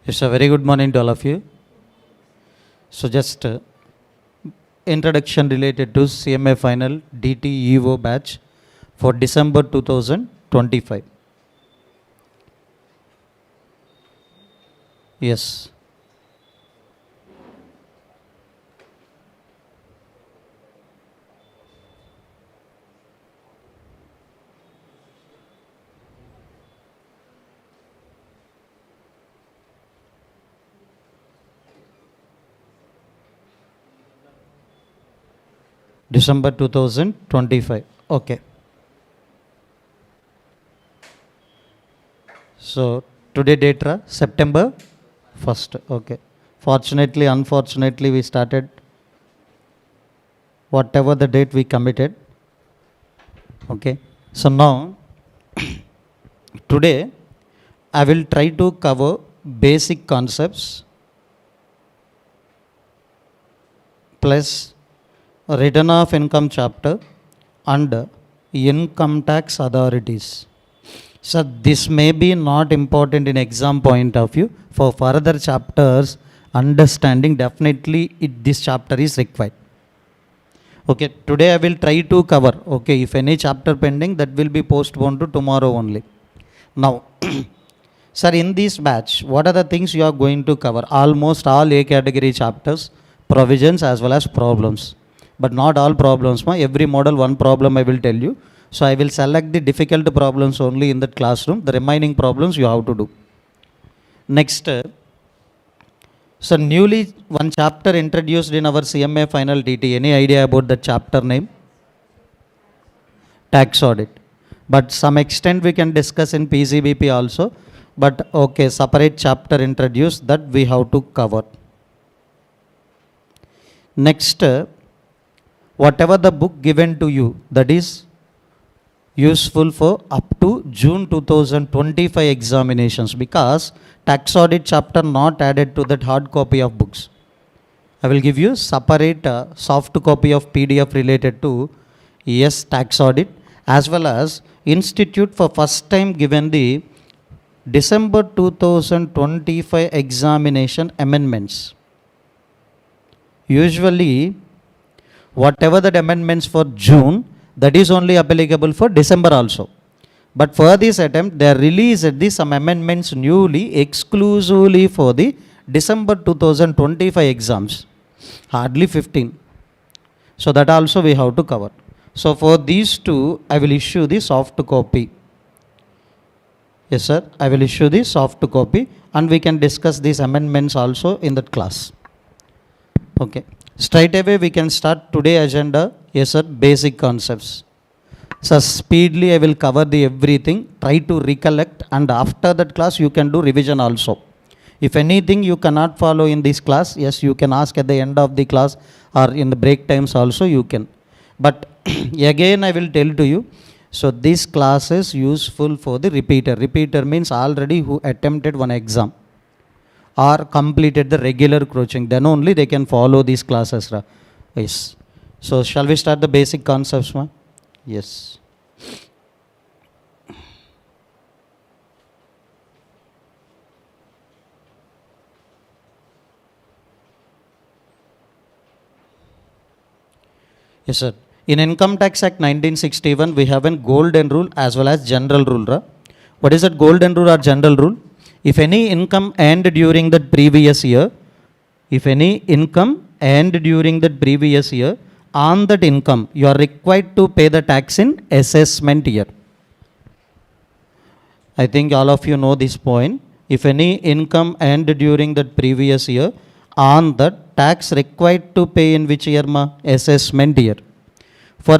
It's a very good morning to all of you. So just introduction related to CMA final DTEO batch for December 2025. Yes. December 2025. Okay. So today date September 1st. Okay. Fortunately, unfortunately, we started whatever the date we committed. Okay. So now today I will try to cover basic concepts plus return of income chapter and income tax authorities. So this may be not important in exam point of view. For further chapters understanding, definitely this chapter is required. Okay, today I will try to cover. Okay, if any chapter pending, that will be postponed to tomorrow only. Now sir, in this batch, what are the things you are going to cover? Almost all A category chapters, provisions as well as problems. But not all problems. Every model one problem I will tell you. So I will select the difficult problems only in that classroom. The remaining problems you have to do. Next, so newly one chapter introduced in our CMA final DT. Any idea about the chapter name? Tax audit. But some extent we can discuss in PCBP also. But okay, separate chapter introduced that we have to cover. Next, whatever the book given to you, that is useful for up to June 2025 examinations, because tax audit chapter not added to that hard copy of books. I will give you separate soft copy of PDF related to tax audit, as well as institute for first time given the December 2025 examination amendments. Usually whatever the amendments for June, that is only applicable for December also. But for this attempt, they released some amendments newly exclusively for the December 2025 exams. Hardly 15. So that also we have to cover. So for these two, I will issue the soft copy. Yes sir, I will issue the soft copy and we can discuss these amendments also in that class. Okay. Straight away we can start today agenda. Yes sir, basic concepts. So speedily I will cover the everything. Try to recollect, and after that class you can do revision also. If anything you cannot follow in this class, yes, you can ask at the end of the class or in the break times also you can. But again I will tell to you, so this class is useful for the repeater. Repeater means already who attempted one exam or completed the regular coaching, then only they can follow these classes. Yes. So shall we start the basic concepts, ma? Yes. Yes sir. In Income Tax Act 1961, we have a golden rule as well as general rule. What is that golden rule or general rule? If any income earned during the previous year, on that income, you are required to pay the tax in assessment year. I think all of you know this point. If any income earned during the previous year, on the tax required to pay in which year, ma? Assessment year. For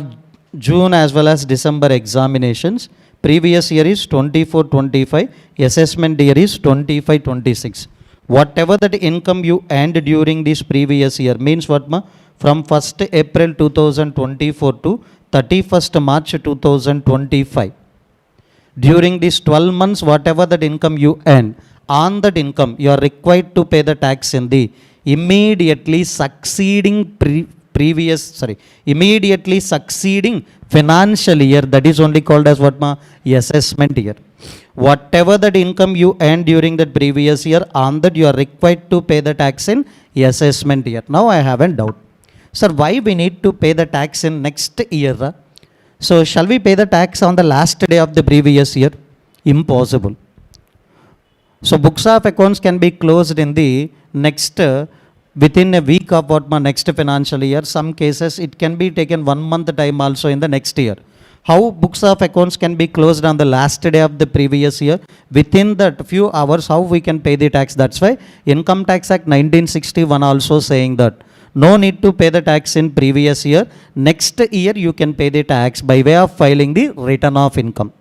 June as well as December examinations, previous year is 24-25, assessment year is 25-26. Whatever that income you earned during this previous year means what, ma? From 1st April 2024 to 31st March 2025. During these 12 months, whatever that income you earn, on that income you are required to pay the tax in the immediately succeeding immediately succeeding financial year, that is only called as what ma? Assessment year. Whatever that income you earned during that previous year, on that you are required to pay the tax in assessment year. Now I have a doubt. Sir, why we need to pay the tax in next year? So shall we pay the tax on the last day of the previous year? Impossible. So books of accounts can be closed in the next, within a week of what my next financial year. Some cases it can be taken 1 month time also in the next year. How books of accounts can be closed on the last day of the previous year? Within that few hours, how we can pay the tax? That's why Income Tax Act 1961 also saying that no need to pay the tax in previous year. Next year you can pay the tax by way of filing the return of income.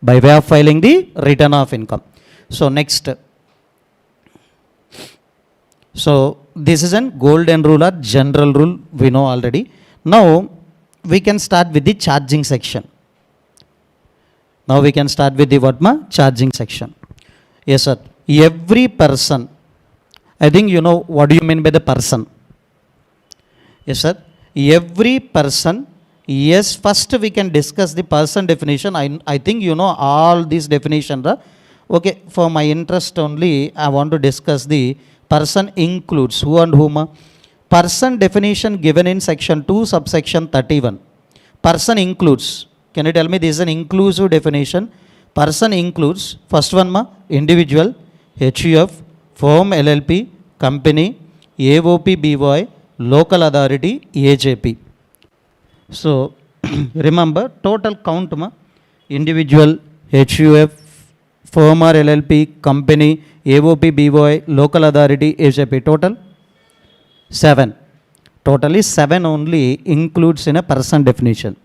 By way of filing the return of income. So next. So this is a golden rule or general rule, we know already. Now we can start with the charging section. Now we can start with the what ma? Charging section. Yes sir. Every person, I think you know what do you mean by the person. Yes sir. Every person, yes, first we can discuss the person definition. I think you know all these definitions. Okay, for my interest only, I want to discuss the person includes who and whom. Person definition given in section 2 subsection 31. Person includes. Can you tell me this is an inclusive definition? Person includes, first one ma, individual, HUF, firm LLP, company, AOP BY, local authority, AJP. So remember total count ma, individual, HUF, firm or LLP, company, AOP BY, local authority, AJP. Total 7. Totally 7 only includes in a person definition.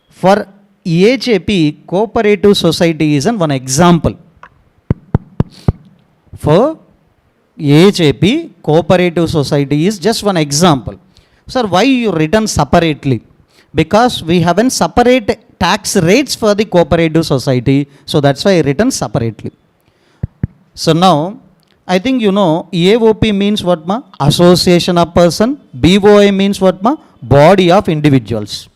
For AJP, cooperative society is one example. For AJP, cooperative society is just one example. Sir, why you written separately? Because we haven't separate tax rates for the cooperative society. So that's why I written separately. So now, I think you know AOP means what ma? Association of person. BOI means what ma? Body of individuals.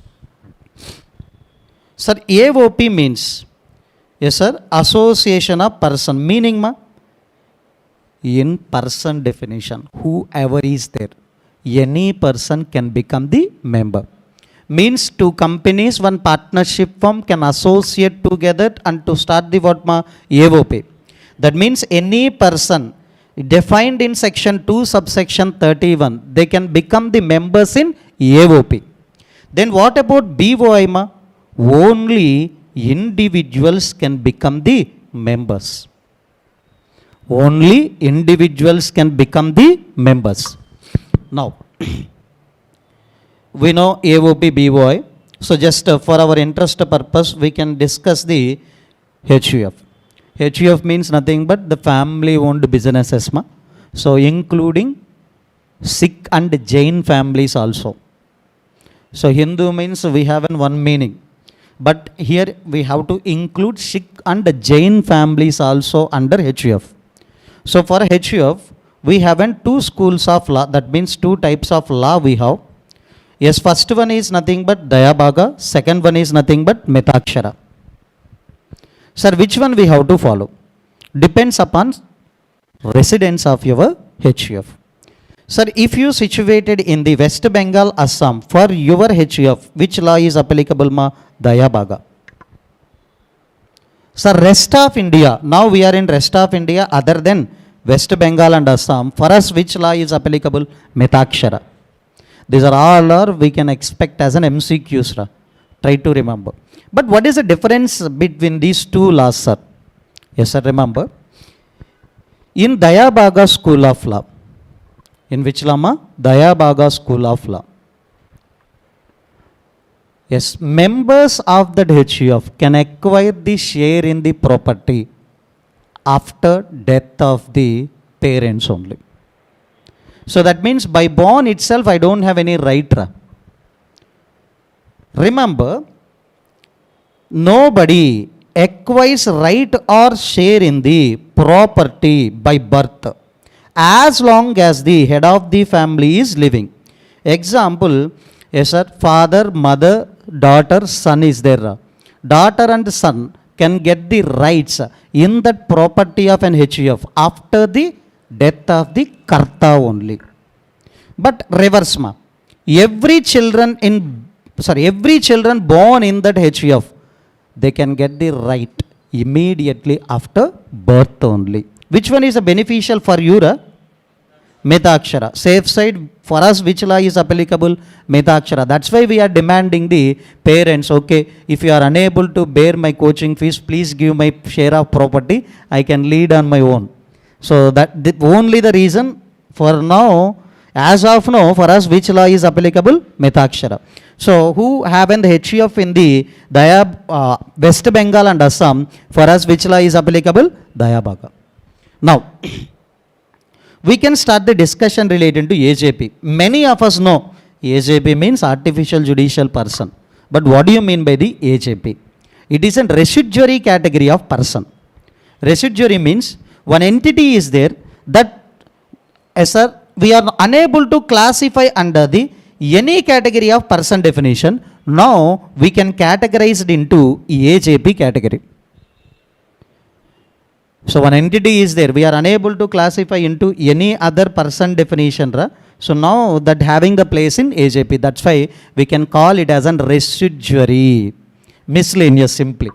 Sir, AOP means, yes sir, association of person. Meaning ma? In person definition, whoever is there, any person can become the member. Means two companies, one partnership firm can associate together and to start the what ma? AOP. That means any person defined in section 2 subsection 31, they can become the members in AOP. Then what about BOI ma? Only individuals can become the members. Only individuals can become the members. Now, we know AOP BOI. So just for our interest purpose, we can discuss the HUF. HUF means nothing but the family owned businesses ma. So including Sikh and Jain families also. So Hindu means we have one meaning. But here we have to include Sikh and Jain families also under HUF. So for HUF, we have two schools of law. That means two types of law we have. Yes, first one is nothing but Dayabhaga. Second one is nothing but Metakshara. Sir, which one we have to follow? Depends upon residence of your HUF. Sir, if you situated in the West Bengal, Assam, for your HUF, which law is applicable ma? Dayabhaga. Sir, rest of India, now we are in rest of India other than West Bengal and Assam. For us, which law is applicable? Metakshara. These are all we can expect as an MCQ. Try to remember. But what is the difference between these two laws, sir? Yes, sir, remember. In Dayabhaga school of law, in which law ma? Dayabhaga school of law. Yes, members of that HUF can acquire the share in the property after death of the parents only. So that means by born itself I don't have any right. Remember, nobody acquires right or share in the property by birth as long as the head of the family is living. Example, yes sir, father, mother, daughter, son is there. Daughter and son can get the rights in that property of an HUF after the death of the karta only. But reverse ma, every children born in that HUF, they can get the right immediately after birth only. Which one is a beneficial for you? Metakshara. Safe side for us, which law is applicable? Metakshara. That's why we are demanding the parents, okay, if you are unable to bear my coaching fees, please give my share of property, I can lead on my own. So that only the reason for now, as of now, for us, which law is applicable? Metakshara. So who haven't the HUF in the West Bengal and Assam, for us, which law is applicable? Dayabaga. Now, we can start the discussion related to AJP. Many of us know AJP means artificial judicial person. But what do you mean by the AJP? It is a residuary category of person. Residuary means one entity is there that, sir, we are unable to classify under the any category of person definition. Now we can categorize it into AJP category. So one entity is there, we are unable to classify into any other person definition. So now that having the place in AJP, that's why we can call it as a residuary, miscellaneous simply.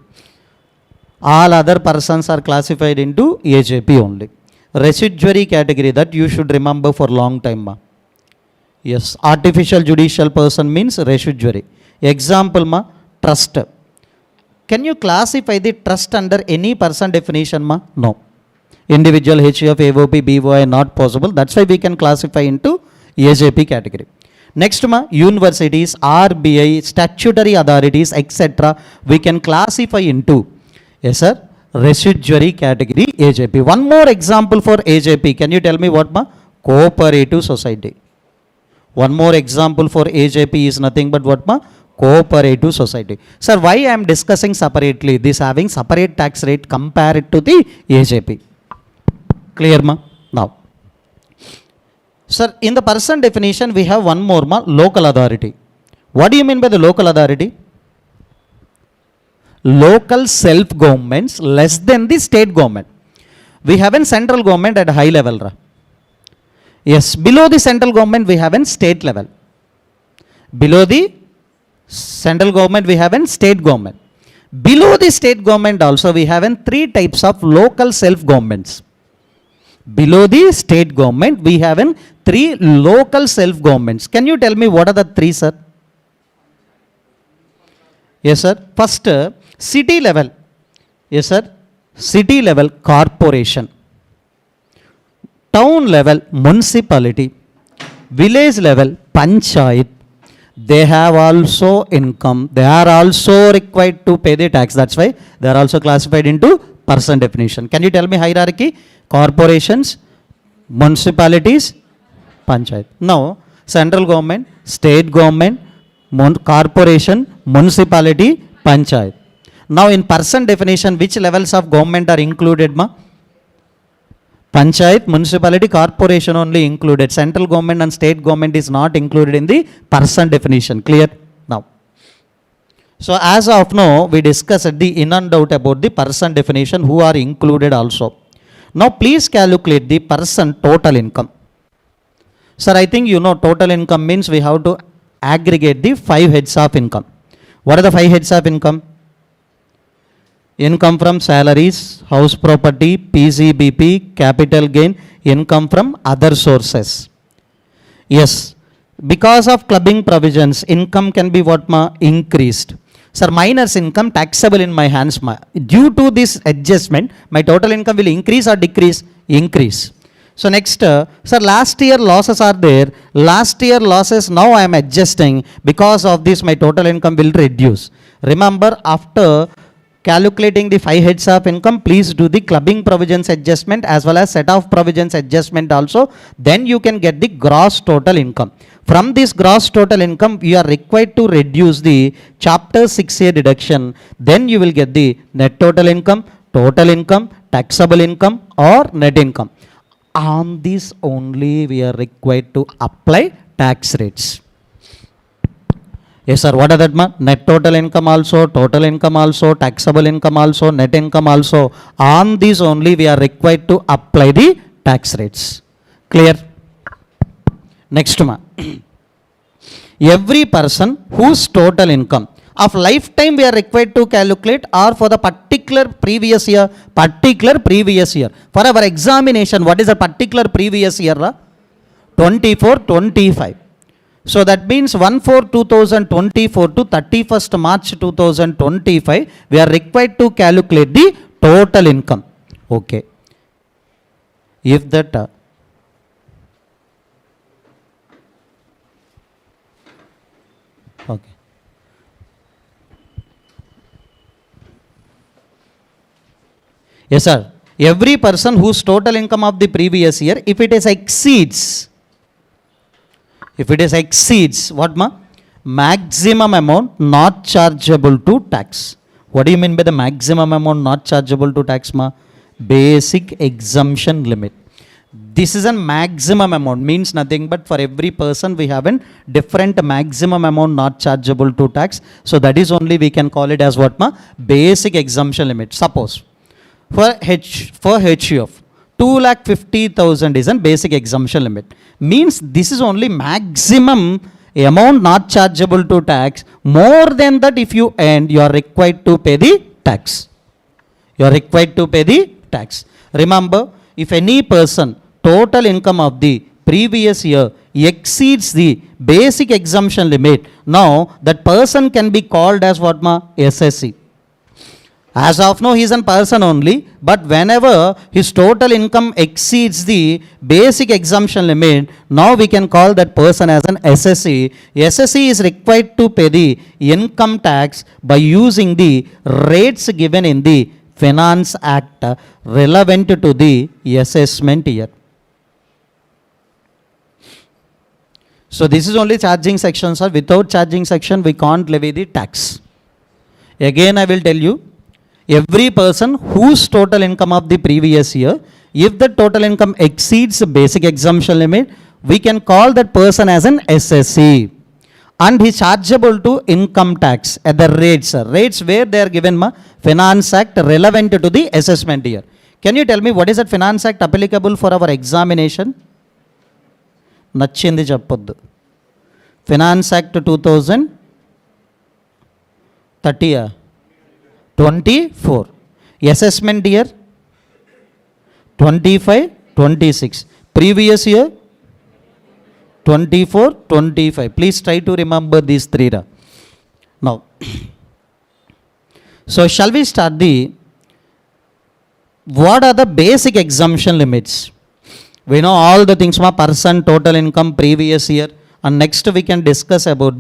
All other persons are classified into AJP only. Residuary category, that you should remember for long time. Yes, artificial judicial person means residuary. Example, trust. Can you classify the trust under any person definition? No. Individual, HUF, AOP, BOI not possible. That's why we can classify into AJP category. Next, universities, RBI, statutory authorities, etc. we can classify into, yes sir, residuary category AJP. One more example for AJP. Can you tell me what? Cooperative society. One more example for AJP is nothing but what? Cooperative society. Sir, why I am discussing separately? This having separate tax rate compared to the AJP. Clear ma? Now, sir, in the person definition we have one more local authority. What do you mean by the local authority? Local self-governments less than the state government. We have a central government at high level. Yes, below the central government we have a state level. Below the central government we have a state government. Below the state government also we have three types of local self-governments. Below the state government we have three local self-governments. Can you tell me what are the three, sir? Yes sir. First, city level. Yes sir. City level corporation. Town level municipality. Village level panchayat. They have also income. They are also required to pay the tax. That's why they are also classified into person definition. Can you tell me hierarchy? Corporations, municipalities, panchayat. Now, central government, state government, corporation, municipality, panchayat. Now, in person definition, which levels of government are included, Panchayat, municipality, corporation only included. Central government and state government is not included in the person definition. Clear? Now, so as of now, we discussed the in and out about the person definition who are included also. Now, please calculate the person total income. Sir, I think you know total income means we have to aggregate the 5 heads of income. What are the 5 heads of income? Income from salaries, house property, PCBP, capital gain, income from other sources. Yes, because of clubbing provisions, income can be what increased. Sir, minus income taxable in my hands. Due to this adjustment, my total income will increase or decrease? Increase. So next, sir, last year losses are there. Last year losses now I am adjusting. Because of this, my total income will reduce. Remember, after calculating the 5 heads of income, please do the clubbing provisions adjustment as well as set off provisions adjustment also. Then you can get the gross total income. From this gross total income, you are required to reduce the chapter 6A deduction. Then you will get the net total income, taxable income or net income. On this only we are required to apply tax rates. Yes sir, what are that ma? Net total income also, taxable income also, net income also. On these only we are required to apply the tax rates. Clear? Next ma. Every person whose total income of lifetime we are required to calculate, or for the particular previous year. For our examination, what is the particular previous year? 24-25. So that means 1/4/2024 to 31st March 2025, we are required to calculate the total income. Okay. If that okay. Yes sir. Every person whose total income of the previous year, if it exceeds what ma? Maximum amount not chargeable to tax. What do you mean by the maximum amount not chargeable to tax ma? Basic exemption limit. This is a maximum amount, means nothing but for every person we have a different maximum amount not chargeable to tax. So that is only we can call it as what ma? Basic exemption limit. Suppose for HUF 2,50,000 is a basic exemption limit. Means this is only maximum amount not chargeable to tax. More than that, if you earn, you are required to pay the tax. Remember, if any person total income of the previous year exceeds the basic exemption limit, now that person can be called as what ma? SSC. As of now, he is a person only, but whenever his total income exceeds the basic exemption limit, now we can call that person as an SSC. SSC is required to pay the income tax by using the rates given in the Finance Act relevant to the assessment year. So this is only charging section, sir. Without charging section, we can't levy the tax. Again, I will tell you. Every person whose total income of the previous year, if the total income exceeds the basic exemption limit, we can call that person as an SSC. And he is chargeable to income tax at the rates where they are given ma? Finance Act relevant to the assessment year. Can you tell me what is that Finance Act applicable for our examination? Nachindi cheppoddu. Finance Act 2030. 24. Assessment year 25-26. Previous year 24-25. Please try to remember these three. Now, so shall we start what are the basic exemption limits? We know all the things, ma, person, total income, previous year, and next we can discuss about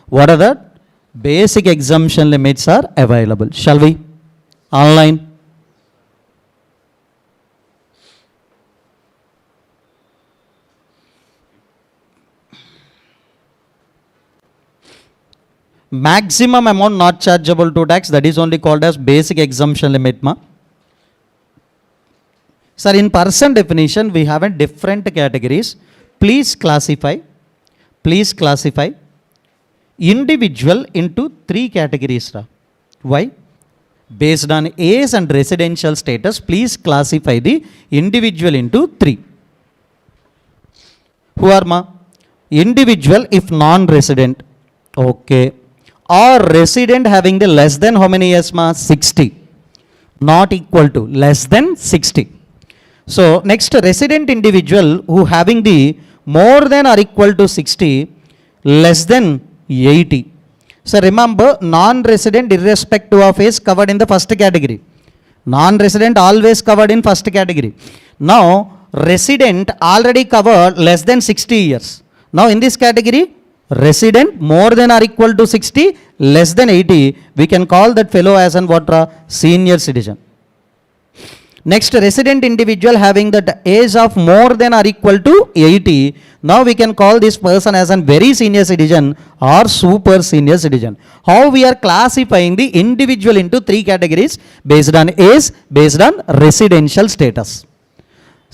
what are the basic exemption limits are available. Shall we? Online. Maximum amount not chargeable to tax, that is only called as basic exemption limit ma. Sir, in person definition we have a different categories. Please classify individual into three categories. Why? Based on age and residential status, please classify the individual into three. Who are ma? Individual if non-resident, okay, or resident having the less than how many years ma? 60, not equal to, less than 60. So next, resident individual who having the more than or equal to 60, less than 80. So remember, non-resident irrespective of age covered in the first category. Non-resident always covered in first category. Now resident already covered less than 60 years. Now in this category, resident more than or equal to 60, less than 80, we can call that fellow as an what? Senior citizen. Next, resident individual having the age of more than or equal to 80, now we can call this person as a very senior citizen or super senior citizen. How we are classifying the individual into three categories based on age, based on residential status.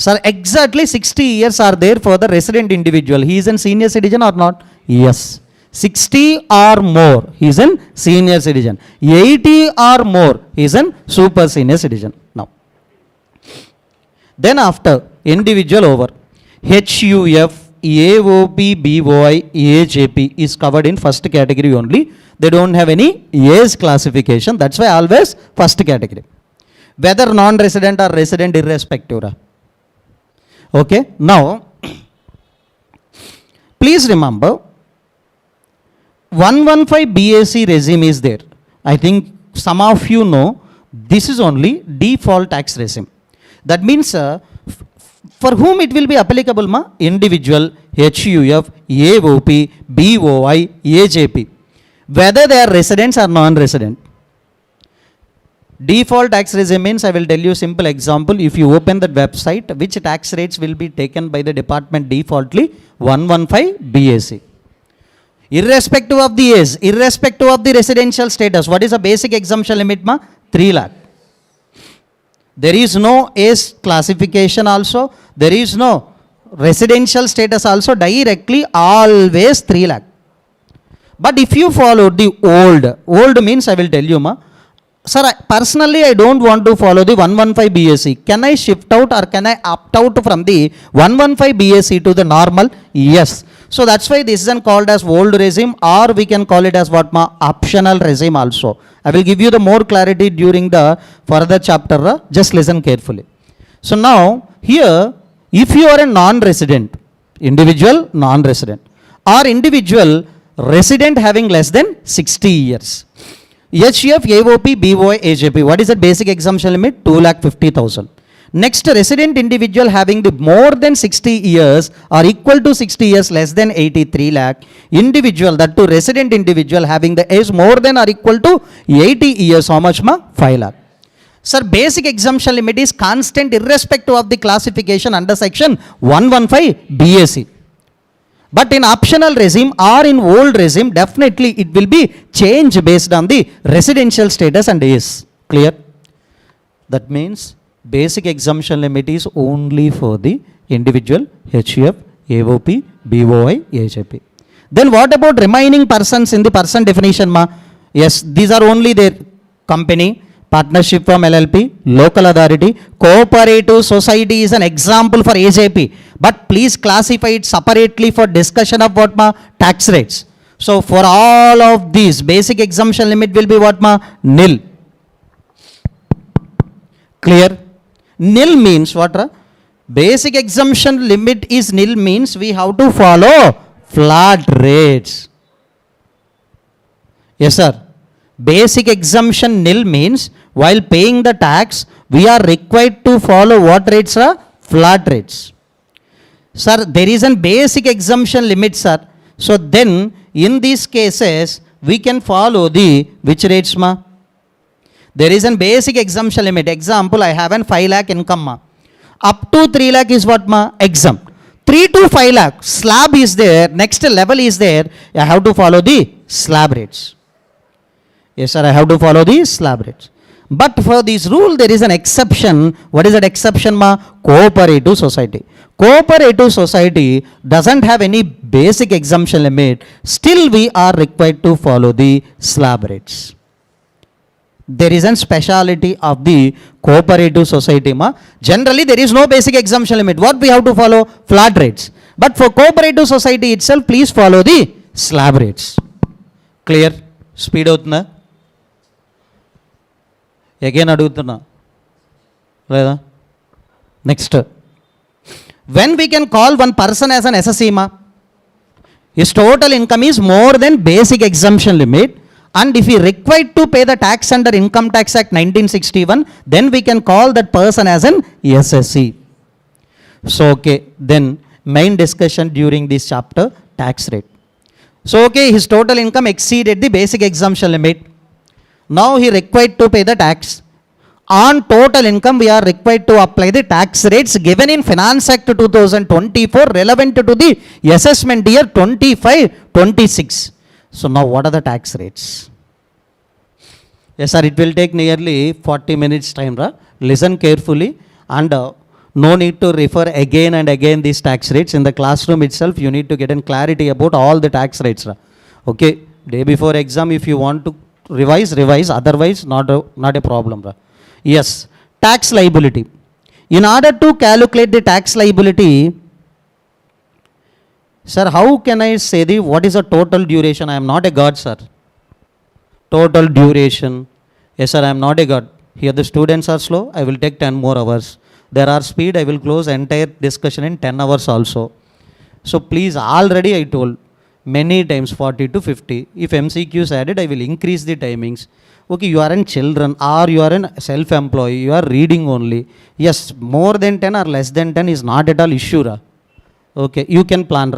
Sir, exactly 60 years are there for the resident individual. He is a senior citizen or not? Yes. 60 or more, he is a senior citizen. 80 or more, he is a super senior citizen. Now, then after individual over, HUF, AOP, BOI, AJP is covered in first category only. They don't have any age classification. That's why always first category. Whether non-resident or resident, irrespective. Okay. Now, please remember, 115 BAC regime is there. I think some of you know this is only default tax regime. That means for whom it will be applicable, ma? Individual, HUF, AOP, BOI, AJP. Whether they are residents or non-resident. Default tax regime means, I will tell you simple example. If you open that website, which tax rates will be taken by the department defaultly? 115 BAC. Irrespective of the age, irrespective of the residential status, what is the basic exemption limit, ma? 3 lakh. There is no age classification also. There is no residential status also. Directly always 3 lakh. But if you follow the old means, I will tell you, ma. Sir, personally I don't want to follow the 115 BAC. Can I shift out or can I opt out from the 115 BAC to the normal? Yes. So that's why this is called as old regime, or we can call it as what, ma? Optional regime also. I will give you the more clarity during the further chapter. Just listen carefully. So now here, if you are a non-resident, individual non-resident, or individual resident having less than 60 years, HUF, AOP, BOI, AJP, what is the basic exemption limit? 2,50,000. Next, resident individual having the more than 60 years or equal to 60 years less than 83 lakh. Individual, that to resident individual having the age more than or equal to 80 years, how much, ma? 5 lakh. Sir, basic exemption limit is constant irrespective of the classification under section 115 BAC. But in optional regime or in old regime, definitely it will be changed based on the residential status and age. Clear? That means basic exemption limit is only for the individual, HUF, AOP, BOI, AJP. Then what about remaining persons in the person definition, ma? Yes, these are only their company, partnership firm, LLP, local authority, cooperative society is an example for AJP. But please classify it separately for discussion of what, ma? Tax rates. So for all of these, basic exemption limit will be what, ma? Nil. Clear? Nil means what? Basic exemption limit is nil means we have to follow flat rates. Yes, sir. Basic exemption nil means while paying the tax, we are required to follow what rates? Flat rates. Sir, there is a basic exemption limit, sir. So then, in these cases, we can follow the which rates, ma? There is a basic exemption limit. Example, I have an 5 lakh income, ma. Up to 3 lakh is what, ma? Exempt. 3 to 5 lakh, slab is there, next level is there. I have to follow the slab rates. Yes, sir, I have to follow the slab rates. But for this rule, there is an exception. What is that exception, ma? Cooperative society. Cooperative society doesn't have any basic exemption limit. Still, we are required to follow the slab rates. There is a speciality of the cooperative society, ma. Generally, there is no basic exemption limit. What we have to follow? Flat rates. But for cooperative society itself, please follow the slab rates. Clear? Speed out na? Again adugutunna leda. Next, when we can call one person as an SSE, ma? His total income is more than basic exemption limit, and if he required to pay the tax under Income Tax Act 1961, then we can call that person as an SSE. So okay, then main discussion during this chapter, tax rate. So okay, his total income exceeded the basic exemption limit. Now he required to pay the tax. On total income, we are required to apply the tax rates given in Finance Act 2024 relevant to the assessment year 25-26. So now what are the tax rates? Yes, sir, it will take nearly 40 minutes time. Listen carefully, and No need to refer again and again these tax rates. In the classroom itself, you need to get in clarity about all the tax rates. Okay, day before exam, if you want to revise, otherwise not a problem. Yes, tax liability. In order to calculate the tax liability, sir, how can I say what is the total duration? I am not a god, sir. Total duration. Yes, sir, I am not a god. Here the students are slow, I will take 10 more hours. There are speed, I will close entire discussion in 10 hours also. So please, already I told many times 40 to 50. If MCQs added, I will increase the timings. Okay, you are in children or you are in self-employed, you are reading only. Yes, more than 10 or less than 10 is not at all issue. Okay, you can plan.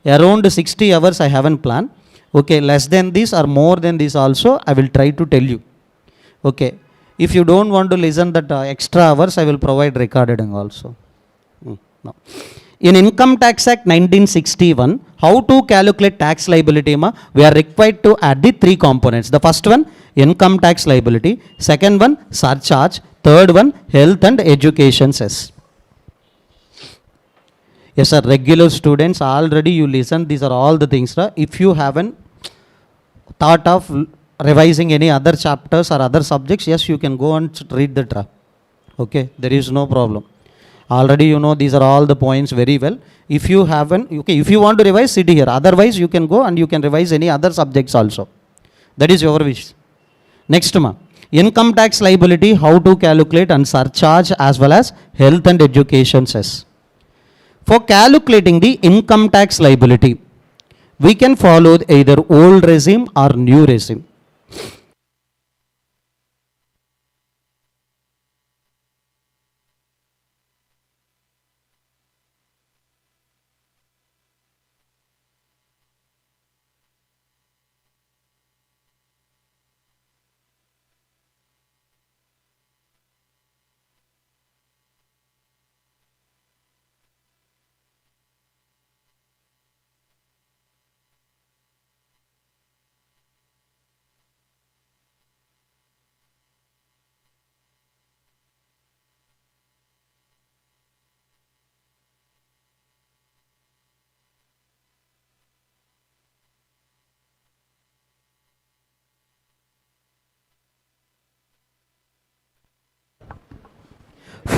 Around 60 hours I haven't planned. Okay, less than this or more than this also, I will try to tell you. Okay. If you don't want to listen that extra hours, I will provide recording also. No. In Income Tax Act 1961, how to calculate tax liability? We are required to add the three components. The first one, income tax liability. Second one, surcharge. Third one, health and education cess. Yes, sir. Regular students, already you listen. These are all the things. If you haven't thought of revising any other chapters or other subjects, yes, you can go and read the draft. Okay, there is no problem. Already you know these are all the points very well. If you haven't, okay, if you want to revise, sit here. Otherwise, you can go and you can revise any other subjects also. That is your wish. Next, income tax liability, how to calculate, and surcharge as well as health and education cess. For calculating the income tax liability, we can follow either old regime or new regime.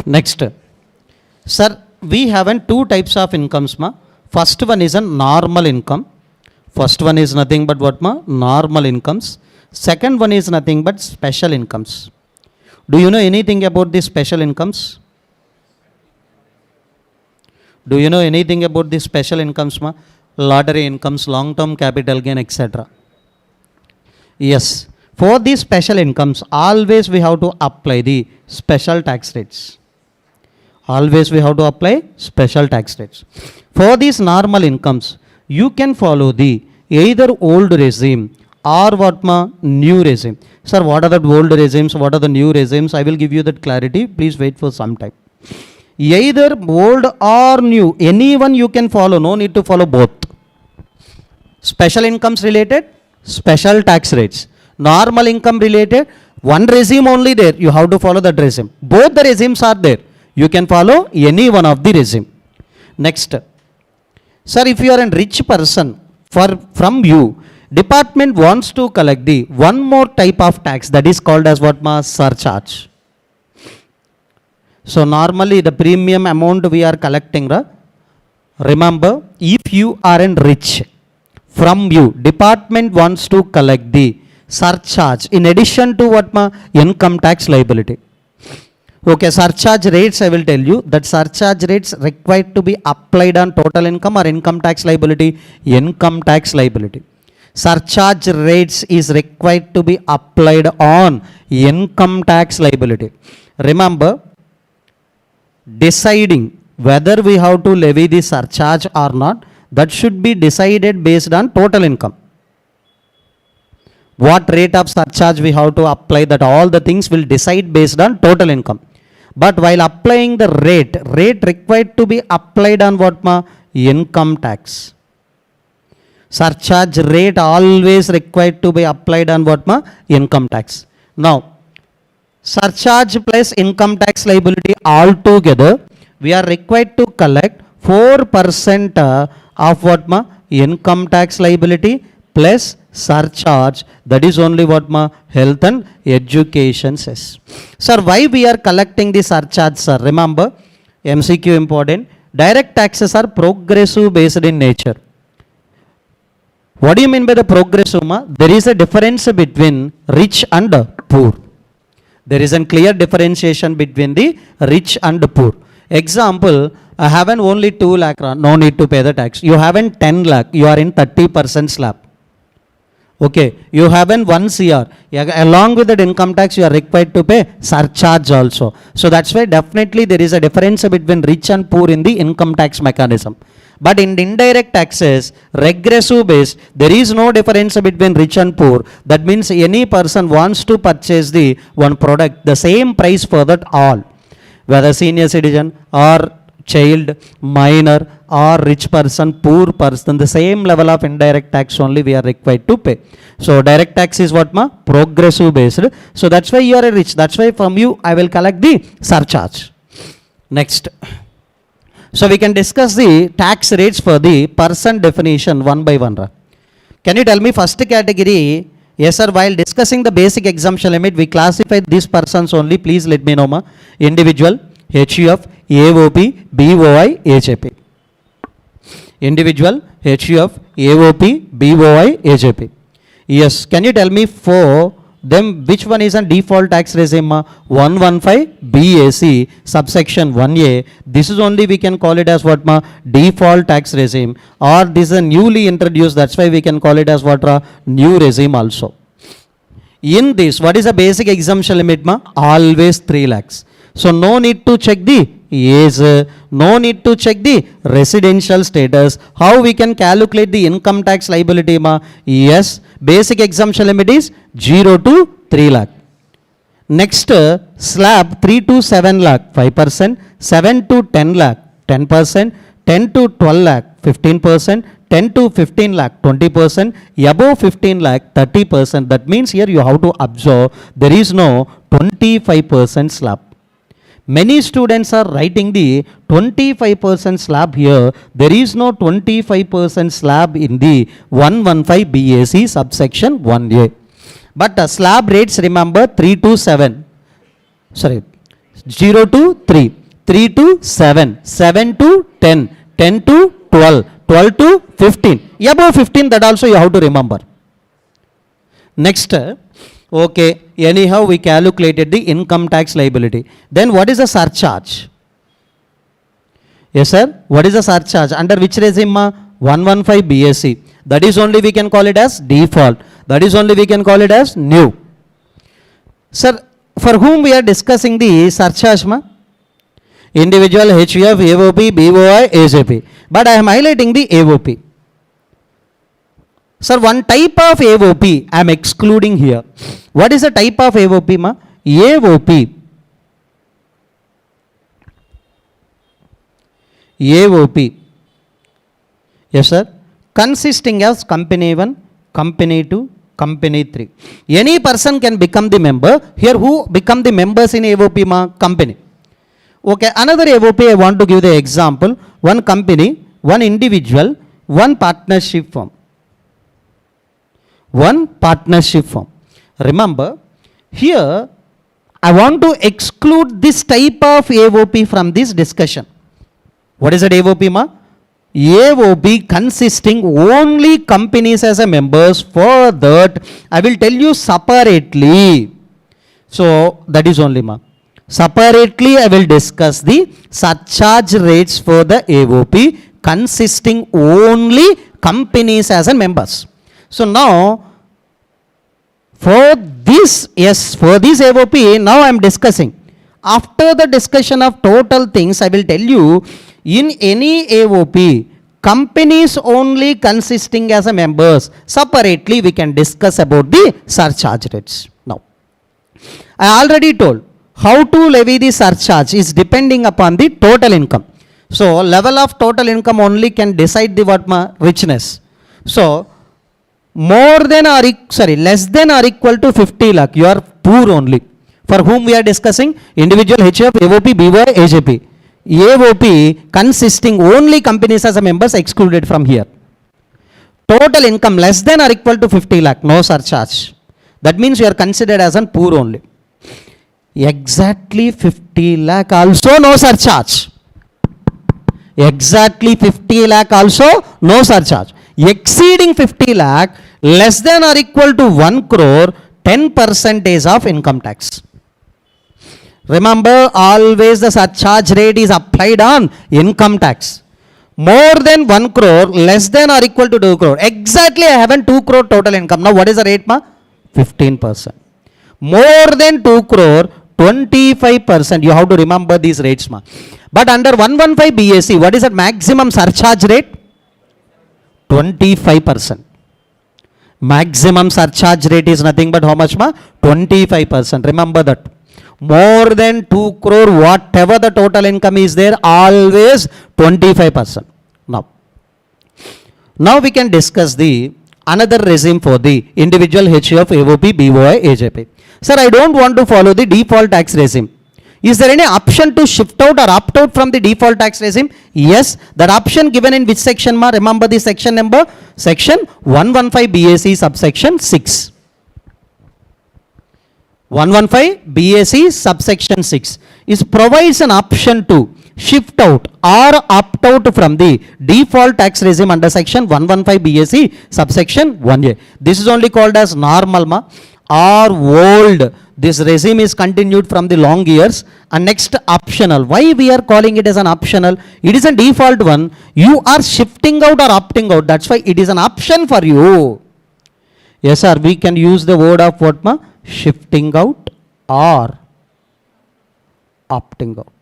Next, sir, we have two types of incomes. First one is a normal income. First one is nothing but what? Normal incomes. Second one is nothing but special incomes. Do you know anything about these special incomes? Do you know anything about these special incomes? Lottery incomes, long-term capital gain, etc. Yes. For these special incomes, always we have to apply the special tax rates. Always we have to apply special tax rates. For these normal incomes, you can follow the either old regime or what new regime. Sir, what are the old regimes? What are the new regimes? I will give you that clarity. Please wait for some time. Either old or new, anyone you can follow. No need to follow both. Special incomes related, special tax rates. Normal income related, one regime only there. You have to follow that regime. Both the regimes are there. You can follow any one of the regime. Next. Sir, if you are a rich person, from you, department wants to collect the one more type of tax, that is called as what? Surcharge. So normally the premium amount we are collecting, remember, if you are a rich, from you, department wants to collect the surcharge in addition to what? Income tax liability. Okay, surcharge rates I will tell you. That surcharge rates required to be applied on total income or income tax liability? Income tax liability. Surcharge rates is required to be applied on income tax liability. Remember, deciding whether we have to levy the surcharge or not, that should be decided based on total income. What rate of surcharge we have to apply, that all the things will decide based on total income. But while applying the rate required to be applied on what? Income tax. Surcharge rate always required to be applied on what? Income tax. Now, surcharge plus income tax liability all together, we are required to collect 4% of what ma? Income tax liability plus surcharge, that is only what ma? Health and education cess. Sir, why we are collecting the surcharge, sir? Remember, MCQ important. Direct taxes are progressive based in nature. What do you mean by the progressive, ma? There is a difference between rich and poor. There is a clear differentiation between the rich and poor. Example, I haven't only 2 lakh, no need to pay the tax. You haven't 10 lakh, you are in 30% slab. Okay, you haven't 1 CR. Along with that income tax, you are required to pay surcharge also. So that's why definitely there is a difference between rich and poor in the income tax mechanism. But in indirect taxes, regressive based, there is no difference between rich and poor. That means any person wants to purchase the one product, the same price for that all. Whether senior citizen or child, minor or rich person, poor person, the same level of indirect tax only we are required to pay. So direct tax is what ma? Progressive based. So that's why you are a rich. That's why from you I will collect the surcharge. Next. So we can discuss the tax rates for the person definition one by one. Can you tell me first category? Yes sir, while discussing the basic exemption limit, we classify these persons only. Please let me know ma. Individual, HUF, AOP, BOI, AJP. Individual, HUF, AOP, BOI, AJP. Yes, can you tell me for them which one is a default tax regime? 115 BAC subsection 1A. This is only we can call it as what ma? Default tax regime, or this is a newly introduced, that's why we can call it as what? New regime also. In this, what is the basic exemption limit ma? Always 3 lakhs. So no need to check the age, no need to check the residential status. How we can calculate the income tax liability ma? Yes, basic exemption limit is 0 to 3 lakh. Next, slab 3 to 7 lakh 5%, 7 to 10 lakh 10%, 10 to 12 lakh 15%, 10 to 15 lakh 20%, above 15 lakh 30%. That means here you have to observe there is no 25% slab. Many students are writing the 25% slab here. There is no 25% slab in the 115 BAC subsection 1A. But slab rates, remember, 3 to 7. Sorry, 0 to 3, 3 to 7, 7 to 10, 10 to 12, 12 to 15. Above 15, that also you have to remember. Next, okay, anyhow we calculated the income tax liability. Then what is the surcharge? Yes sir, what is the surcharge? Under which regime? 115 BAC. That is only we can call it as default. That is only we can call it as new. Sir, for whom we are discussing the surcharge ma? Individual, HUF, AOP, BOI, AJP. But I am highlighting the AOP. Sir, one type of AOP I am excluding here. What is the type of AOP ma? AOP. AOP. Yes sir. Consisting of company 1, company 2, company 3. Any person can become the member. Here who become the members in AOP ma? Company. Okay, another AOP I want to give the example. One company, one individual, one partnership firm. One partnership firm. Remember, here I want to exclude this type of AOP from this discussion. What is that AOP ma? AOP consisting only companies as a members. For that I will tell you separately. So that is only ma. Separately I will discuss the surcharge rates for the AOP consisting only companies as a members. So now for this, yes, for this AOP now I am discussing. After the discussion of total things, I will tell you, in any AOP, companies only consisting as a members, separately we can discuss about the surcharge rates. Now, I already told how to levy the surcharge is depending upon the total income. So level of total income only can decide the what ma? Richness. So more than or less than or equal to 50 lakh, you are poor only. For whom we are discussing? Individual, HUF, AOP, BOI, AJP. AOP consisting only companies as a members excluded from here. Total income less than or equal to 50 lakh, no surcharge. That means you are considered as a poor only. Exactly 50 lakh also no surcharge. Exactly 50 lakh also no surcharge. Exceeding 50 lakh, less than or equal to 1 crore, 10% of income tax. Remember, always the surcharge rate is applied on income tax. More than 1 crore, less than or equal to 2 crore. Exactly, I have 2 crore total income. Now, what is the rate, ma? 15%. More than 2 crore, 25%. You have to remember these rates, ma. But under 115 BAC, what is the maximum surcharge rate? 25%. Maximum surcharge rate is nothing but how much, ma? 25%. Remember that. More than 2 crore, whatever the total income is there, always 25%. Now we can discuss the another regime for the individual HUF, AOP, BOI, AJP. Sir, I don't want to follow the default tax regime. Is there any option to shift out or opt out from the default tax regime? Yes. That option given in which section, ma? Remember the section number? Section 115 BAC subsection 6. 115 BAC subsection 6 is provides an option to shift out or opt out from the default tax regime under section 115 BAC subsection 1A. This is only called as normal, ma, or old. This regime is continued from the long years. And next, optional. Why we are calling it as an optional? It is a default one. You are shifting out or opting out. That's why it is an option for you. Yes, sir. We can use the word of what, ma? Shifting out or opting out.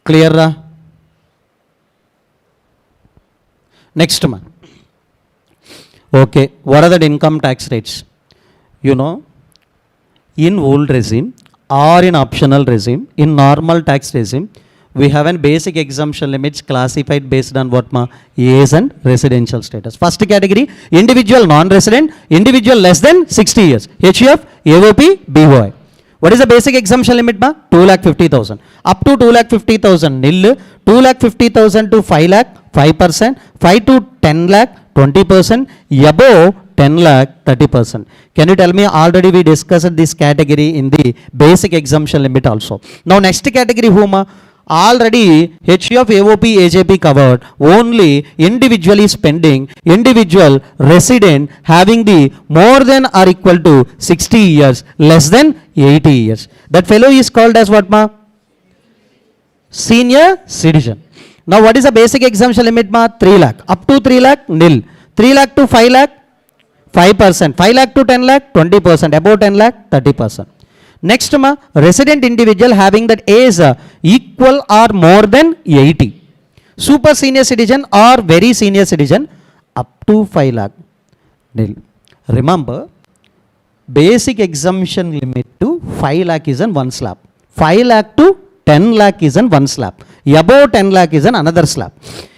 Clear? Next one. Okay, what are the income tax rates? You know, in old regime or in optional regime, in normal tax regime, we have a basic exemption limits classified based on what, ma? Age and residential status. First category, individual non-resident, individual less than 60 years. HUF, AOP, BOI. What is the basic exemption limit, ma? 2,50,000. Up to 2,50,000 nil, 2,50,000 to 5 lakh, 5%, 5 to 10 lakh, 20%, above 10 lakh, 30%. Can you tell me, already we discussed this category in the basic exemption limit also. Now next category, whom? Already HUF, AOP, AJP covered. Only individually spending, individual resident having the more than or equal to 60 years, less than 80 years. That fellow is called as what, ma? Senior citizen. Now what is the basic exemption limit, ma? 3 lakh. Up to 3 lakh, nil. 3 lakh to 5 lakh, 5%. 5 lakh to 10 lakh, 20%. Above 10 lakh, 30%. Next, ma, resident individual having that age equal or more than 80. Super senior citizen or very senior citizen up to 5 lakh. Nil. Remember, basic exemption limit to 5 lakh is in one slab. 5 lakh to 10 lakh is in one slab. Above 10 lakh is in another slab.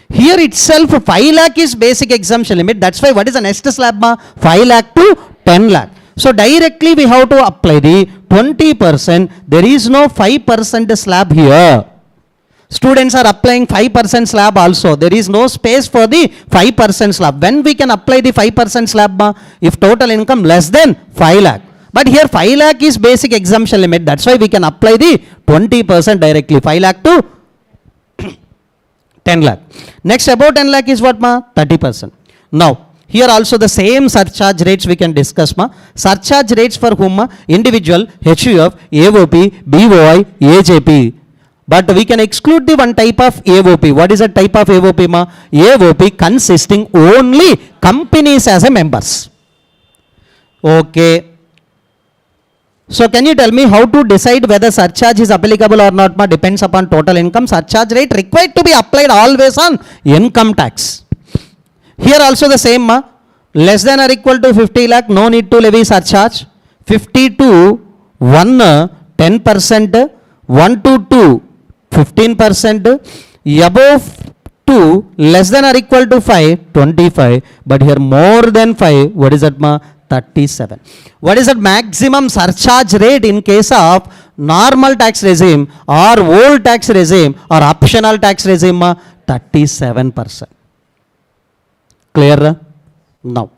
Here itself 5 lakh is basic exemption limit. That's why what is the next slab, ma? 5 lakh to 10 lakh. So directly we have to apply the 20%. There is no 5% slab here. Students are applying 5% slab also. There is no space for the 5% slab. When we can apply the 5% slab, ma? If total income less than 5 lakh. But here 5 lakh is basic exemption limit. That's why we can apply the 20% directly. 5 lakh to 10 lakh. Next, above 10 lakh is what, ma? 30%. Now, here also the same surcharge rates we can discuss, ma. Surcharge rates for whom, ma? Individual, HUF, AOP, BOI, AJP. But we can exclude the one type of AOP. What is the type of AOP, ma? AOP consisting only companies as a members. Okay. So can you tell me how to decide whether surcharge is applicable or not, ma? Depends upon total income. Surcharge rate required to be applied always on income tax. Here also the same, ma. Less than or equal to 50 lakh, no need to levy surcharge. 50 to 1, 10%. 1 to 2, 15%. Above 2, less than or equal to 5, 25. But here more than 5, what is that, ma? 37. What is the maximum surcharge rate in case of normal tax regime or old tax regime or optional tax regime? 37%. Clear? Now,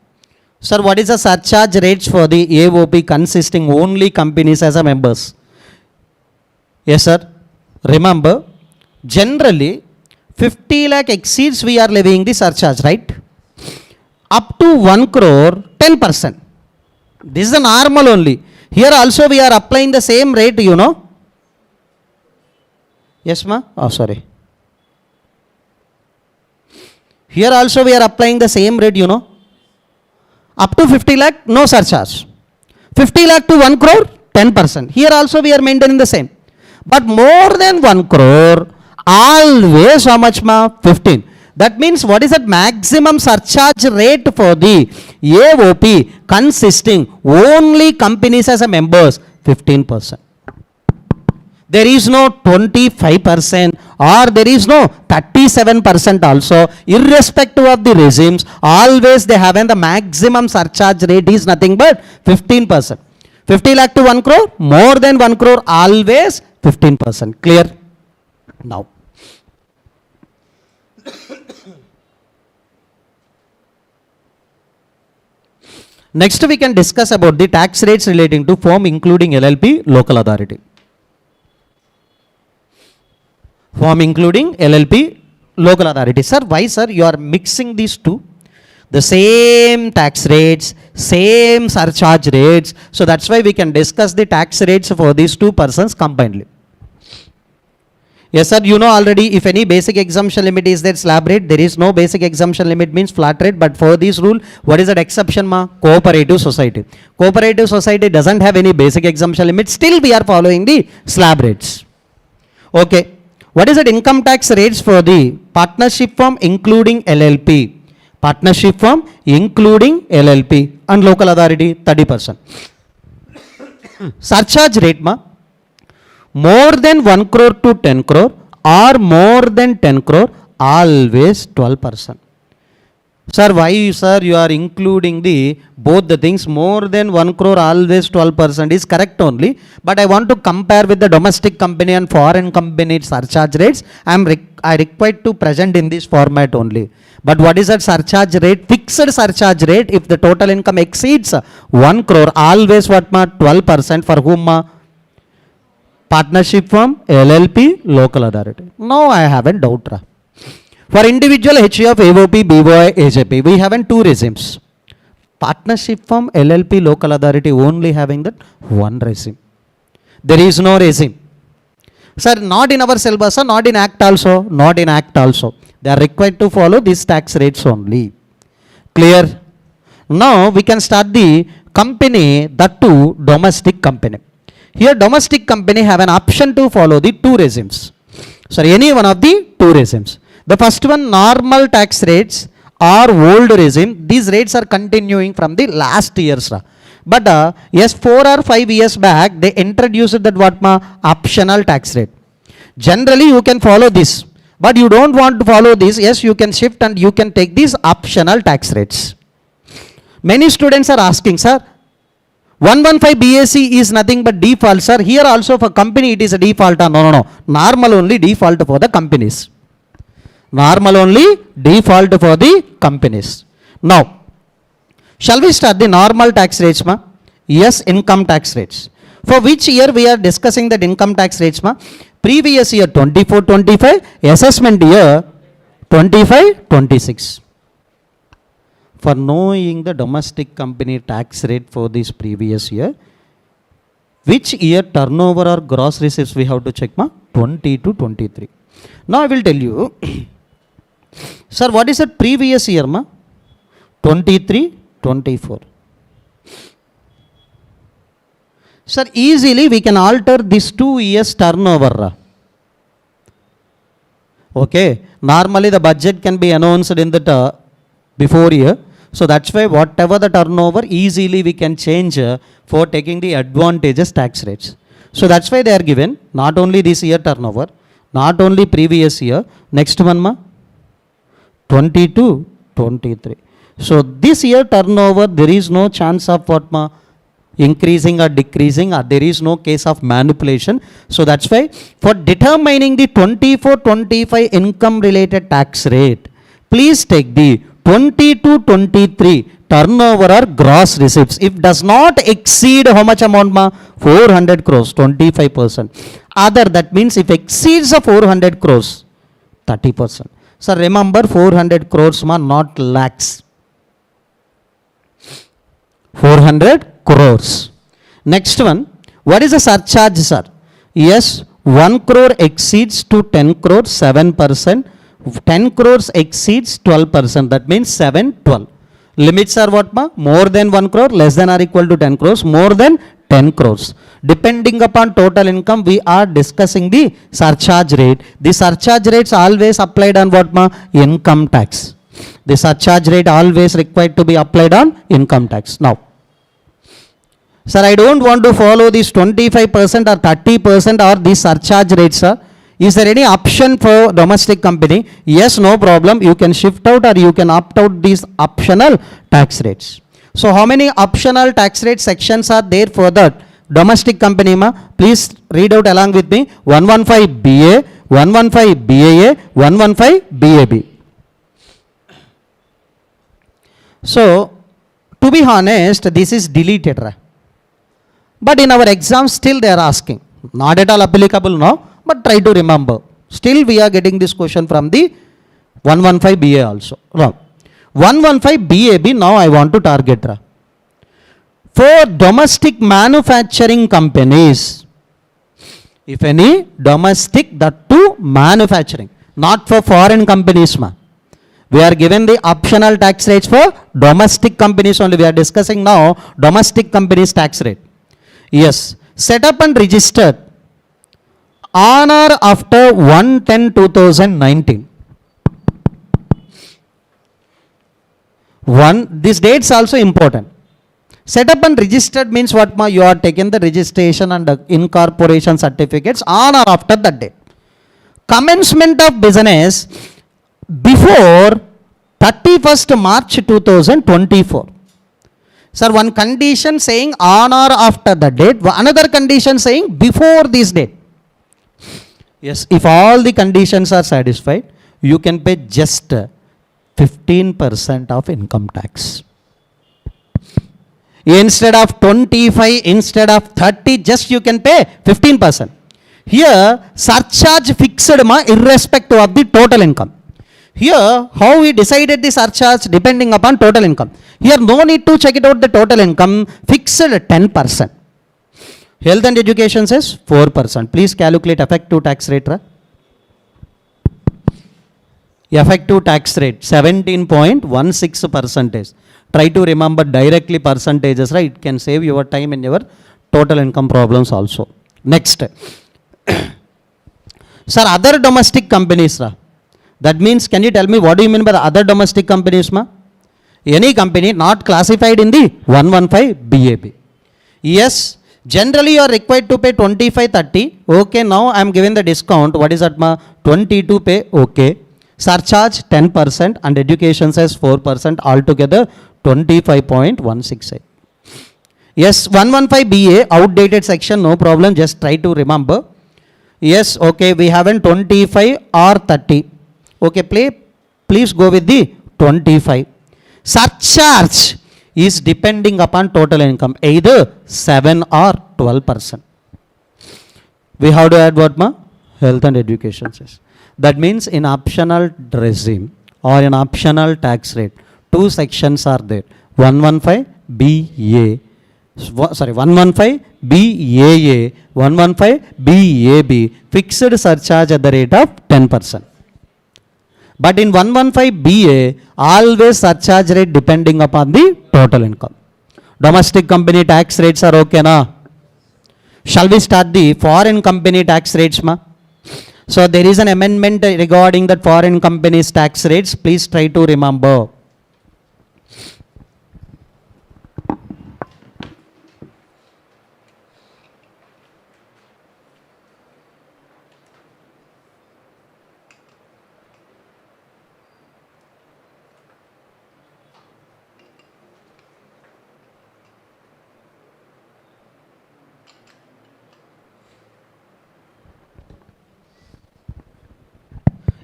sir, what is the surcharge rates for the AOP consisting only companies as a members? Yes, sir. Remember, generally, 50 lakh exceeds we are levying the surcharge, right? Up to 1 crore, 10%. This is the normal only. Here also we are applying the same rate, you know. Yes, ma? Oh, sorry. Here also we are applying the same rate, you know. Up to 50 lakh, no surcharge. 50 lakh to 1 crore, 10%. Here also we are maintaining the same. But more than 1 crore, always how much, ma? 15. That means what is that maximum surcharge rate for the AOP consisting only companies as a members? 15%. There is no 25% or there is no 37% also. Irrespective of the regimes, always they have the maximum surcharge rate is nothing but 15%. 50 lakh to 1 crore, more than 1 crore, always 15%. Clear? Now. Next we can discuss about the tax rates relating to firm including LLP, local authority. Firm including LLP, local authority. Sir, why sir you are mixing these two? The same tax rates, same surcharge rates. So that's why we can discuss the tax rates for these two persons combinedly. Yes sir, you know already if any basic exemption limit is there slab rate, there is no basic exemption limit means flat rate, but for this rule, what is that exception ma? Cooperative society. Cooperative society doesn't have any basic exemption limit, still we are following the slab rates. Okay, what is that income tax rates for the partnership firm including LLP? Partnership firm including LLP and local authority 30%. Surcharge rate ma? More than 1 crore to 10 crore or more than 10 crore, always 12%. Sir, why sir you are including the both the things? More than 1 crore, always 12% is correct only. But I want to compare with the domestic company and foreign company surcharge rates. I require to present in this format only. But what is that surcharge rate? Fixed surcharge rate if the total income exceeds 1 crore, always what ma? 12% for whom ma? Partnership firm, LLP, local authority. Now I have a doubt. For individual HUF, AOP, BOI, AJP, we have two regimes. Partnership firm, LLP, local authority only having that one regime. There is no regime. Sir, not in our syllabus, sir, not in Act also, not in Act also. They are required to follow these tax rates only. Clear? Now we can start the company, that too domestic company. Here domestic company have an option to follow the two regimes. Sorry, any one of the two regimes. The first one, normal tax rates or old regime. These rates are continuing from the last years. But yes, 4 or 5 years back, they introduced that what ma? Optional tax rate. Generally, you can follow this. But you don't want to follow this. Yes, you can shift and you can take these optional tax rates. Many students are asking, sir, 115 BAC is nothing but default, sir. Here also for company it is a default. No. Normal only default for the companies. Normal only default for the companies. Now, shall we start the normal tax rates, ma? Yes, income tax rates. For which year we are discussing that income tax rates, ma? Previous year 24-25, assessment year 25-26. For knowing the domestic company tax rate for this previous year, which year turnover or gross receipts we have to check, ma? 20-23. Now I will tell you, sir, what is the previous year, ma? 23-24. Sir, easily we can alter this 2 years turnover. Okay, normally the budget can be announced in the before year. So that's why whatever the turnover, easily we can change for taking the advantageous tax rates. So that's why they are given not only this year turnover, not only previous year, next one ma 22-23. So this year turnover, there is no chance of what ma increasing or decreasing, or there is no case of manipulation. So that's why for determining the 24-25 income related tax rate, please take the 20-23 turnover or gross receipts. If does not exceed how much amount ma? 400 crores, 25%. Other, that means if exceeds the 400 crores, 30%. So remember 400 crores ma, not lakhs. 400 crores. Next one, what is the surcharge, sir? Yes, 1 crore exceeds to 10 crores, 7%. 10 crores exceeds 12%. That means 7, 12. Limits are what ma? More than 1 crore, less than or equal to 10 crores, more than 10 crores. Depending upon total income, we are discussing the surcharge rate. The surcharge rates always applied on what ma? Income tax. The surcharge rate always required to be applied on income tax. Now, sir, I don't want to follow this 25% or 30% or this surcharge rates, sir. Is there any option for domestic company? Yes, no problem. You can shift out or you can opt out these optional tax rates. So how many optional tax rate sections are there for that domestic company, ma? Please read out along with me. 115 BA, 115 BAA, 115 BAB. So, to be honest, this is deleted. But in our exams, still they are asking. Not at all applicable now, but try to remember. Still we are getting this question from the 115 BA also. Wrong. 115 BAB, now I want to target. For domestic manufacturing companies, if any domestic, that too manufacturing, not for foreign companies, ma. We are given the optional tax rates for domestic companies only. We are discussing now domestic companies tax rate. Yes, set up and registered on or after 1/10/2019. This dates also important. Set up and registered means what ma? You are taking the registration and the incorporation certificates on or after that date. Commencement of business before 31st March 2024. Sir, one condition saying on or after the date, another condition saying before this date. Yes, if all the conditions are satisfied, you can pay just 15% of income tax. Instead of 25, instead of 30, just you can pay 15%. Here, surcharge fixed ma, irrespective of the total income. Here, how we decided the surcharge depending upon total income. Here, no need to check it out the total income, fixed 10%. Health and education says 4%. Please calculate effective tax rate. Effective tax rate 17.16%. Try to remember directly percentages, right? It can save your time in your total income problems also. Next. Sir, other domestic companies. That means, can you tell me what do you mean by the other domestic companies, ma? Any company not classified in the 115 BAB. Yes, generally you are required to pay 25-30. Okay, now I am giving the discount. What is that, ma? 22 pay. Okay. Surcharge 10% and education says 4%. Altogether 25.168. Yes, 115 BA, outdated section, no problem. Just try to remember. Yes, okay, we haven't 25 or 30. Okay, please go with the 25. Surcharge is depending upon total income, either 7 or 12%. We have to add what, ma? Health and education says. That means in optional regime or in optional tax rate, two sections are there. 115 BA, 115 BAA, 115 BAB, fixed surcharge at the rate of 10%. But in 115 BA, always surcharge rate depending upon the total income. Domestic company tax rates are okay, na? Shall we start the foreign company tax rates, ma? So there is an amendment regarding that foreign companies tax rates. Please try to remember.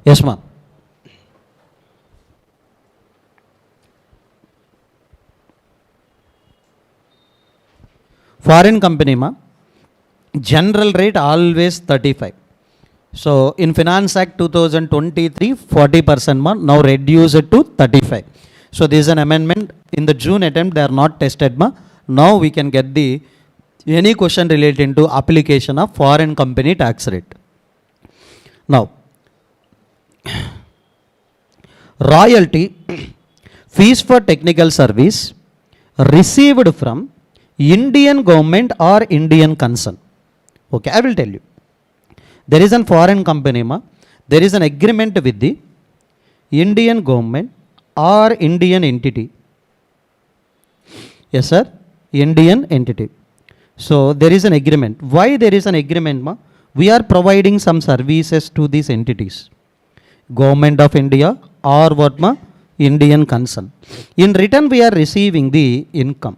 Yes, ma'am. Foreign company, ma, general rate always 35. So in Finance Act 2023, 40%, ma, now reduce it to 35. So there is an amendment in the June attempt. They are not tested, ma. Now we can get the any question relating to application of foreign company tax rate. Now, royalty, fees for technical service received from Indian government or Indian concern. Okay, I will tell you. There is a foreign company, ma. There is an agreement with the Indian government or Indian entity. Yes, sir. Indian entity. So there is an agreement. Why there is an agreement, ma? We are providing some services to these entities. Government of India or what, ma? Indian concern. In return, we are receiving the income.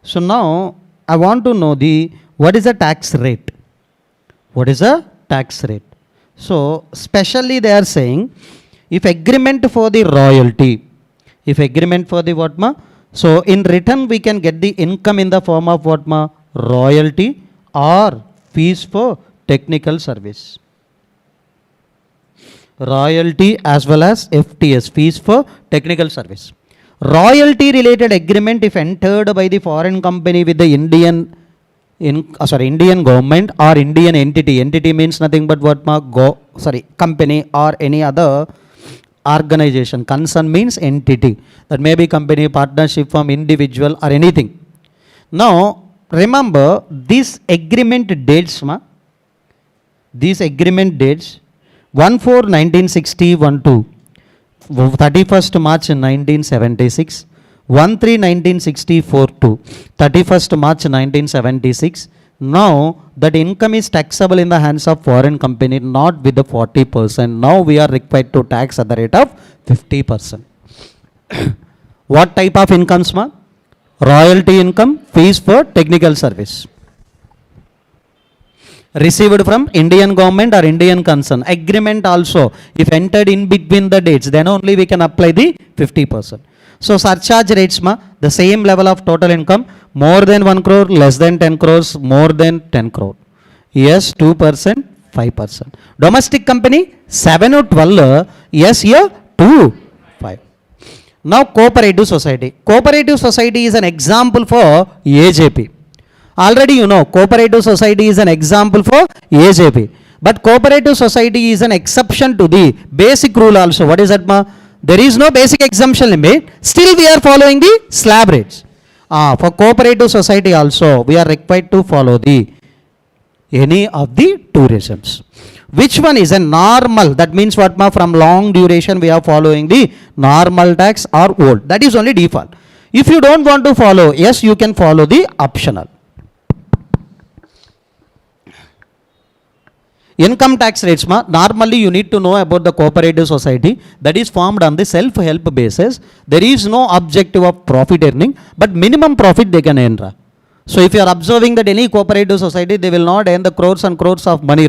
So now I want to know what is the tax rate? What is the tax rate? So specially they are saying, if agreement for the royalty, if agreement for the what, ma? So in return we can get the income in the form of what, ma? Royalty or fees for technical service. Royalty as well as FTS, fees for technical service. Royalty related agreement if entered by the foreign company with the Indian government or Indian entity. Entity means nothing but what, ma? Company or any other organization. Concern means entity. That may be company, partnership, firm, individual or anything. Now remember these agreement dates, ma. These agreement dates 1/4/1960 1/2, 31st March 1976, 1/3/1960 4/2, 31st March 1976. Now that income is taxable in the hands of foreign company, not with the 40%. Now we are required to tax at the rate of 50%. What type of incomes, ma? Royalty income, fees for technical service. Received from Indian government or Indian concern. Agreement also, if entered in between the dates, then only we can apply the 50%. So surcharge rates, ma, the same level of total income, more than 1 crore, less than 10 crores, more than 10 crore. Yes, 2%, 5%. Domestic company, 7 or 12, yes, here, 2, 5. Now cooperative society. Cooperative society is an example for AJP. Already you know, cooperative society is an example for AJP. But cooperative society is an exception to the basic rule also. What is that, ma? There is no basic exemption limit. Still we are following the slab rates. For cooperative society also, we are required to follow any of the two regimes. Which one is a normal? That means what, ma? From long duration we are following the normal tax or old. That is only default. If you don't want to follow, yes, you can follow the optional. Income tax rates, ma, normally you need to know about the cooperative society that is formed on the self-help basis. There is no objective of profit earning, but minimum profit they can earn. So if you are observing that any cooperative society, they will not earn the crores and crores of money.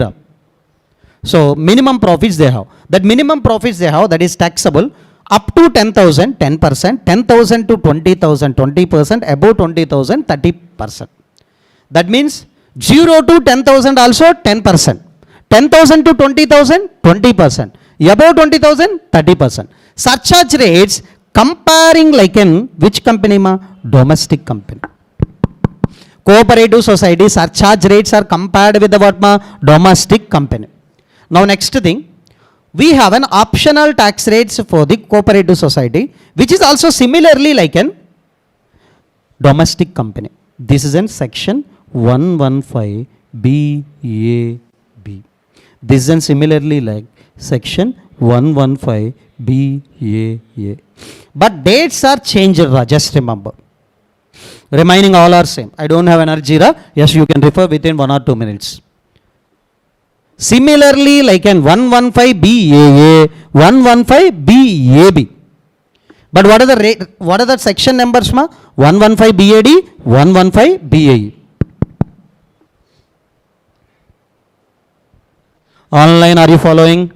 So minimum profits they have. That minimum profits they have, that is taxable up to 10,000, 10%, 10,000 to 20,000, 20%, above 20,000, 30%. That means 0 to 10,000 also 10%. 10,000 to 20,000, 20%. Above 20,000, 30%. Surcharge rates comparing like in which company, ma? Domestic company. Cooperative society surcharge rates are compared with the what, ma? Domestic company. Now next thing, we have an optional tax rates for the cooperative society, which is also similarly like an domestic company. This is in section 115 BAB. This is similarly like section 115 BAA. But dates are changed, just remember. Remaining all are same. I don't have energy. Yes, you can refer within 1 or 2 minutes. Similarly, like an 115 BAA, 115 BAB. But what are the rate? What are the section numbers, ma? 115 BAD, 115 BAE. Online, are you following?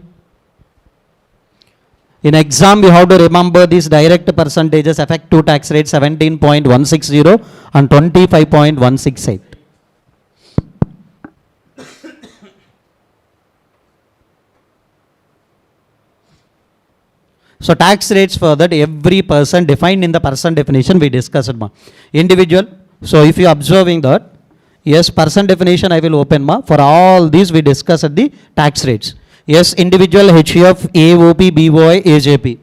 In exam, you have to remember these direct percentages, effective tax rate 17.160 and 25.168. So tax rates for that, every person defined in the person definition we discussed. Individual. So if you observing that, yes, person definition I will open. For all these we discussed the tax rates. Yes, individual, HUF, AOP, BOI, AJP.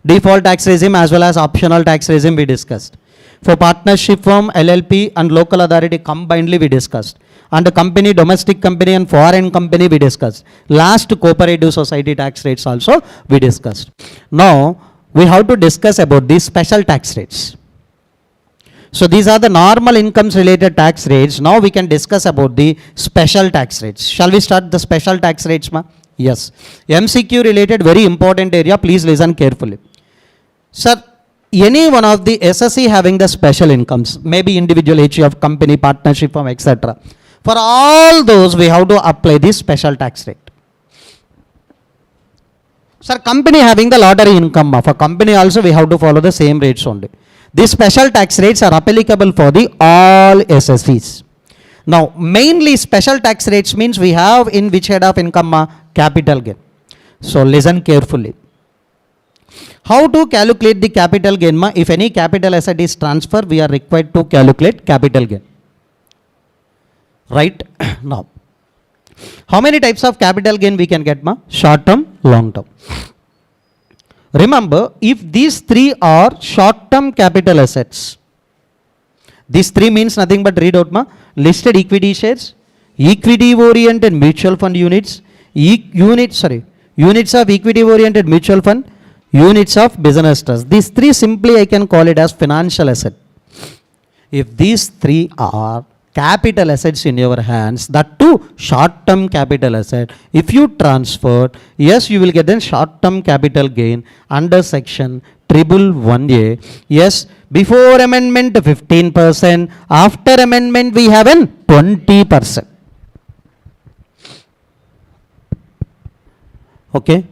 Default tax regime as well as optional tax regime we discussed. For partnership firm, LLP and local authority combinedly we discussed. And company, domestic company and foreign company we discussed. Last, cooperative society tax rates also we discussed. Now, we have to discuss about these special tax rates. So, these are the normal incomes related tax rates. Now, we can discuss about the special tax rates. Shall we start the special tax rates, ma? Yes. MCQ related very important area. Please listen carefully. Sir, any one of the SSC having the special incomes, maybe individual, HUF, company, partnership firm, etc. For all those, we have to apply this special tax rate. Sir, company having the lottery income, for company also we have to follow the same rates only. These special tax rates are applicable for the all SSCs. Now, mainly special tax rates means we have in which head of income, capital gain. So, listen carefully. How to calculate the capital gain? If any capital asset is transferred, we are required to calculate capital gain. Right? Now, how many types of capital gain we can get? Short term, long term. Remember, if these three are short term capital assets, these three means nothing but read out, listed equity shares, equity oriented mutual fund units, units of equity oriented mutual fund, units of business trust. These three simply I can call it as financial asset. If these three are capital assets in your hands, that too short term capital asset, if you transfer, yes, you will get a short term capital gain under section 111A. Yes, before amendment 15%, after amendment we have an 20%. Okay.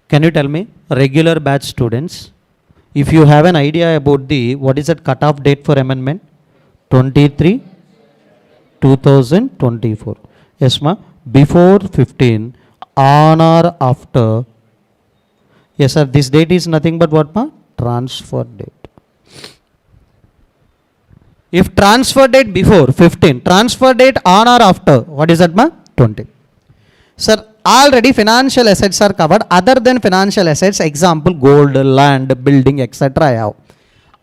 Can you tell me, regular batch students, if you have an idea about the, what is that cutoff date for amendment? 23/2024. Yes, ma. Before 15, on or after. Yes, sir. This date is nothing but what, ma? Transfer date. If transfer date before 15, transfer date on or after, what is that, ma? 20. Sir, already financial assets are covered. Other than financial assets, example, gold, land, building, etc. I have.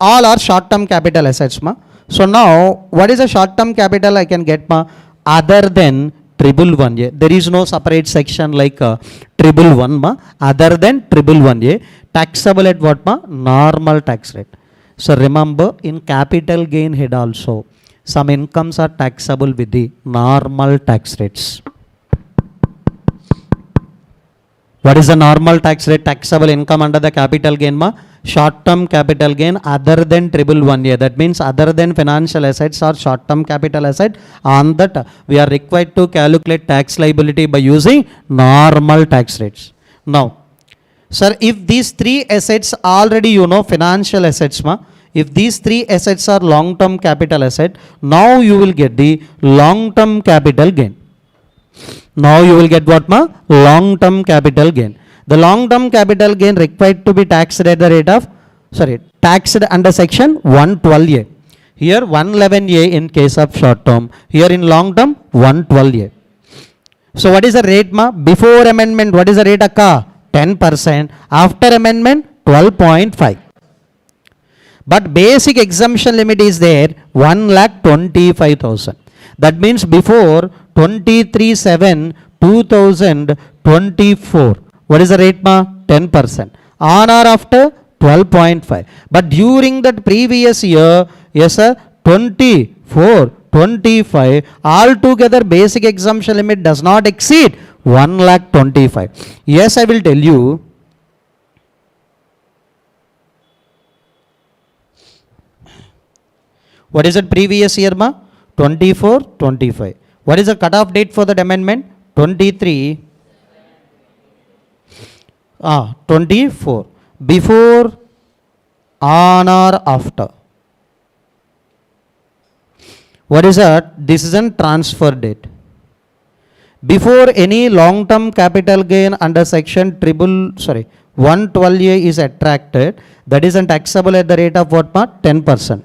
All are short term capital assets, ma. So now, what is a short term capital I can get, ma? Other than 111A. There is no separate section like 111, ma. Other than 111A, taxable at what, ma? Normal tax rate. So remember, in capital gain head also, some incomes are taxable with the normal tax rates. What is the normal tax rate? Taxable income under the capital gain, ma? Short term capital gain other than 111A. That means other than financial assets or short term capital asset, on that we are required to calculate tax liability by using normal tax rates. Now, sir, if these three assets already you know financial assets, ma, if these three assets are long term capital asset, now you will get the long term capital gain. Now you will get what, ma? Long term capital gain. The long term capital gain required to be taxed at the rate of, taxed under section 112A. Here 111A in case of short term. Here in long term 112A. So what is the rate, ma? Before amendment, what is the rate, akka? 10%. After amendment, 12.5. But basic exemption limit is there, 1,25,000. That means before 23/7/2024. What is the rate, ma? 10%. On or after? 12.5. But during that previous year, yes, sir, 24, 25, altogether basic exemption limit does not exceed 1,25,000. Yes, I will tell you. What is the previous year, ma? 24, 25. What is the cutoff date for that amendment? 23. 24. Before, on or after. What is that? This is a transfer date. Before any long-term capital gain under section 112A is attracted, that is taxable at the rate of what? 10%.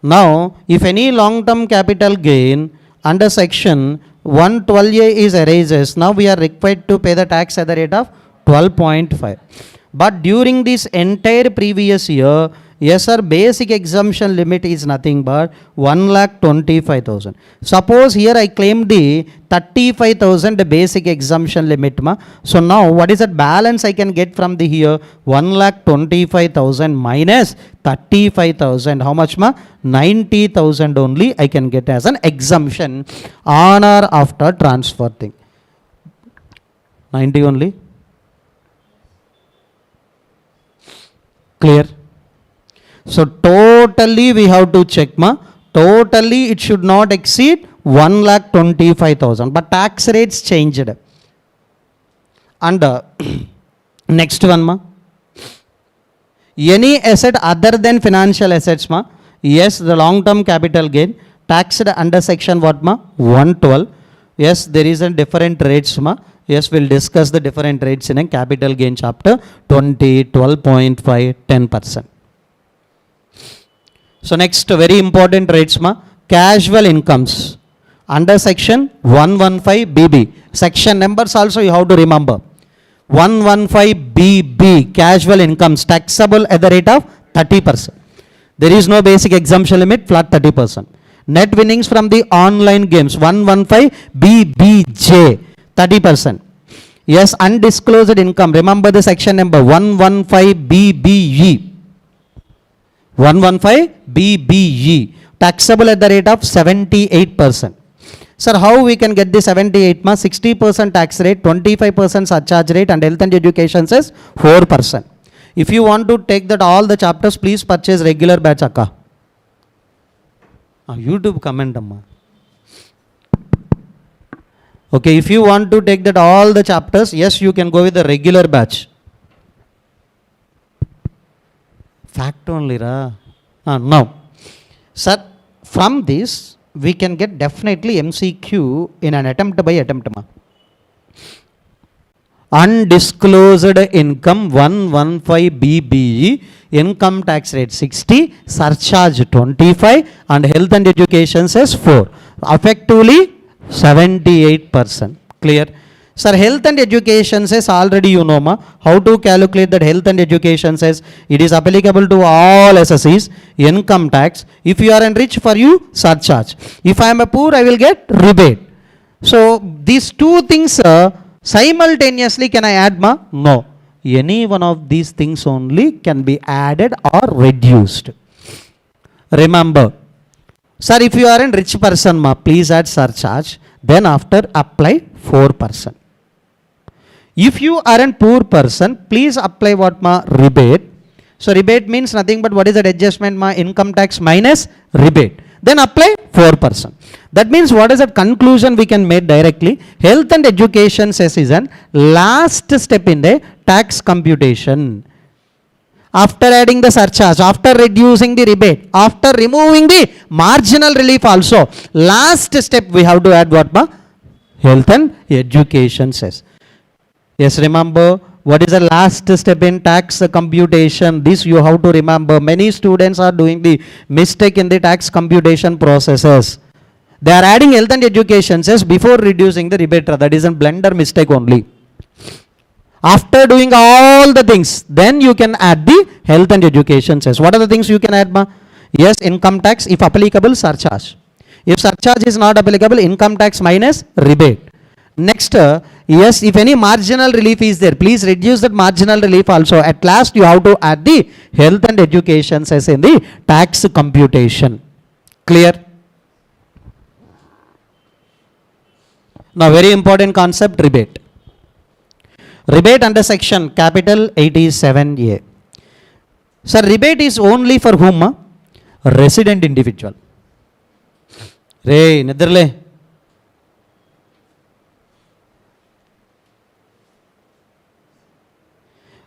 Now, if any long-term capital gain under section 112A is arises, now we are required to pay the tax at the rate of 12.5. But during this entire previous year, yes sir, basic exemption limit is nothing but 1,25,000. Suppose here I claim the 35,000 basic exemption limit. So now what is that balance I can get from the here? 1,25,000 minus 35,000. How much? 90,000 only I can get as an exemption on or after transfer thing. 90 only. Clear? So totally we have to check. Totally it should not exceed 1,25,000. But tax rates changed. And next one. Any asset other than financial assets, yes, the long-term capital gain taxed under section what? 112. Yes, there is a different rates. Yes, we'll discuss the different rates in a capital gain chapter 20, 12.5, 10%. So next very important rates, casual incomes under section 115BB. Section numbers also you have to remember. 115BB, casual incomes taxable at the rate of 30%. There is no basic exemption limit, flat 30%. Net winnings from the online games 115BBJ, 30%. Yes, undisclosed income, remember the section number 115BBE. 115BBE, taxable at the rate of 78%. Sir, how we can get the 78? 60% tax rate, 25% surcharge rate, and health and education says 4%. If you want to take that all the chapters, please purchase regular batch akka. YouTube comment amma. Okay, if you want to take that all the chapters, yes, you can go with the regular batch. Fact only, ra. Now, sir, from this, we can get definitely MCQ in an attempt by attempt. Undisclosed income 115BBE, income tax rate 60, surcharge 25, and health and education says 4. Effectively 78%. Clear? Sir, health and education says already you know how to calculate that. Health and education says it is applicable to all SSEs, income tax. If you are rich, for you surcharge. If I am a poor, I will get rebate. So these two things simultaneously can I add? No. Any one of these things only can be added or reduced. Remember, sir, if you are a rich person, please add surcharge. Then after apply 4%. If you are a poor person, please apply what? Rebate. So rebate means nothing but what is that adjustment? Income tax minus rebate. Then apply 4%. That means what is that conclusion we can make directly? Health and education says is an last step in the tax computation. After adding the surcharge, after reducing the rebate, after removing the marginal relief also, last step we have to add what? Health and education says. Yes, remember what is the last step in tax computation? This you have to remember. Many students are doing the mistake in the tax computation processes. They are adding health and education says before reducing the rebate. That is a blender mistake only. After doing all the things, then you can add the health and education says. What are the things you can add? Yes, income tax, if applicable, surcharge. If surcharge is not applicable, income tax minus rebate. Next, yes, if any marginal relief is there, please reduce that marginal relief also. At last, you have to add the health and education says in the tax computation. Clear? Now, very important concept, rebate. Rebate under section capital 87A. Sir, rebate is only for whom? Resident individual. Re, nidrale.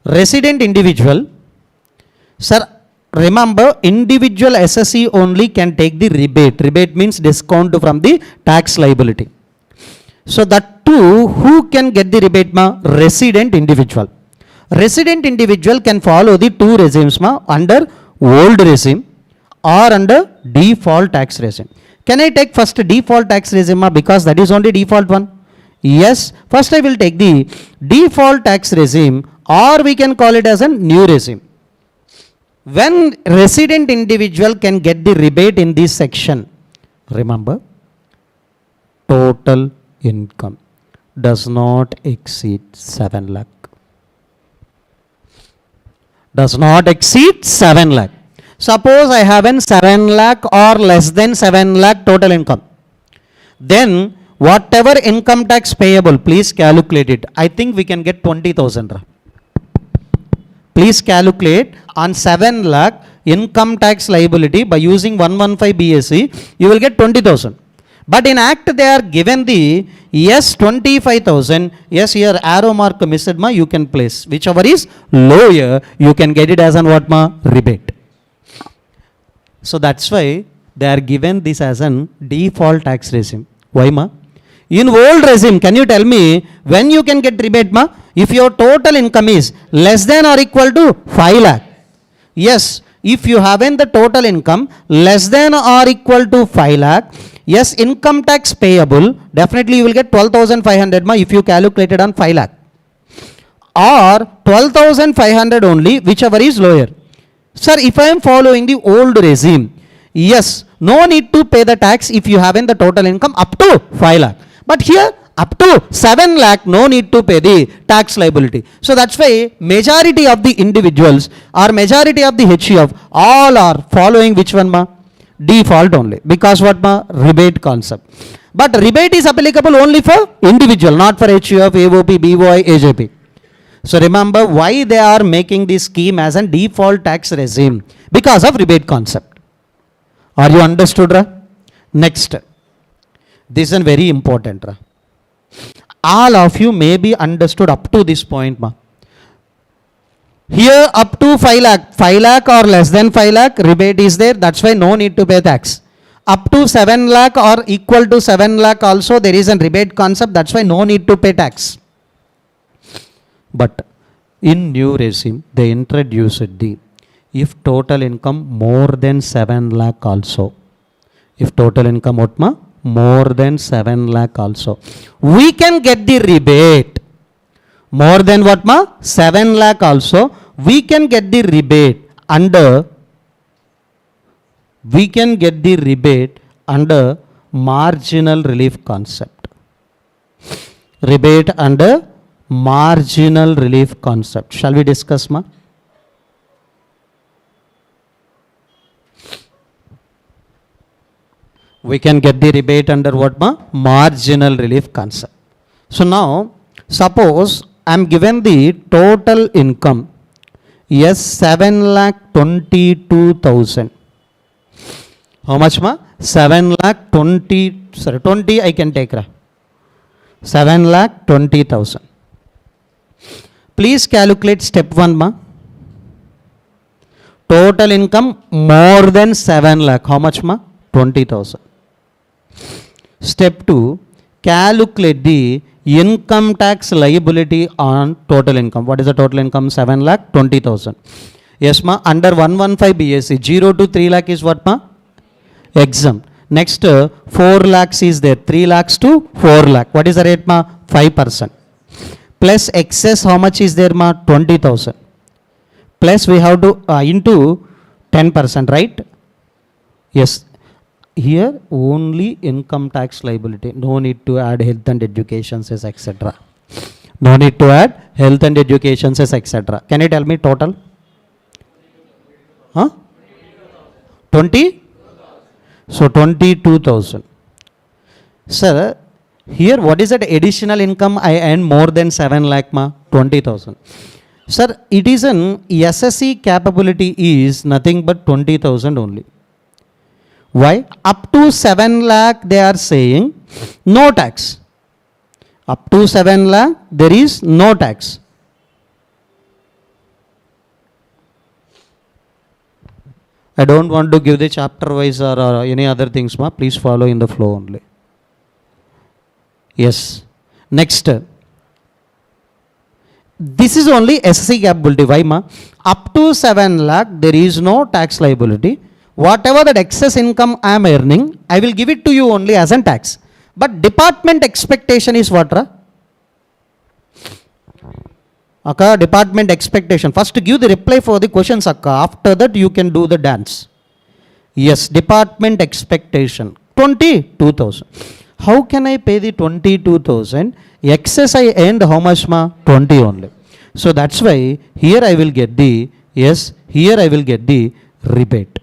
Resident individual, sir, remember individual SSE only can take the rebate. Rebate means discount from the tax liability. So that too, who can get the rebate ma? Resident individual. Resident individual can follow the two regimes ma, under old regime or under default tax regime. Can I take first default tax regime ma? Because that is only default one. Yes, first I will take the default tax regime, or we can call it as a new regime. When resident individual can get the rebate in this section, remember, total income does not exceed 7 lakh. Does not exceed 7 lakh. Suppose I have an 7 lakh or less than 7 lakh total income. Then whatever income tax payable, please calculate it. I think we can get 20,000. Please calculate on 7 lakh income tax liability by using 115 BSE, you will get 20,000. But in act they are given the yes 25,000. Yes, here arrow mark missed ma, you can place. Whichever is lower, you can get it as an what ma? Rebate. So that's why they are given this as an default tax regime. Why ma? In old regime, can you tell me when you can get rebate ma? If your total income is less than or equal to 5 lakh. Yes, if you haven't the total income less than or equal to 5 lakh, yes, income tax payable, definitely you will get 12,500 ma if you calculated on 5 lakh. Or 12,500 only, whichever is lower. Sir, if I am following the old regime, yes, no need to pay the tax if you haven't the total income up to 5 lakh. But here, up to 7 lakh, no need to pay the tax liability. So that's why majority of the individuals or majority of the HUF all are following which one ma? Default only. Because what ma? Rebate concept. But rebate is applicable only for individual, not for HUF, AOP, BOI, AJP. So remember why they are making this scheme as a default tax regime? Because of rebate concept. Are you understood? Ra? Next. This is very important. Ra. All of you may be understood up to this point ma. Here up to 5 lakh or less than 5 lakh rebate is there, that's why no need to pay tax. Up to 7 lakh or equal to 7 lakh also there is a rebate concept, that's why no need to pay tax. But in new regime they introduced the if total income more than 7 lakh also. If total income what ma? More than 7 lakh also. We can get the rebate. More than what ma? 7 lakh also. We can get the rebate under marginal relief concept. Rebate under marginal relief concept. Shall we discuss ma? We can get the rebate under what ma? Marginal relief concept. So now suppose I am given the total income, yes, 7,22,000. How much ma? 20 I can take. 7,20,000. Please calculate step 1 ma. Total income more than 7 lakh. How much ma? 20,000. Step 2, calculate the income tax liability on total income. What is the total income? 7,20,000. Yes ma, under 115 BSE, 0 to 3 lakh is what ma? Exempt. Next 4 lakhs is there, 3 lakhs to 4 lakh. What is the rate ma? 5%. Plus excess, how much is there ma? 20,000. Plus we have to into 10%, right? Yes. Here only income tax liability. No need to add health and education cess, etc. No need to add health and education cess, etc. Can you tell me total? Huh? 20? So 22,000. Sir, here what is that additional income I earn more than 7 lakh ma? 20,000. Sir, it is an SSE capability is nothing but 20,000 only. Why? Up to 7 lakh they are saying no tax. Up to 7 lakh there is no tax. I don't want to give the chapter wise or any other things, ma. Please follow in the flow only. Yes. Next. This is only SSC capability. Why, ma? Up to 7 lakh, there is no tax liability. Whatever that excess income I am earning, I will give it to you only as a tax. But department expectation is what, ra? Akka, department expectation. First give the reply for the questions, akka. After that you can do the dance. Yes, department expectation. 22,000. How can I pay the 22,000? Excess I earned how much, ma? 20 only. So that's why here I will get the, yes, here I will get the rebate.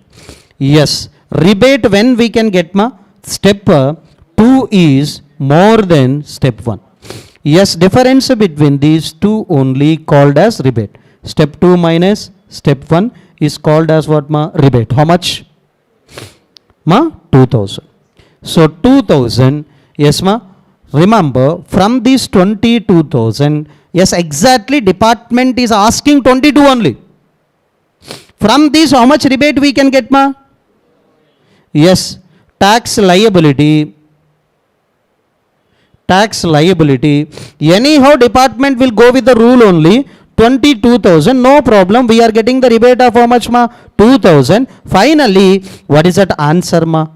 Yes, rebate when we can get, ma? Step 2 is more than step 1. Yes, difference between these two only called as rebate. Step 2 minus step 1 is called as what, ma? Rebate. How much? Ma? 2,000. So 2,000, yes, ma? Remember, from this 22,000, yes, exactly department is asking 22 only. From this, how much rebate we can get, ma? Yes, tax liability. Tax liability. Anyhow, department will go with the rule only. 22,000, no problem. We are getting the rebate of how much, ma? 2,000. Finally, what is that answer, ma?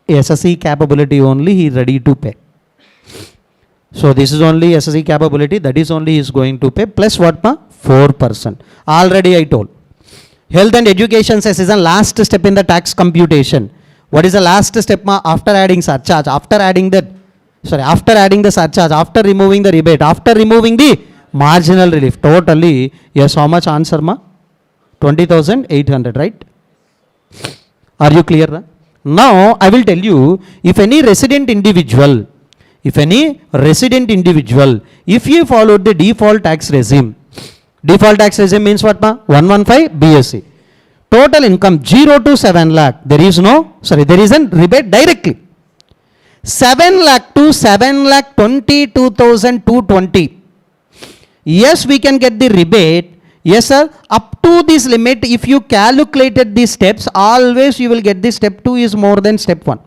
SSC capability only, he is ready to pay. So this is only SSC capability, that is only he is going to pay, plus what, ma? 4%. Already I told. Health and education cess is the last step in the tax computation. What is the last step, ma? After adding surcharge, after adding the surcharge, after removing the rebate, after removing the marginal relief. Totally, yes, how much answer, ma? 20,800, right? Are you clear? Now, I will tell you, if any resident individual, if you followed the default tax regime means what, ma? 115 BSC. Total income 0 to 7 lakh. There is a rebate directly. 7 lakh to 7 lakh 22,220. Yes, we can get the rebate. Yes, sir. Up to this limit, if you calculated these steps, always you will get the step 2 is more than step 1.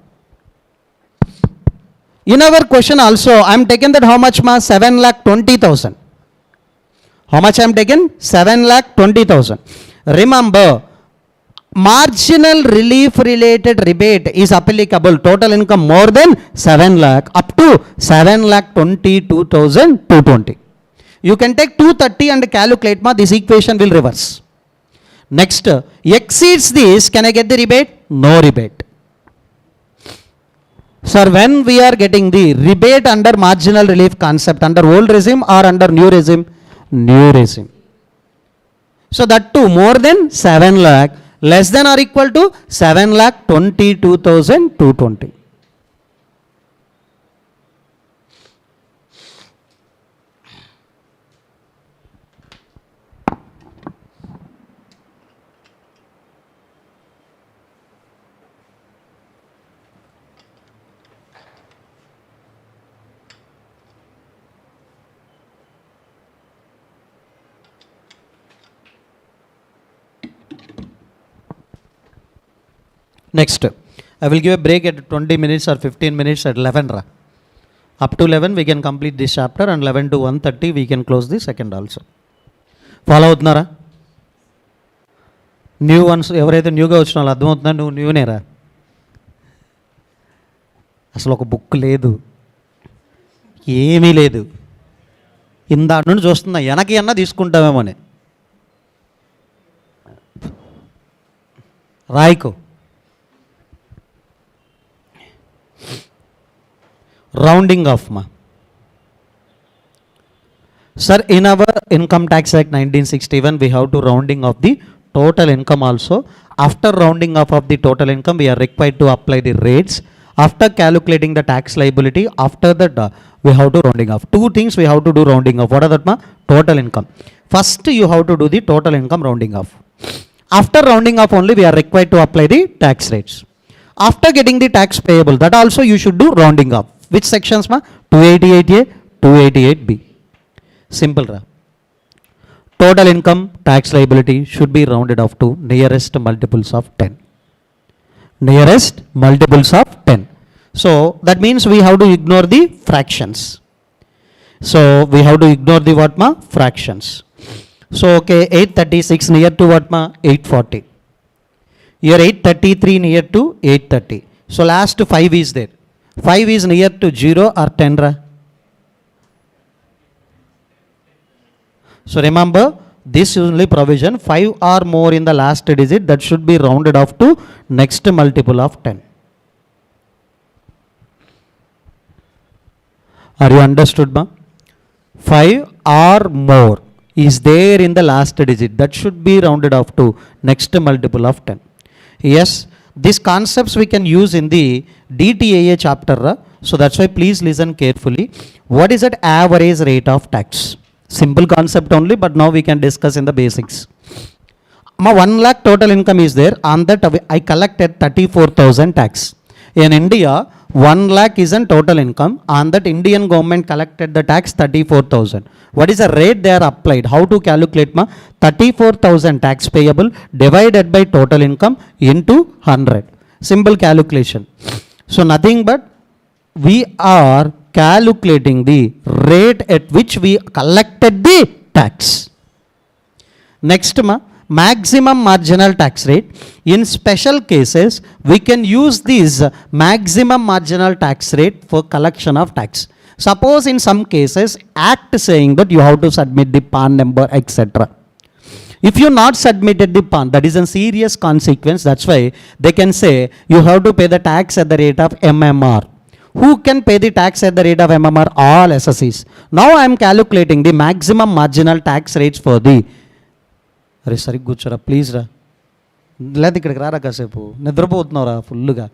In our question also, I am taken that how much, ma? 7 lakh 20,000. How much I am taken? 7 lakh 20,000. Remember, marginal relief related rebate is applicable. Total income more than 7 lakh up to 7 lakh 22,220. You can take 230 and calculate, ma, this equation will reverse. Next, exceeds this, can I get the rebate? No rebate. Sir, when we are getting the rebate under marginal relief concept, under old regime or under new regime? New regime. So that too more than 7 lakh, less than or equal to 7 lakh 22,220. Next, I will give a break at 20 minutes or 15 minutes at 11. Ra. Up to 11 we can complete this chapter, and 11 to 1:30 we can close the second also. Follow అవుతున్నారా? New once ఎవరైతే న్యూగా వచ్చిన వాళ్ళు అర్థమవుతుందా? నువ్వు న్యూనేరా? అసలు ఒక book లేదు, ఏమీ లేదు. ఇందాటి నుండి చూస్తున్నా వెనక్కి అన్నా తీసుకుంటామేమో అని. రాయికో rounding off, ma. Sir, in our Income Tax Act 1961 we have to rounding off the total income also. After rounding off of the total income, we are required to apply the rates. After calculating the tax liability, after that we have to rounding off. Two things we have to do rounding off. What are that, ma? Total income. First you have to do the total income rounding off. After rounding off only we are required to apply the tax rates. After getting the tax payable, that also you should do rounding off. Which sections, ma? 288A, 288B. Simple, ra. Total income, tax liability should be rounded off to nearest multiples of 10. Nearest multiples of 10. So that means we have to ignore the fractions. So we have to ignore the what ma? Fractions. So okay, 836 near to what ma? 840. Here 833 near to 830. So last 5 is there. 5 is near to 0 or 10 ra? So remember, this is only provision, 5 or more in the last digit, that should be rounded off to next multiple of 10. Are you understood ma? 5 or more is there in the last digit, that should be rounded off to next multiple of 10. Yes, these concepts we can use in the DTAA chapter. So that's why please listen carefully. What is that average rate of tax? Simple concept only, but now we can discuss in the basics. My 1 lakh total income is there. On that I collected 34,000 tax. In India, 1 lakh is a total income. On that Indian government collected the tax 34,000. What is the rate they are applied? How to calculate ma? 34,000 tax payable divided by total income into 100. Simple calculation. So nothing but we are calculating the rate at which we collected the tax. Next ma, maximum marginal tax rate. In special cases, we can use this maximum marginal tax rate for collection of tax. Suppose in some cases, act saying that you have to submit the PAN number, etc. If you not submitted the PAN, that is a serious consequence. That's why they can say you have to pay the tax at the rate of MMR. Who can pay the tax at the rate of MMR? All SSEs. Now I am calculating the maximum marginal tax rates for the. అరే సరిగ్గా కూర్చోరా please రా, లేదా ఇక్కడికి రారా కాసేపు, నిద్రపోతున్నావురా ఫుల్గా.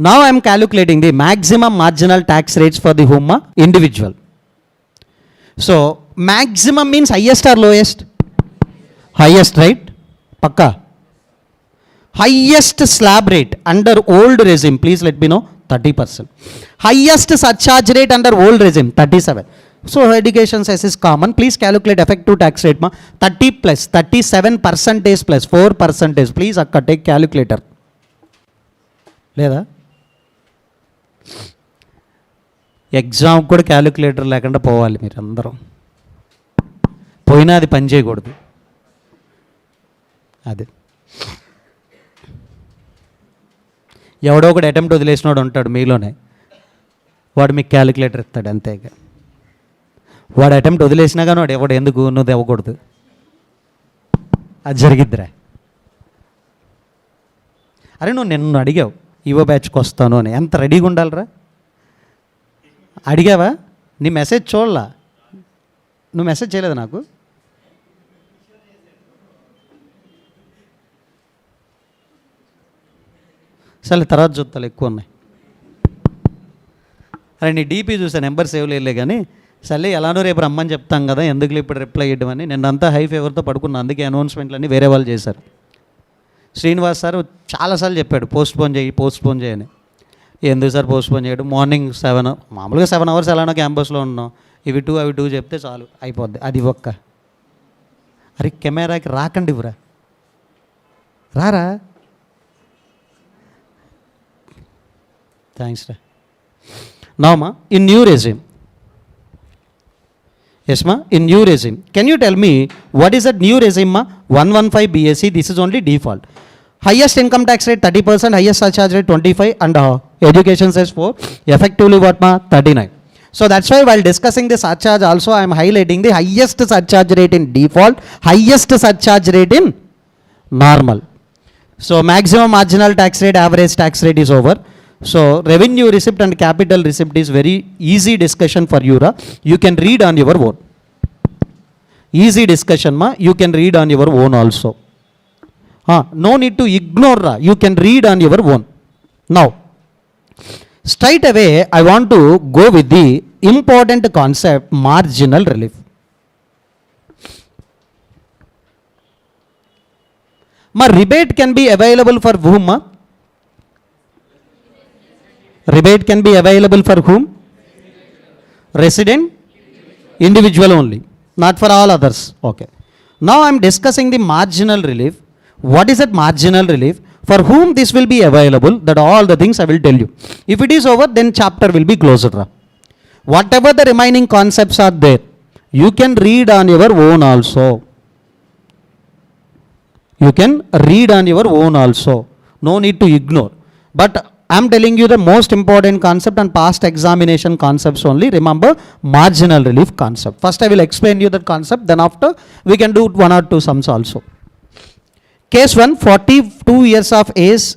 Now I am calculating the maximum marginal tax rates for the whom? Individual. So maximum means highest or lowest? Highest, right? Pakka. Highest slab rate under old regime, please let me know, 30%. Highest surcharge rate under old regime, 37. So education cess is common. Please calculate effective tax rate ma, 30 plus 37% plus 4%. Please akka take calculator. లేదా exam కూడా calculator లేకుండా పోవాలి మీరు అందరూ. పోయినా అది పని చేయకూడదు. అది ఎవడో ఒకటి అటెంప్ట్ వదిలేసినోడు ఉంటాడు మీలోనే, వాడు మీకు క్యాలిక్యులేటర్ ఇస్తాడు అంతేగా. వాడు అటెంప్ట్ వదిలేసినా కానీ వాడు ఎవడు ఎందుకు నువ్వు ఇవ్వకూడదు, అది జరిగిద్దిరా. అరే నువ్వు నిన్ను అడిగావు ఇవో బ్యాచ్కి వస్తాను అని, ఎంత రెడీగా ఉండాలిరా. అడిగావా? నీ మెసేజ్ చూడలా, నువ్వు మెసేజ్ చేయలేదు నాకు. సరే తర్వాత చూస్తాను, ఎక్కువ ఉన్నాయి. అరే నీ డీపీ చూసా, నెంబర్ సేవ్ లేలే కానీ సర్లే ఎలానో రేపు రమ్మని చెప్తాం కదా, ఎందుకు ఇప్పుడు రిప్లై ఇవ్వడం అని. నిన్నంతా హై ఫీవర్తో పడుకున్నా, అందుకే అనౌన్స్మెంట్లన్నీ వేరే వాళ్ళు చేశారు. శ్రీనివాస్ సార్ చాలాసార్లు చెప్పాడు పోస్ట్పోన్ చేయని. ఎందుకు సార్ పోస్ట్పోన్ చేయడం, మార్నింగ్ 7 మామూలుగా 7 hours ఎలానో క్యాంపస్లో ఉన్నాం, ఇవి 2 చెప్తే చాలు అయిపోద్ది. అది ఒక్క అరే కెమెరాకి రాకండి ఇవ్వరా, రారా. థ్యాంక్స్ రా. నౌమా in new resume. Yes ma, in new regime. Can you tell me what is that new regime ma? 115 BSc, this is only default. Highest income tax rate 30%, highest surcharge rate 25 and education says 4. Effectively what ma? 39. So that's why while discussing the surcharge also I am highlighting the highest surcharge rate in default, highest surcharge rate in normal. So maximum marginal tax rate, average tax rate is over. So revenue receipt and capital receipt is very easy discussion for you. You can read on your own. Easy discussion ma, you can read on your own also. No need to ignore, you can read on your own. Now straight away I want to go with the important concept, marginal relief. Ma rebate can be available for whom ma? Rebate can be available for whom? Resident? Individual only, not for all others. Okay. Now I am discussing the marginal relief. What is that marginal relief? For whom this will be available, that all the things I will tell you. If it is over, then chapter will be closed. Whatever the remaining concepts are there, you can read on your own also. You can read on your own also. No need to ignore. But I am telling you the most important concept and past examination concepts only. Remember, marginal relief concept. First I will explain you that concept, then after we can do 1 or 2 sums also. Case 1, 42 years of age,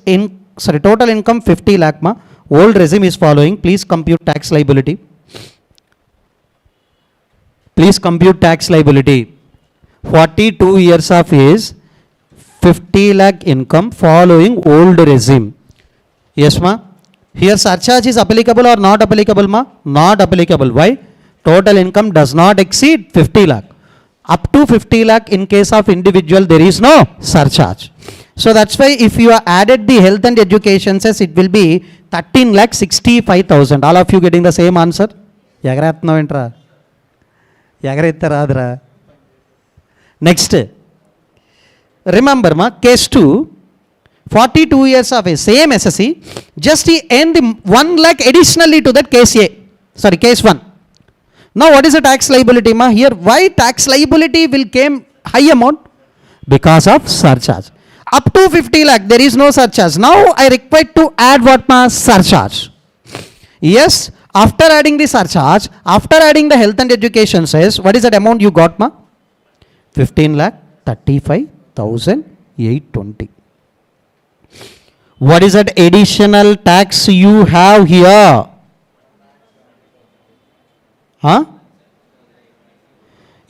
total income 50 lakh ma. Old regime is following. Please compute tax liability. Please compute tax liability. 42 years of age, 50 lakh income following old regime. Yes ma? Here surcharge is applicable or not applicable ma? Not applicable. Why? Total income does not exceed 50 lakh. Up to 50 lakh in case of individual there is no surcharge. So that's why if you are added the health and education cess, it will be 13 lakh 65,000. All of you getting the same answer? Next. Remember ma, case 2, 42 years of age, same SSC, just he earned the 1 lakh additionally to that case A. Sorry, case 1. Now what is the tax liability ma? Here why tax liability will came high amount? Because of surcharge. Up to 50 lakh there is no surcharge. Now I require to add what ma? Surcharge. Yes, after adding the surcharge, after adding the health and education says, what is that amount you got ma? 15 lakh 35,820. What is that additional tax you have here? Huh?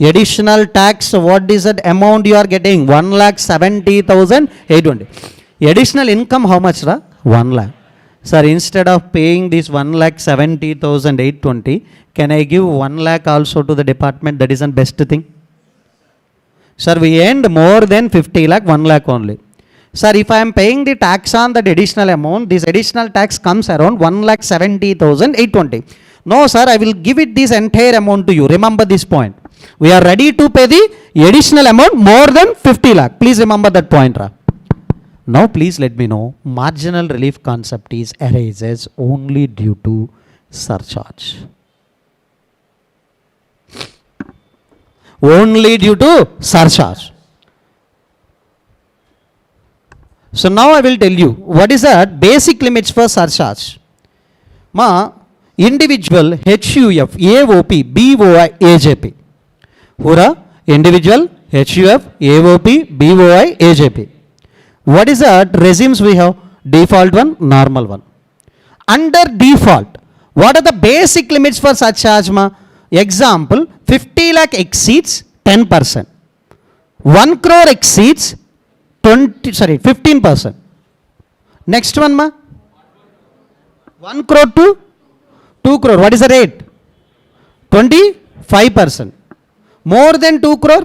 Additional tax, what is that amount you are getting? 1,70,820. Additional income how much? 1 lakh. Sir, instead of paying this 1,70,820, can I give 1 lakh also to the department? That is the best thing. Sir, we earned more than 50 lakh, 1 lakh only. Sir, if I am paying the tax on that additional amount, this additional tax comes around 1,70,820. No, sir, I will give it this entire amount to you. Remember this point. We are ready to pay the additional amount more than 50 lakh. Please remember that point. Now, please let me know. Marginal relief concept is arises only due to surcharge. Only due to surcharge. So now I will tell you what is that basic limits for surcharge. Ma, individual HUF, AOP, BOI, AJP. Hura, individual HUF, AOP, BOI, AJP. What is that regimes we have? Default one, normal one. Under default, what are the basic limits for surcharge ma? Example, 50 lakh exceeds 10%. 1 crore exceeds 15%. Next one ma? 1 crore to 2 crore. What is the rate? 25%. More than 2 crore?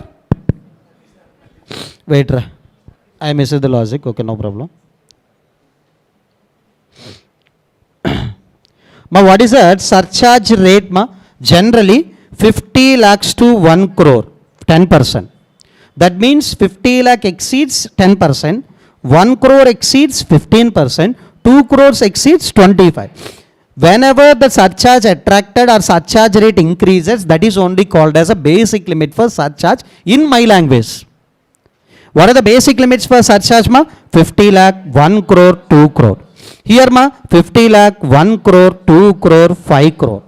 Wait, I missed the logic. Okay, no problem. Ma, what is that surcharge rate ma? Generally 50 lakhs to 1 crore, 10%. That means 50 lakh exceeds 10%, 1 crore exceeds 15%, 2 crores exceeds 25%. Whenever the surcharge attracted or surcharge rate increases, that is only called as a basic limit for surcharge in my language. What are the basic limits for surcharge ma? 50 lakh, 1 crore, 2 crore. Here ma, 50 lakh, 1 crore, 2 crore, 5 crore.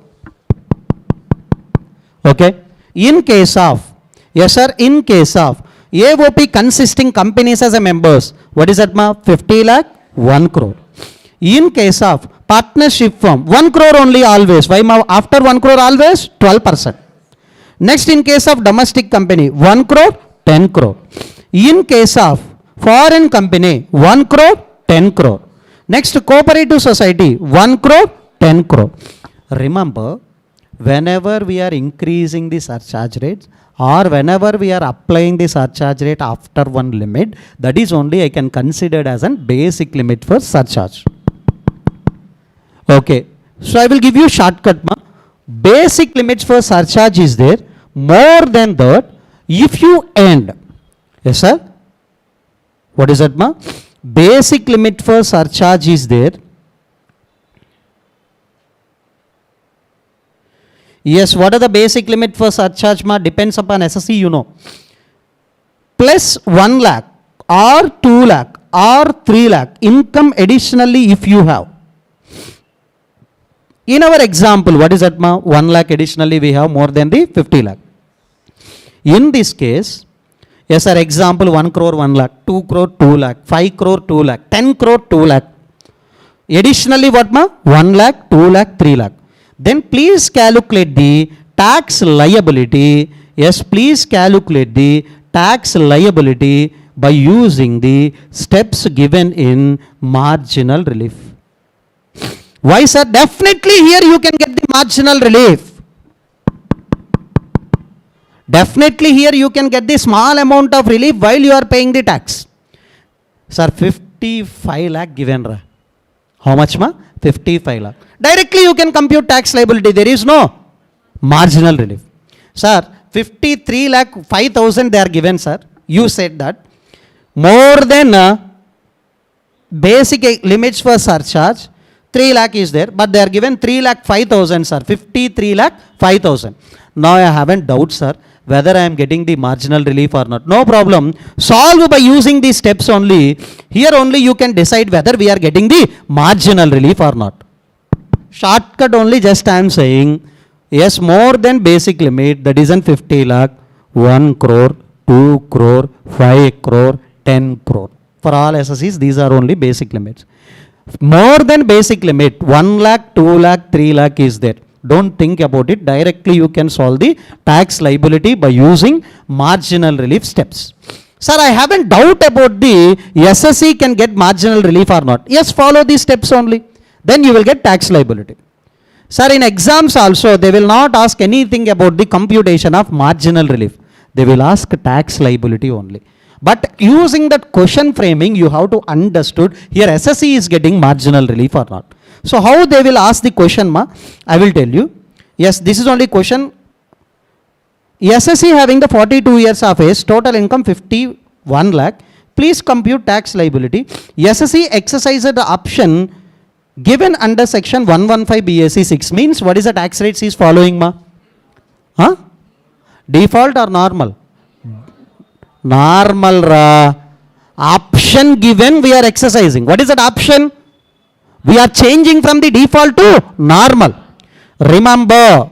Okay. In case of, yes sir, in case of AOP consisting companies as a members, what is that ma? 50 lakh, 1 crore. In case of partnership firm, 1 crore only always. Why ma? After 1 crore always 12%. Next, in case of domestic company, 1 crore, 10 crore. In case of foreign company, 1 crore, 10 crore. Next, cooperative society, 1 crore, 10 crore. Remember, whenever we are increasing the surcharge rates or whenever we are applying the surcharge rate after one limit, that is only I can consider as a basic limit for surcharge. Okay, so I will give you shortcut ma. Basic limits for surcharge is there. More than that, if you earned, yes sir, What is that, ma? Basic limit for surcharge is there. Yes, what are the basic limit for surcharge, ma? Depends upon SSC, you know. Plus 1 lakh or 2 lakh or 3 lakh income additionally if you have. In our example, what is that, ma? 1 lakh additionally we have more than the 50 lakh. In this case, yes sir, example 1 crore 1 lakh, 2 crore 2 lakh, 5 crore 2 lakh, 10 crore 2 lakh. Additionally what, ma? 1 lakh, 2 lakh, 3 lakh. Then please calculate the tax liability. Yes, please calculate the tax liability by using the steps given in marginal relief. Why, sir? Definitely here you can get the marginal relief. Definitely here you can get the small amount of relief while you are paying the tax. Sir, 55 lakh given. How much, ma? 55 lakh. Directly you can compute tax liability. There is no marginal relief. Sir, 53 lakh 5,000 they are given, sir. You said that. More than basic limits for surcharge, 3 lakh is there, but they are given 3 lakh 5,000, sir. 53 lakh 5,000. Now I haven't doubt, sir, whether I am getting the marginal relief or not. No problem. Solve by using these steps only. Here only you can decide whether we are getting the marginal relief or not. Shortcut only, just I am saying, yes, more than basic limit, that is an 50 lakh, 1 crore, 2 crore, 5 crore, 10 crore. For all SSCs, these are only basic limits. More than basic limit, 1 lakh, 2 lakh, 3 lakh is there. Don't think about it. Directly you can solve the tax liability by using marginal relief steps. Sir, I haven't doubt about the SSC can get marginal relief or not. Yes, follow these steps only. Then you will get tax liability. Sir, in exams also, they will not ask anything about the computation of marginal relief. They will ask tax liability only. But using that question framing, you have to understood here SSC is getting marginal relief or not. So how they will ask the question, ma? I will tell you. Yes, this is only question. SSC having the 42 years of age, total income 51 lakh. Please compute tax liability. SSC exercises the option given under section 115 BAC 6 means what is the tax rates is following, ma? Huh? Default or normal? Normal, ra. Option given we are exercising. What is that option? We are changing from the default to normal. Remember,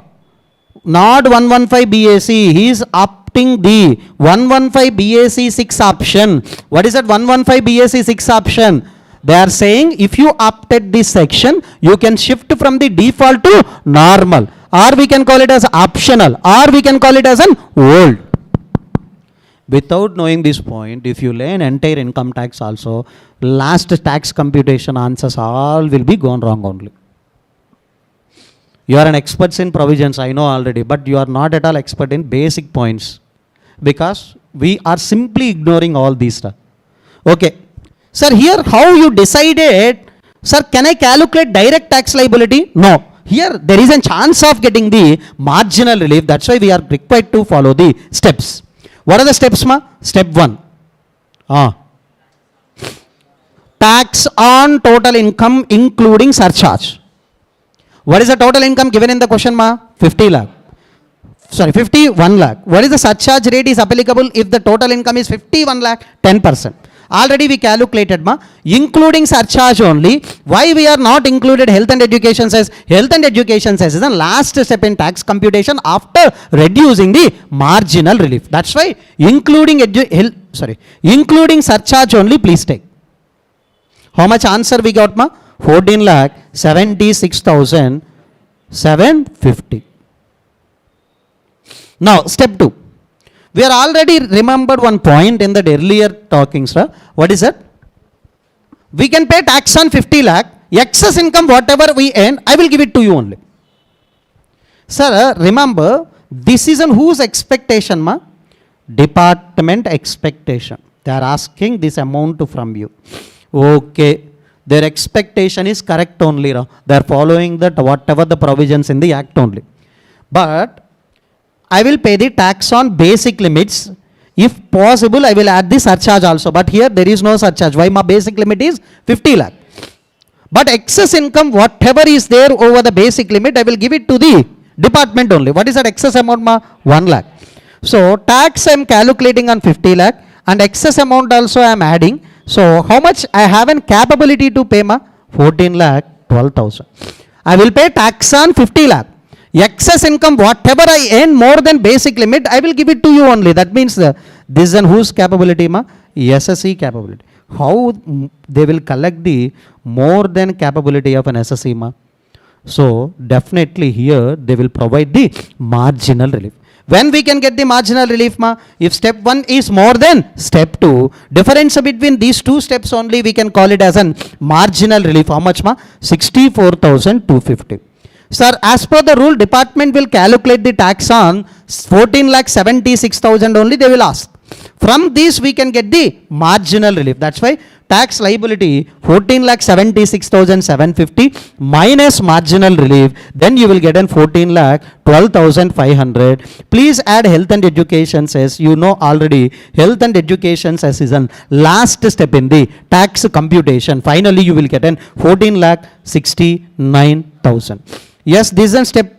not 115 BAC, he is opting the 115 BAC 6 option. What is that 115 BAC 6 option? They are saying if you opted this section, you can shift from the default to normal, or we can call it as optional, or we can call it as an old. Without knowing this point, if you learn entire income tax also, last tax computation answers all will be gone wrong only. You are an expert in provisions, I know already, but you are not at all expert in basic points because we are simply ignoring all these stuff. Okay. Sir, here how you decided, sir, can I calculate direct tax liability? No. Here there is a chance of getting the marginal relief. That's why we are required to follow the steps. What are the steps, ma? Step 1. Tax on total income including surcharge. What is the total income given in the question, ma? 50 lakh. Sorry, 51 lakh. What is the surcharge rate is applicable if the total income is 51 lakh? 10%. Already we calculated, ma, including surcharge only. Why we are not included health and education cess? Health and education cess is the last step in tax computation after reducing the marginal relief. That's why including including surcharge only, please take. How much answer we got, ma? 14 lakh 76,750. Now step 2. We are already remembered one point in the earlier talking, sir. What is that? We can pay tax on 50 lakh. Excess income, whatever we earn, I will give it to you only. Sir, remember, this is on whose expectation, ma? Department expectation. They are asking this amount from you. Okay. Their expectation is correct only. They are following that whatever the provisions in the act only. But I will pay the tax on basic limits If possible, I will add the surcharge also. But here there is no surcharge. Why? My basic limit is 50 lakh. But excess income, whatever is there over the basic limit, I will give it to the department only. What is that excess amount? Ma? 1 lakh. So tax I am calculating on 50 lakh and excess amount also I am adding. So how much I have an capability to pay? Ma? 14 lakh 12,000. I will pay tax on 50 lakh. Excess income, whatever I earn more than basic limit, I will give it to you only. That means this is an whose capability? Ma? SSE capability. How they will collect the more than capability of an SSE? Ma? So definitely here they will provide the marginal relief. When we can get the marginal relief? Ma? If step 1 is more than step 2, difference between these two steps only we can call it as an marginal relief. How much? Ma? 64,250. Sir, as per the rule, department will calculate the tax on 14,76,000 only they will ask. From this we can get the marginal relief. That's why tax liability 14,76,750 minus marginal relief, then you will get an 14,12,500. Please add health and education cess. You know already health and education cess is an last step in the tax computation. Finally you will get an 14,69,000. Yes, this is step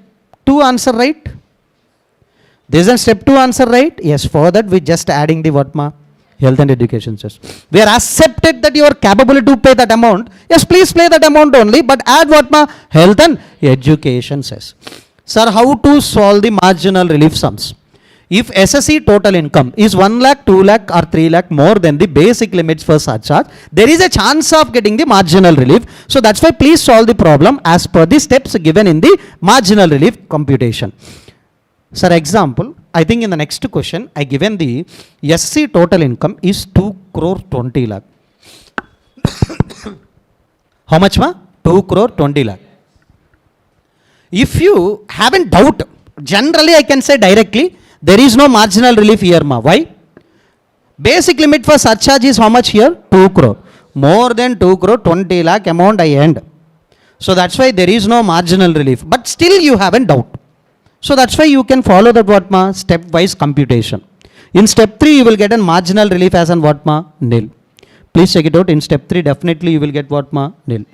2 answer, right? This is step 2 answer, right? Yes, for that we just adding the what? Ma? Health and education cess. We are accepted that you are capable to pay that amount. Yes, please pay that amount only, but add what? Ma? Health and education cess. Sir, how to solve the marginal relief sums? If SSE total income is 1 lakh, 2 lakh or 3 lakh more than the basic limits for surcharge, there is a chance of getting the marginal relief. So that's why please solve the problem as per the steps given in the marginal relief computation. Sir, example, I think in the next question, I given the SC total income is 2 crore 20 lakh. How much? Ma? 2 crore 20 lakh. If you haven't doubt, generally I can say directly, there is no marginal relief here. Ma. Why? Basic limit for surcharge is how much here? 2 crore. More than 2 crore 20 lakh amount I earned. So that's why there is no marginal relief. But still you haven't doubt. So that's why you can follow that what? Ma? Stepwise computation. In step 3 you will get a marginal relief as an what? Ma? Nil. Please check it out. In step 3 definitely you will get what? Ma? Nil.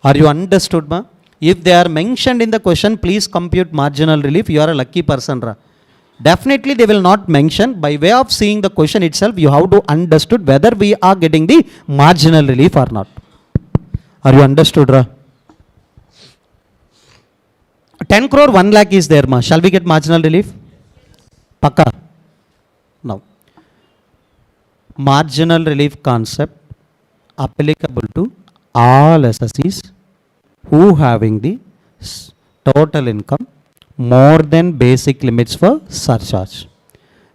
Are you understood? Ma? If they are mentioned in the question, please compute marginal relief. You are a lucky person. Ra. Definitely they will not mention. By way of seeing the question itself, you have to understood whether we are getting the marginal relief or not. Are you understood? Ra? 10 crore 1 lakh is there. Ma. Shall we get marginal relief? Pakka. Now, marginal relief concept applicable to all SSEs who having the total income more than basic limits for surcharge.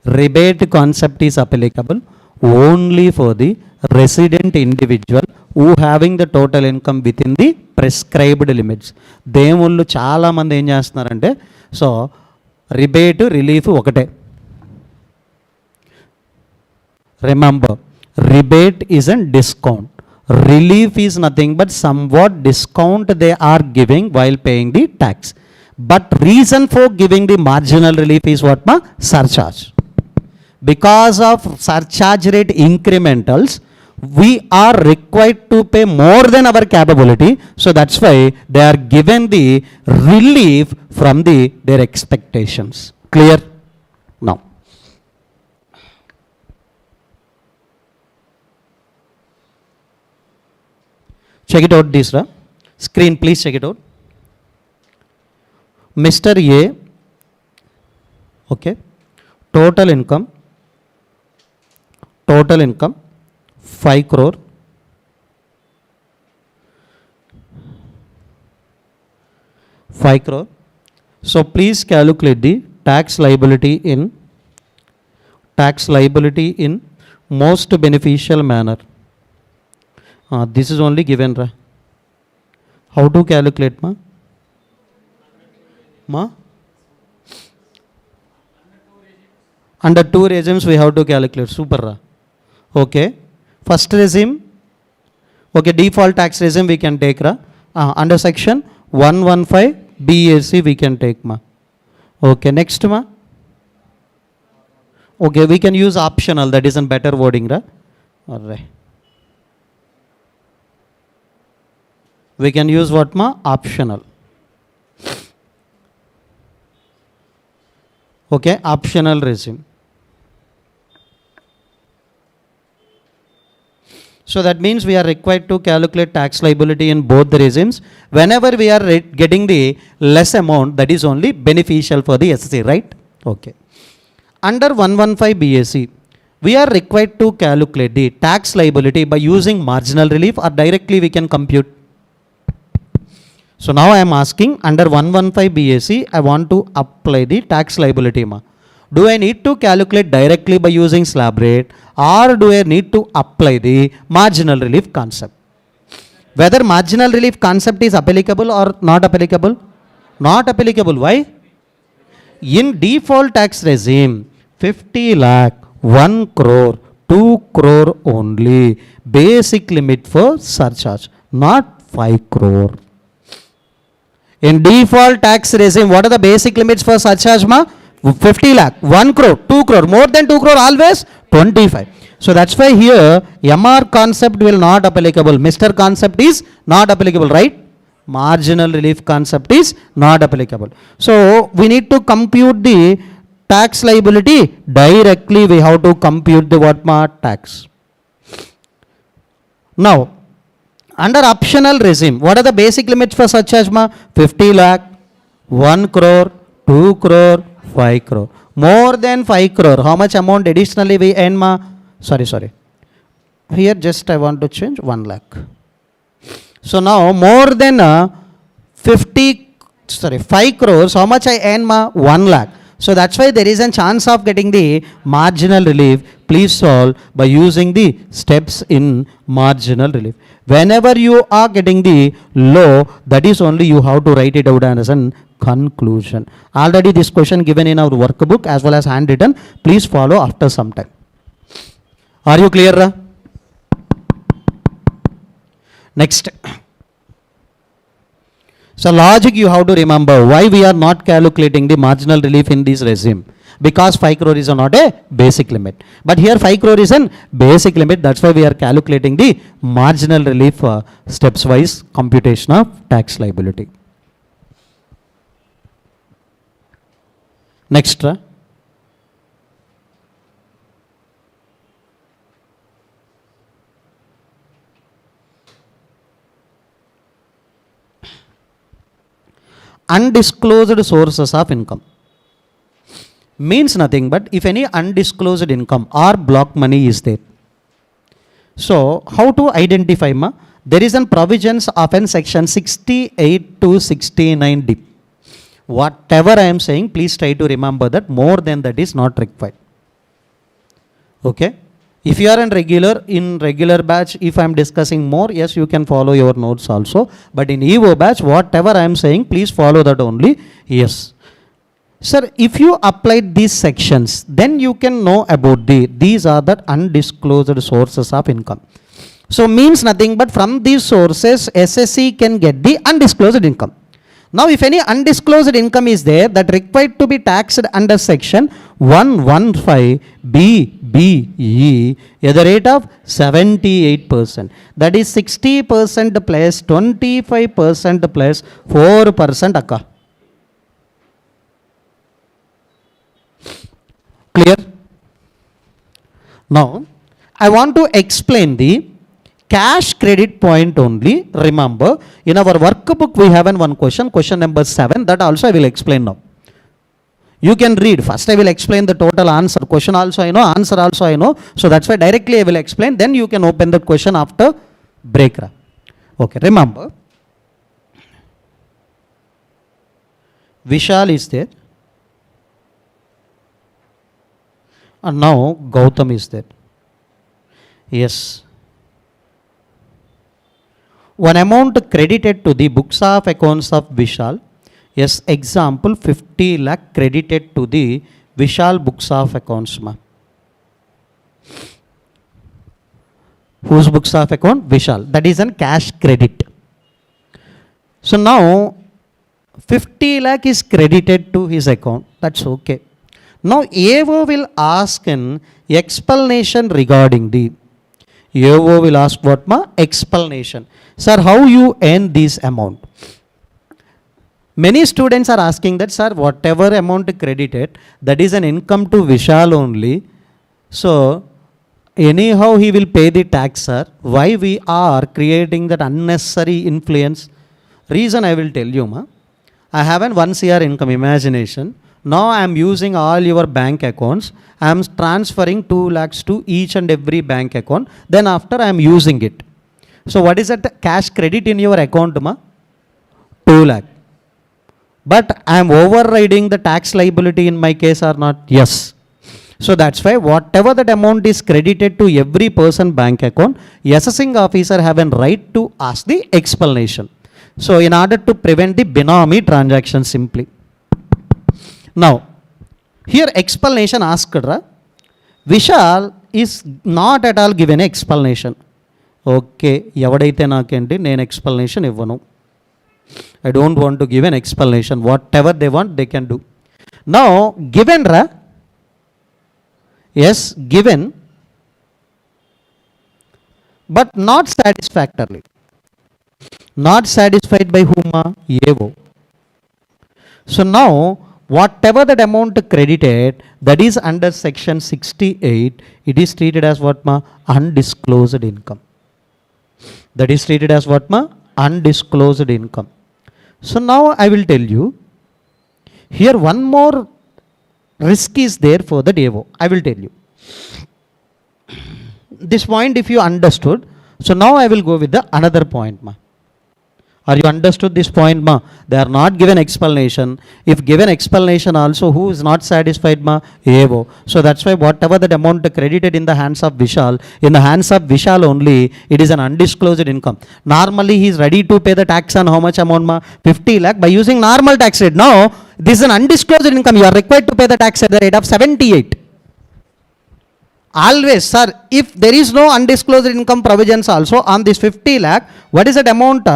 Rebate concept is applicable only for the resident individual who having the total income within the prescribed limits. దేవుళ్ళు చాలా మంది ఏం చేస్తున్నారంటే so rebate relief ఒకటే. Remember, rebate is a discount. Relief is nothing but somewhat discount they are giving while paying the tax. But reason for giving the marginal relief is what? Ma? Surcharge. Because of surcharge rate incrementals, we are required to pay more than our capability. So that's why they are given the relief from their expectations. Clear? Now. Check it out, this screen, please check it out. Mr. A, okay, total income 5 crore. So please calculate the tax liability in most beneficial manner. This is only given. Ra. How to calculate? Ma? Ma? Under 2 regimes we have to calculate. Super. Ra. Okay. First regime. Okay, default tax regime we can take. Ra. Under section 115 BAC we can take. Ma. Okay, next. Ma? Okay, we can use optional, that is a better wording, right? All right. We can use what ma? Optional. Okay, optional regime. So that means we are required to calculate tax liability in both the regimes. Whenever we are getting the less amount, that is only beneficial for the SSC, right? Okay. Under 115 BAC, we are required to calculate the tax liability by using marginal relief, or directly we can compute. So now I am asking, under 115 BAC, I want to apply the tax liability. Do I need to calculate directly by using slab rate, or do I need to apply the marginal relief concept? Whether marginal relief concept is applicable or not applicable? Not applicable. Why? In default tax regime, 50 lakh, 1 crore, 2 crore only basic limit for surcharge, not 5 crore. In default tax regime, what are the basic limits for surcharge, ma? 50 lakh, 1 crore, 2 crore, more than 2 crore always 25. So that's why here MR concept will not applicable. Mr. concept is not applicable, right? Marginal relief concept is not applicable. So we need to compute the tax liability directly. We have to compute the what ma? Tax. Now, under optional regime, what are the basic limits for surcharge, ma? 50 lakh, 1 crore, 2 crore, 5 crore. More than 5 crore, how much amount additionally we earn, ma? Sorry. Here just I want to change 1 lakh. So now more than 5 crores, how much I earn, ma? 1 lakh. So that's why there is a chance of getting the marginal relief. Please solve by using the steps in marginal relief. Whenever you are getting the low, that is only you have to write it out as a conclusion. Already this question given in our workbook as well as handwritten. Please follow after some time. Are you clear? Next. So logic you have to remember why we are not calculating the marginal relief in this regime. Because 5 crore is not a basic limit. But here 5 crore is a basic limit. That's why we are calculating the marginal relief steps wise computation of tax liability. Next. Undisclosed sources of income. Means nothing but if any undisclosed income or block money is there. So how to identify, ma? There is a provisions of an section 68 to 69D. Whatever I am saying, please try to remember that more than that is not required. Okay. If you are in regular batch, if I am discussing more, yes, you can follow your notes also. But in EVO batch, whatever I am saying, please follow that only. Yes. Sir, if you applied these sections, then you can know about these are the undisclosed sources of income. So means nothing but from these sources, SSC can get the undisclosed income. Now, if any undisclosed income is there that required to be taxed under section 115BBE at the rate of 78%. That is 60% plus 25% plus 4% akka. Clear? Now, I want to explain the cash credit point only. Remember, in our workbook we have one question number 7, that also I will explain now. You can read. First I will explain the total answer. Question also I know, answer also I know. So that's why directly I will explain. Then you can open the question after break. Okay, remember. Vishal is there. And now Gautam is there. Yes. One amount credited to the books of accounts of Vishal. Yes, example 50 lakh credited to the Vishal books of accounts. Ma. Whose books of account? Vishal. That is a cash credit. So now 50 lakh is credited to his account. That's okay. Now AO will ask an explanation regarding the, AO will ask what ma? Explanation. Sir, how you earn this amount? Many students are asking that, sir, whatever amount credited, that is an income to Vishal only. So anyhow he will pay the tax, sir. Why we are creating that unnecessary influence? Reason I will tell you, ma. I have an 1 CR income, imagination. Now I am using all your bank accounts. I am transferring 2 lakhs to each and every bank account. Then after I am using it. So what is that cash credit in your account, ma? 2 lakh. But I am overriding the tax liability in my case or not? Yes. So that's why whatever that amount is credited to every person bank account, assessing officer have a right to ask the explanation. So in order to prevent the binomy transaction simply. Now, here explanation asked, Vishal is not at all given explanation. Okay, evadaithe naakenti nenu explanation ivvanu. I don't want to give an explanation. Whatever they want, they can do. Now, given ra? Yes, given, but not satisfactorily. Not satisfied by whom? AO. So now, whatever that amount credited, that is under section 68, it is treated as what ma? Undisclosed income. That is treated as what ma? Undisclosed income. So now I will tell you, here one more risk is there for the AO. I will tell you. This point if you understood, so now I will go with the another point, ma. Are you understood this point, ma? They are not given explanation. If given explanation also, who is not satisfied, ma? AO. So that's why whatever that amount credited in the hands of Vishal, in the hands of Vishal only, it is an undisclosed income. Normally he is ready to pay the tax on how much amount, ma? 50 lakh by using normal tax rate. Now, this is an undisclosed income. You are required to pay the tax at the rate of 78. Always, sir, if there is no undisclosed income provisions also on this 50 lakh, what is that amount?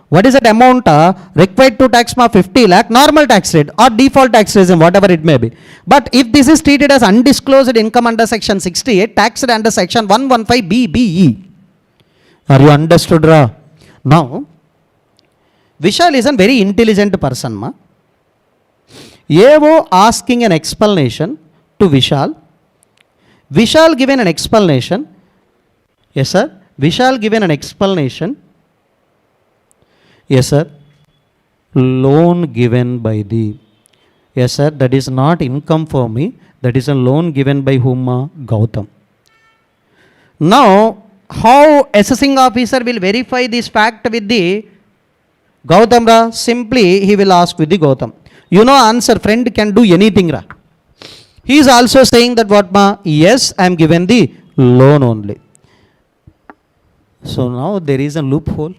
Required to tax ma 50 lakh, normal tax rate or default tax regime, whatever it may be. But if this is treated as undisclosed income under section 68, taxed under section 115BBE. Are you understood, ra? Now, Vishal is a very intelligent person, ma. AO asking an explanation to Vishal. Vishal given an explanation. Yes, sir. Vishal given an explanation. Yes, sir. Loan given by the. Yes, sir. That is not income for me. That is a loan given by whom? Gautam. Now, how assessing officer will verify this fact with the Gautam, ra? Simply he will ask with the Gautam. You know answer, friend can do anything, ra. He is also saying that what, ma? Yes, I am given the loan only. So now there is a loophole.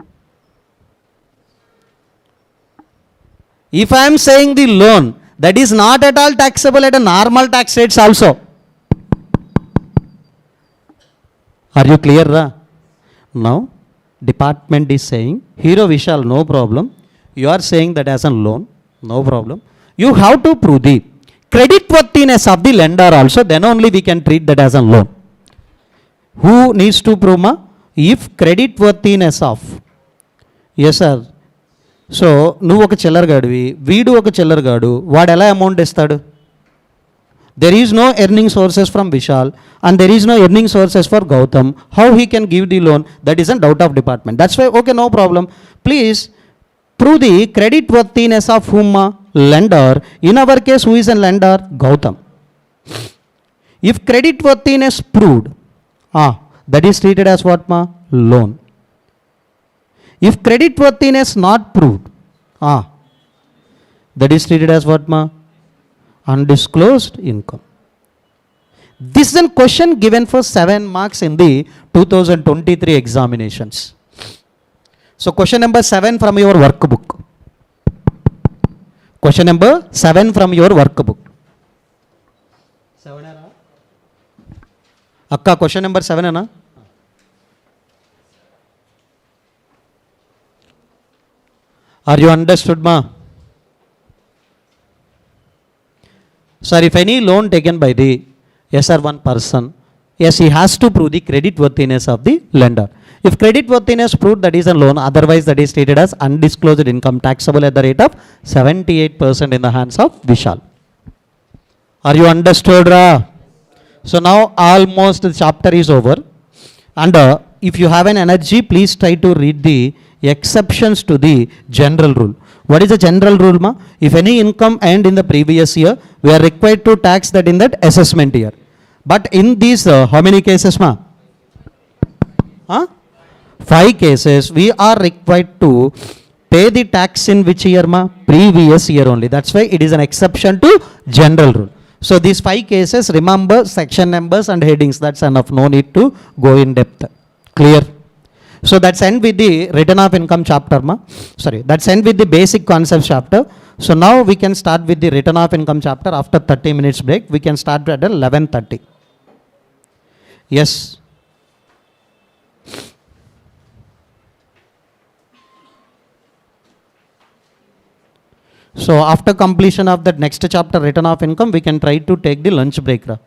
If I am saying the loan, that is not at all taxable at a normal tax rates also. Are you clear, ra? Now, department is saying, Hero Vishal, no problem. You are saying that as a loan, no problem. You have to prove the credit worthiness of the lender also, then only we can treat that as a loan. Who needs to prove, ma? If credit worthiness of, yes, sir. So నువ్వు ఒక చిల్లరగాడివి, వీడు ఒక చిల్లరగాడు, వాడు ఎలా amount ఇస్తాడు? There is no earning sources from Vishal and there is no earning sources for Gautam. How he can give the loan? That is an doubt of department. That's why okay, no problem. Please prove the credit worthiness of whom? Lender. In our case who is an lender? Gautam. If credit worthiness proved, that is treated as what, మా? Loan. If credit worthiness not proved, that is treated as what, ma? Undisclosed income. This is a question given for 7 marks in the 2023 examinations. So question number 7 from your workbook. Question number 7 from your workbook. 7 era? Akka, question number 7 ana? Are you understood, ma? Sir, if any loan taken by the SR1 person, yes, he has to prove the credit worthiness of the lender. If credit worthiness proved, that is a loan, otherwise that is treated as undisclosed income taxable at the rate of 78% in the hands of Vishal. Are you understood, Ra? So now almost the chapter is over. And if you have an energy, please try to read the exceptions to the general rule. What is the general rule, ma? If any income earned in the previous year, we are required to tax that in that assessment year. But in these, how many cases, ma? Huh? 5 cases, we are required to pay the tax in which year, ma? Previous year only. That's why it is an exception to general rule. So these 5 cases, remember section numbers and headings. That's enough. No need to go in depth. Clear? So that's end with the return of income chapter, ma. Sorry, that's end with the basic concepts chapter. So now we can start with the return of income chapter. After 30 minutes break, we can start at 11:30. Yes. So after completion of that next chapter, return of income, we can try to take the lunch break. Ra.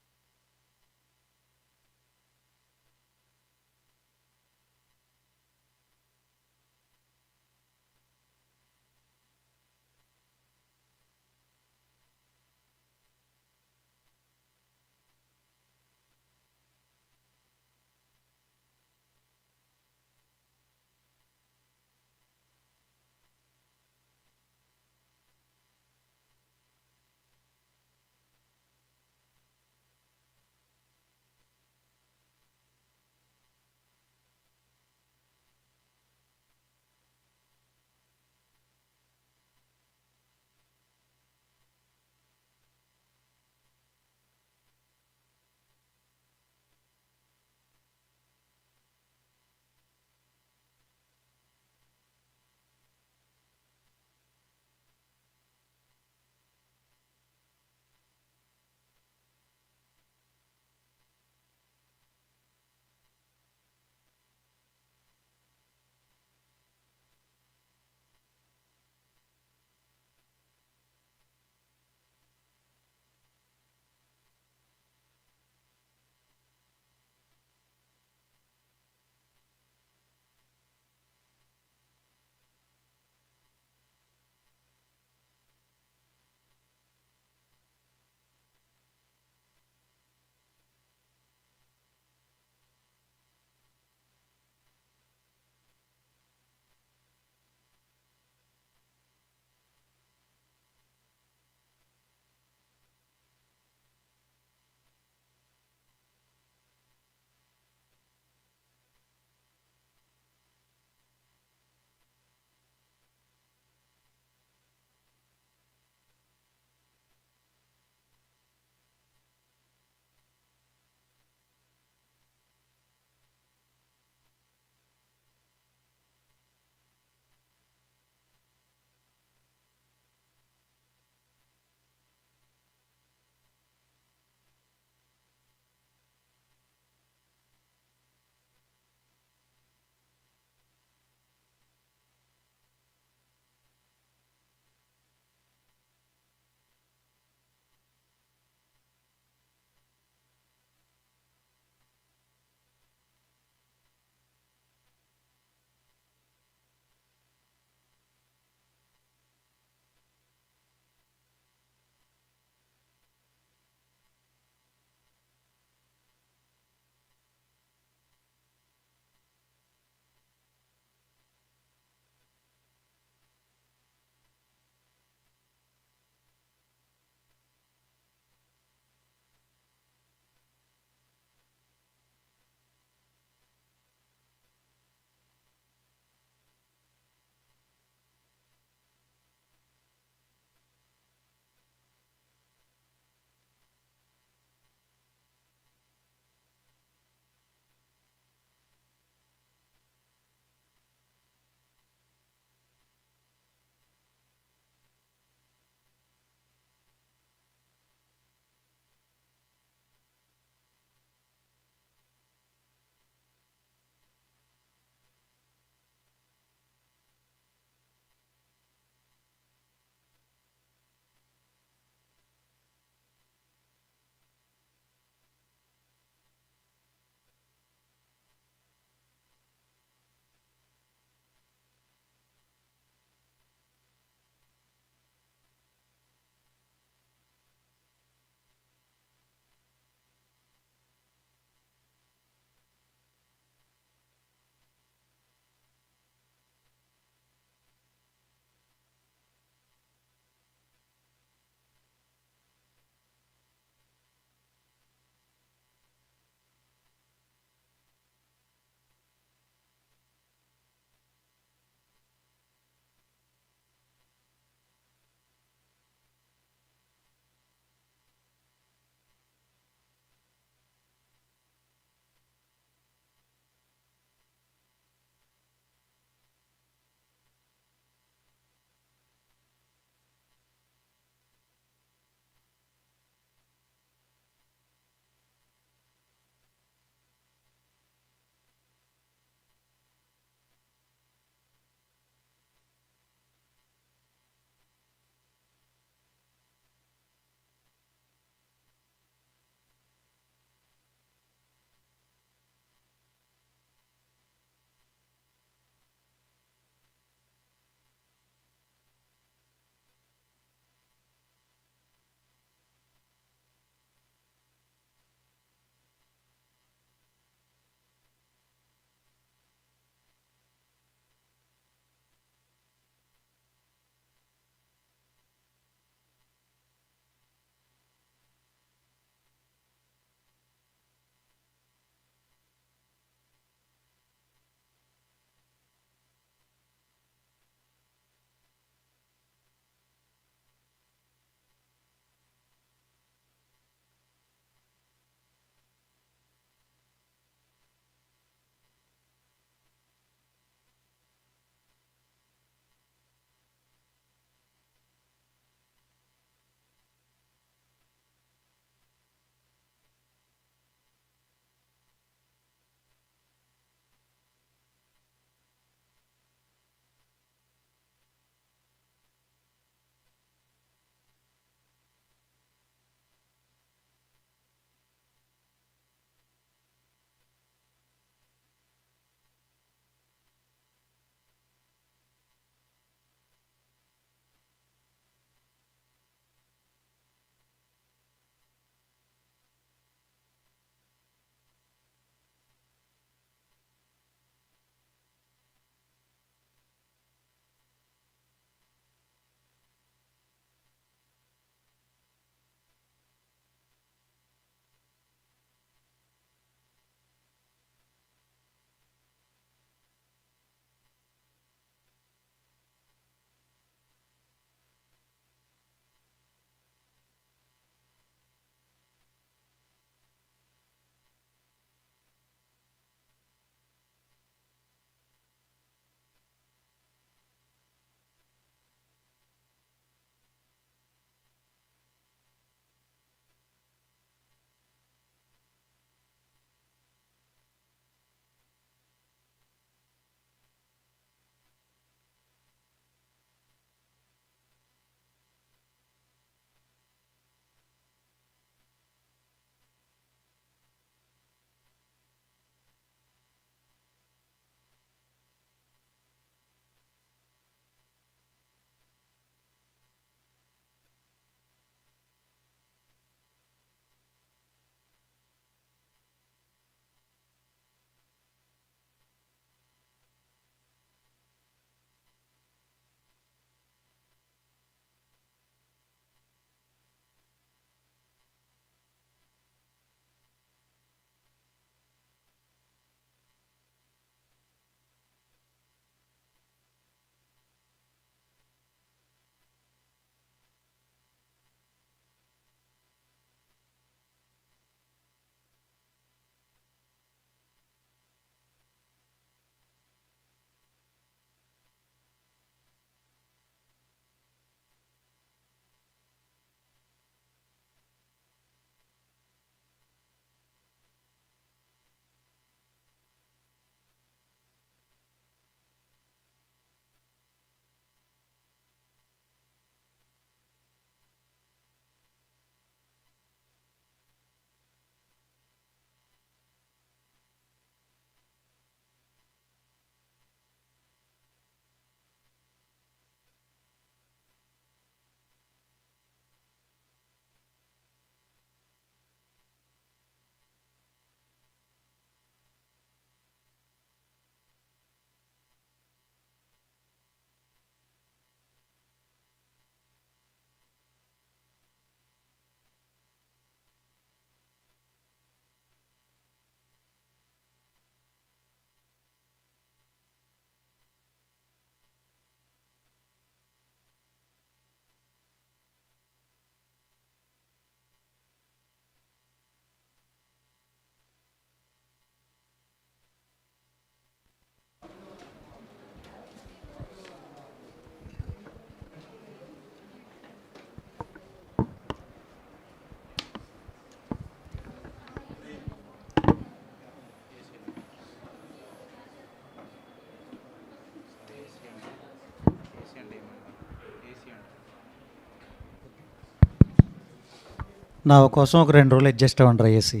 నా కోసం ఒక 2 రోజులు adjust అవ్వండి రా AC.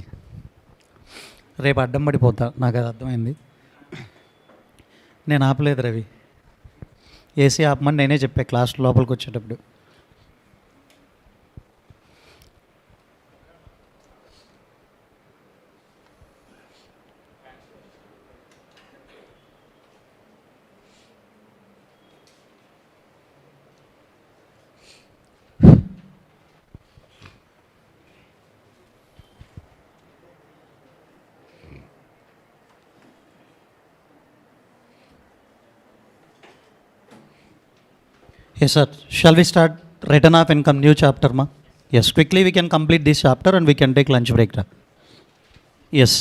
రేపు అడ్డం పడిపోతా, నాకు అది అర్థమైంది. నేను ఆపలేదు రవి, ఏసీ ఆపమని నేనే చెప్పా క్లాస్ లోపలికి వచ్చేటప్పుడు. Yes, sir. Shall we start return of income new chapter, ma? Yes, quickly we can complete this chapter and we can take lunch break. Ra. Yes.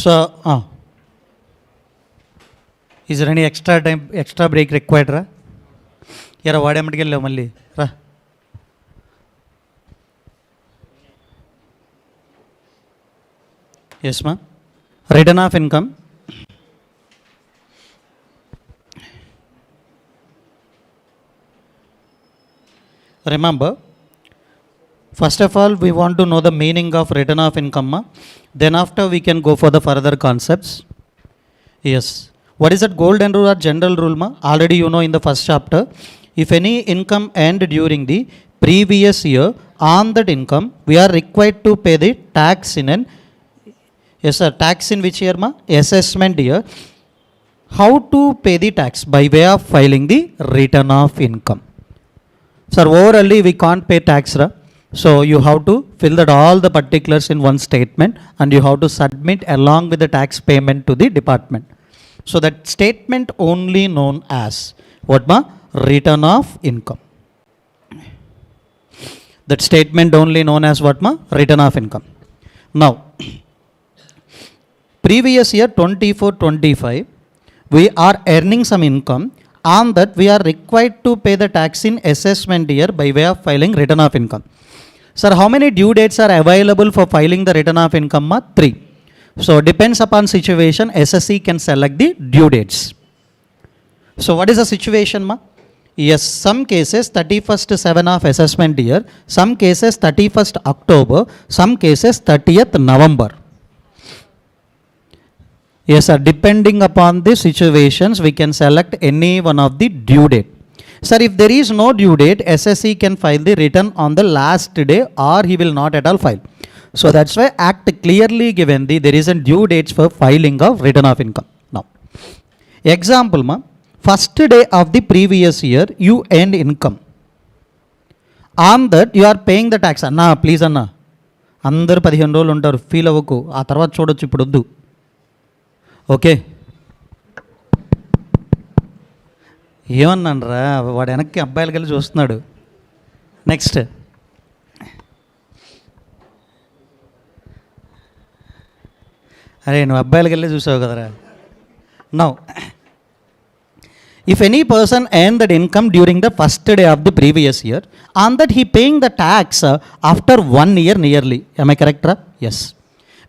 So, is there any extra time, extra break required? Ra? Yara vaadamatikello malli. Ra. Yes, ma. Return of income. Remember, first of all, we want to know the meaning of return of income. Then after we can go for the further concepts. Yes. What is that golden rule or general rule? Already you know in the first chapter. If any income earned during the previous year, on that income, we are required to pay the tax in an, yes sir, tax in which year? Assessment year. How to pay the tax? By way of filing the return of income. Sir, overally we can't pay tax, ra. So you have to fill that all the particulars in one statement and you have to submit along with the tax payment to the department. So that statement only known as what ma? Return of income. That statement only known as what ma? Return of income. Now, previous year 24-25, we are earning some income. On that, we are required to pay the tax in assessment year by way of filing return of income. Sir, how many due dates are available for filing the return of income? 3. So, depends upon situation, SSC can select the due dates. So, what is the situation, ma? Yes, some cases 31st 7 of assessment year, some cases 31st October, some cases 30th November. Yes, sir. Depending upon the situations, we can select any one of the due date. Sir, if there is no due date, SSC can file the return on the last day or he will not at all file. So that's why Act clearly given there is a due dates for filing of return of income. Now, example, ma, first day of the previous year, you earned income. On that, you are paying the tax. Anna, please, Anna. అందరు 15 రోజులు ఉంటారు, feel అవ్వకు, ఆ తర్వాత చూడొచ్చు, ఇప్పుడు వద్దు. Okay, ఏమన్నాను రా, వాడు వెనక్కి అబ్బాయిలకి వెళ్ళి చూస్తున్నాడు. నెక్స్ట్, అరే నువ్వు అబ్బాయిలకి వెళ్ళి చూసావు కదరా. Now, if any person earned that income during the first day of the previous year, on that he paying the tax after 1 year nearly. Am I correct, ra? Yes.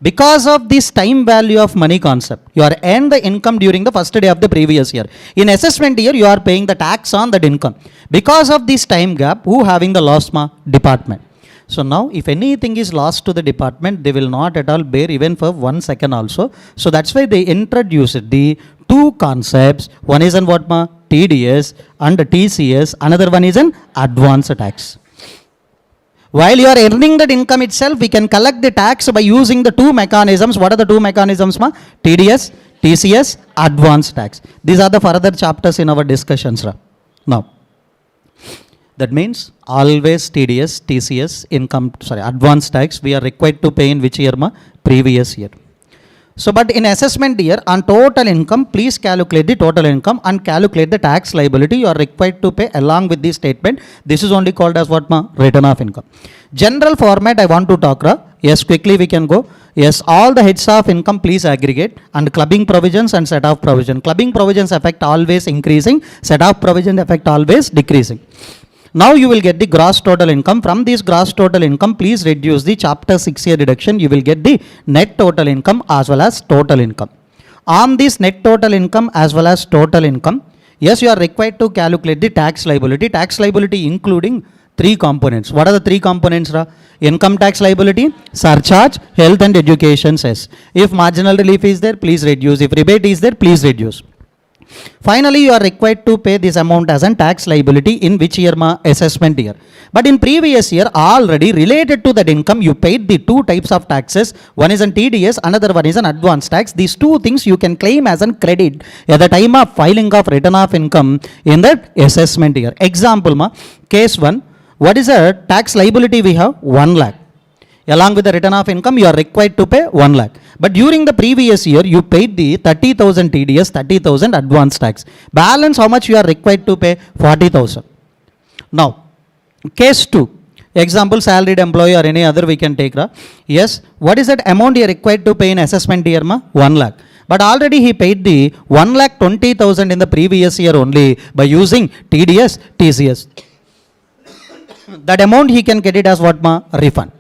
Because of this time value of money concept, you are earned the income during the first day of the previous year. In assessment year, you are paying the tax on that income. Because of this time gap, who having the loss, ma? Department. So now, if anything is lost to the department, they will not at all bear even for 1 second also. So that's why they introduced the 2 concepts. One is in what, ma? TDS and TCS. Another one is an advance tax. While you are earning that income itself, we can collect the tax by using the 2 mechanisms. What are the 2 mechanisms, ma? TDS, TCS, advance tax. These are the further chapters in our discussions. Now, that means always TDS, TCS, advance tax, we are required to pay in which year, ma? Previous year. So, but in assessment year, on total income, please calculate the total income and calculate the tax liability you are required to pay along with this statement. This is only called as what, ma? Return of income. General format I want to talk, ra. Yes, quickly we can go. Yes, all the heads of income please aggregate, and clubbing provisions and set off provision. Clubbing provisions affect always increasing, set off provision affect always decreasing. Now you will get the gross total income. From this gross total income, please reduce the chapter 6 year deduction. You will get the net total income as well as total income. On this net total income as well as total income, yes, you are required to calculate the tax liability. Tax liability including Three components. What are the three components? Income tax liability, surcharge, health and education cess. If marginal relief is there, please reduce. If rebate is there, please reduce. Finally, you are required to pay this amount as a tax liability in which year? Assessment year. But in previous year, already related to that income, you paid the two types of taxes. One is an TDS, another one is an advance tax. These two things you can claim as a credit at the time of filing of return of income in that assessment year. Example, case 1, what is a tax liability we have? 1 lakh. Along with the return of income, you are required to pay 1 lakh. But during the previous year, you paid the 30,000 TDS, 30,000 advance tax. Balance, how much you are required to pay? 40,000. Now, case 2, example, salaried employee or any other we can take. Yes, what is that amount you are required to pay in assessment year? 1 lakh. But already he paid the 1,20,000 in the previous year only by using TDS, TCS. That amount he can get it as what? Refund.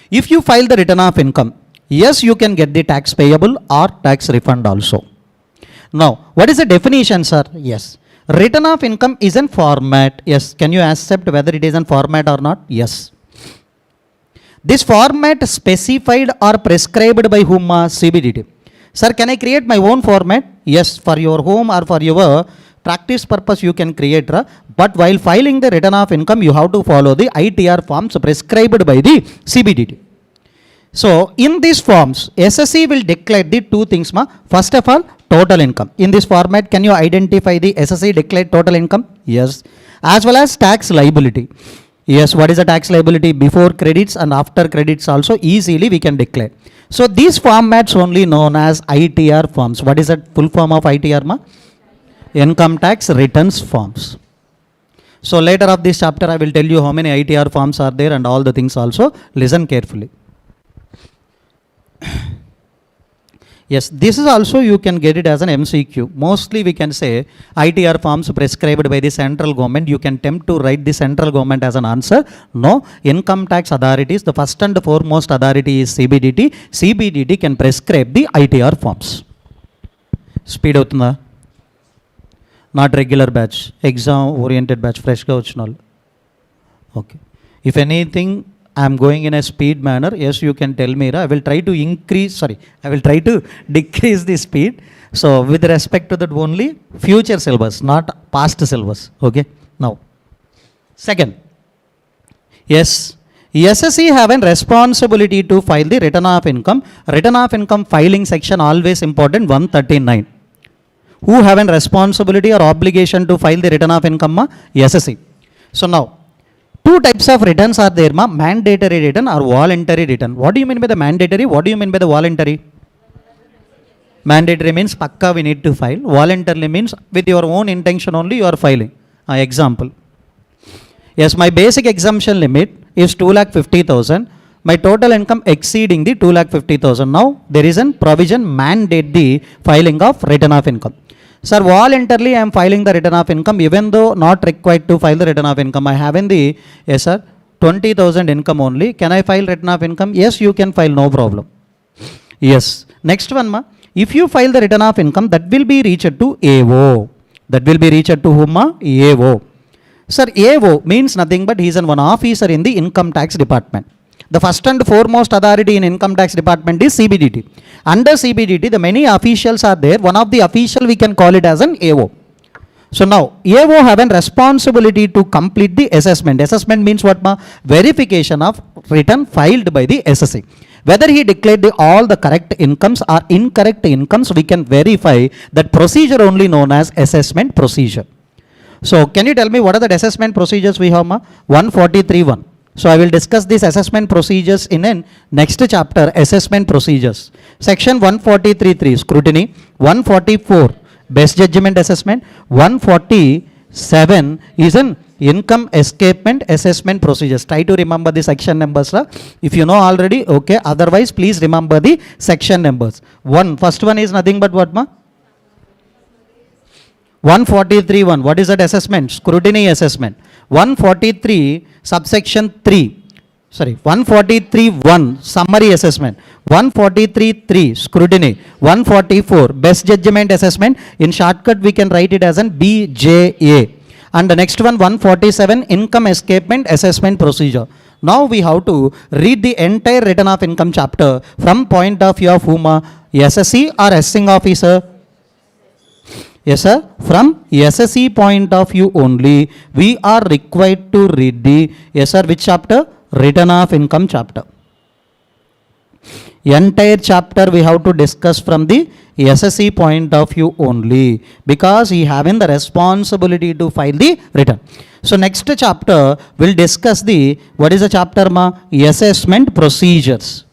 If you file the return of income, yes, you can get the tax payable or tax refund also. Now, what is the definition, sir? Yes. Return of income is in format. Yes. Can you accept whether it is in format or not? Yes. This format specified or prescribed by whom? CBDT. Sir, can I create my own format? Yes. For your home or for your practice purpose you can create. But while filing the return of income, you have to follow the ITR forms prescribed by the CBDT. So, in these forms, SSC will declare the two things. First of all, total income. In this format, can you identify the SSC declared total income? Yes. As well as tax liability. Yes, what is the tax liability? Before credits and after credits also easily we can declare. So, these formats only known as ITR forms. What is the full form of ITR? Income tax returns forms. So, later of this chapter, I will tell you how many ITR forms are there and all the things also. Listen carefully. Yes, this is also you can get it as an MCQ. Mostly we can say ITR forms prescribed by the central government. You can attempt to write the central government as an answer. No, income tax authorities, the first and foremost authority is CBDT. CBDT can prescribe the ITR forms. Speed out na. Not regular batch, exam oriented batch, fresh ga vachinal. Okay. If anything, I am going in a speed manner. Yes, you can tell me. I will try to decrease the speed. So, with respect to that only future syllabus, not past syllabus. Okay. Now, second, yes, SSC have a responsibility to file the return of income. Return of income filing section always important 139. Who have a responsibility or obligation to file the return of income? SSC. So, now, two types of returns are there, mandatory return or voluntary return. What do you mean by the mandatory? What do you mean by the voluntary? Mandatory means pakka we need to file. Voluntary means with your own intention only you are filing. Example. Yes, my basic exemption limit is 2,50,000. My total income exceeding the 2,50,000. Now there is a provision mandate the filing of return of income. Sir, voluntarily I am filing the return of income even though not required to file the return of income. I have in the, yes sir, 20,000 income only. Can I file return of income? Yes, you can file, no problem. Yes. Next one, if you file the return of income, that will be reached to AO. That will be reached to whom? AO. Sir, AO means nothing but he is one officer in the income tax department. The first and foremost authority in income tax department is CBDT. Under CBDT, the many officials are there. One of the official we can call it as an AO. So now, AO have a responsibility to complete the assessment. Assessment means what? Verification of return filed by the SSC. Whether he declared all the correct incomes or incorrect incomes, we can verify that procedure only known as assessment procedure. So can you tell me what are the assessment procedures we have? 143.1. So I will discuss these assessment procedures in a next chapter, assessment procedures. Section 143.3 scrutiny, 144 best judgment assessment, 147 is an income escapement assessment procedures. Try to remember the section numbers. If you know already, okay. Otherwise, please remember the section numbers. First one is nothing but what? 143.1. What is that assessment? Scrutiny assessment. 143 subsection 3. Sorry, 143.1 summary assessment. 143.3 scrutiny. 144 best judgment assessment. In shortcut, we can write it as an BJA. And the next one, 147, income escapement assessment procedure. Now we have to read the entire return of income chapter from point of view of whom? SSC or assessing officer? Yes, sir. From SSC point of view only, we are required to read the, yes, sir, which chapter? Return of income chapter. Entire chapter we have to discuss from the SSC point of view only, because he having the responsibility to file the return. So next chapter will discuss the, what is the chapter ma? Assessment procedures.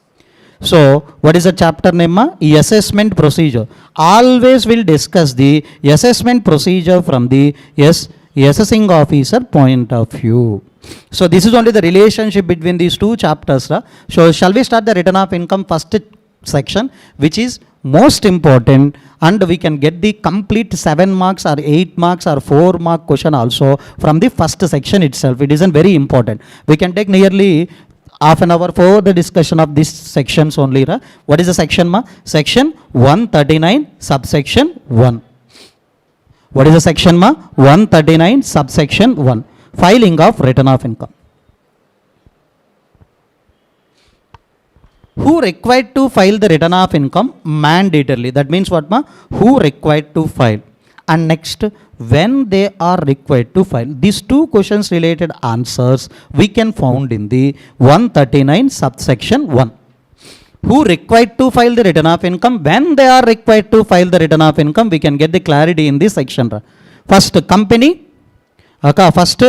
So what is the chapter name ma? Assessment procedure. Always will discuss the assessment procedure from the assessing officer point of view. So this is only the relationship between these two chapters. So shall we start the return of income first section, which is most important, and we can get the complete 7 marks or 8 marks or 4 mark question also from the first section itself. It isn't very important. We can take nearly half an hour for the discussion of these sections only. What is the section ma? Section 139 subsection 1. What is the section ma? 139 subsection 1. Filing of return of income. Who required to file the return of income? Mandatorily. That means what ma? Who required to file. And next, when they are required to file. These two questions related answers we can found in the 139 subsection 1. Who required to file the return of income? When they are required to file the return of income, we can get the clarity in this section. First, company. First,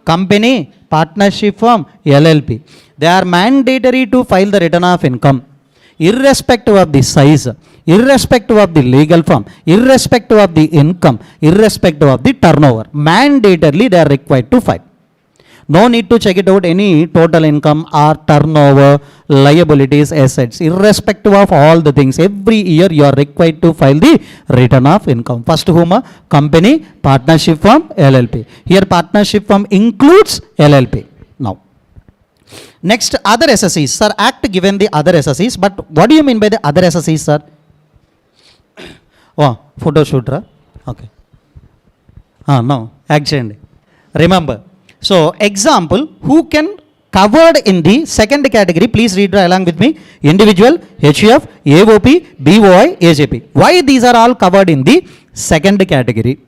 company, partnership firm, LLP. They are mandatory to file the return of income, irrespective of the size, irrespective of the legal firm, irrespective of the income, irrespective of the turnover. Mandatorily they are required to file. No need to check it out any total income or turnover, liabilities, assets, irrespective of all the things. Every year you are required to file the return of income. First whom? Company, partnership firm, LLP. Here partnership firm includes LLP. Now, next, other SSEs. Sir, act given the other SSEs, but what do you mean by the other SSEs, sir? Oh, photo shoot, okay. No, action. Remember. So, example, who can covered in the second category, please read along with me. Individual, HUF, AOP, BOI, AJP. Why these are all covered in the second category?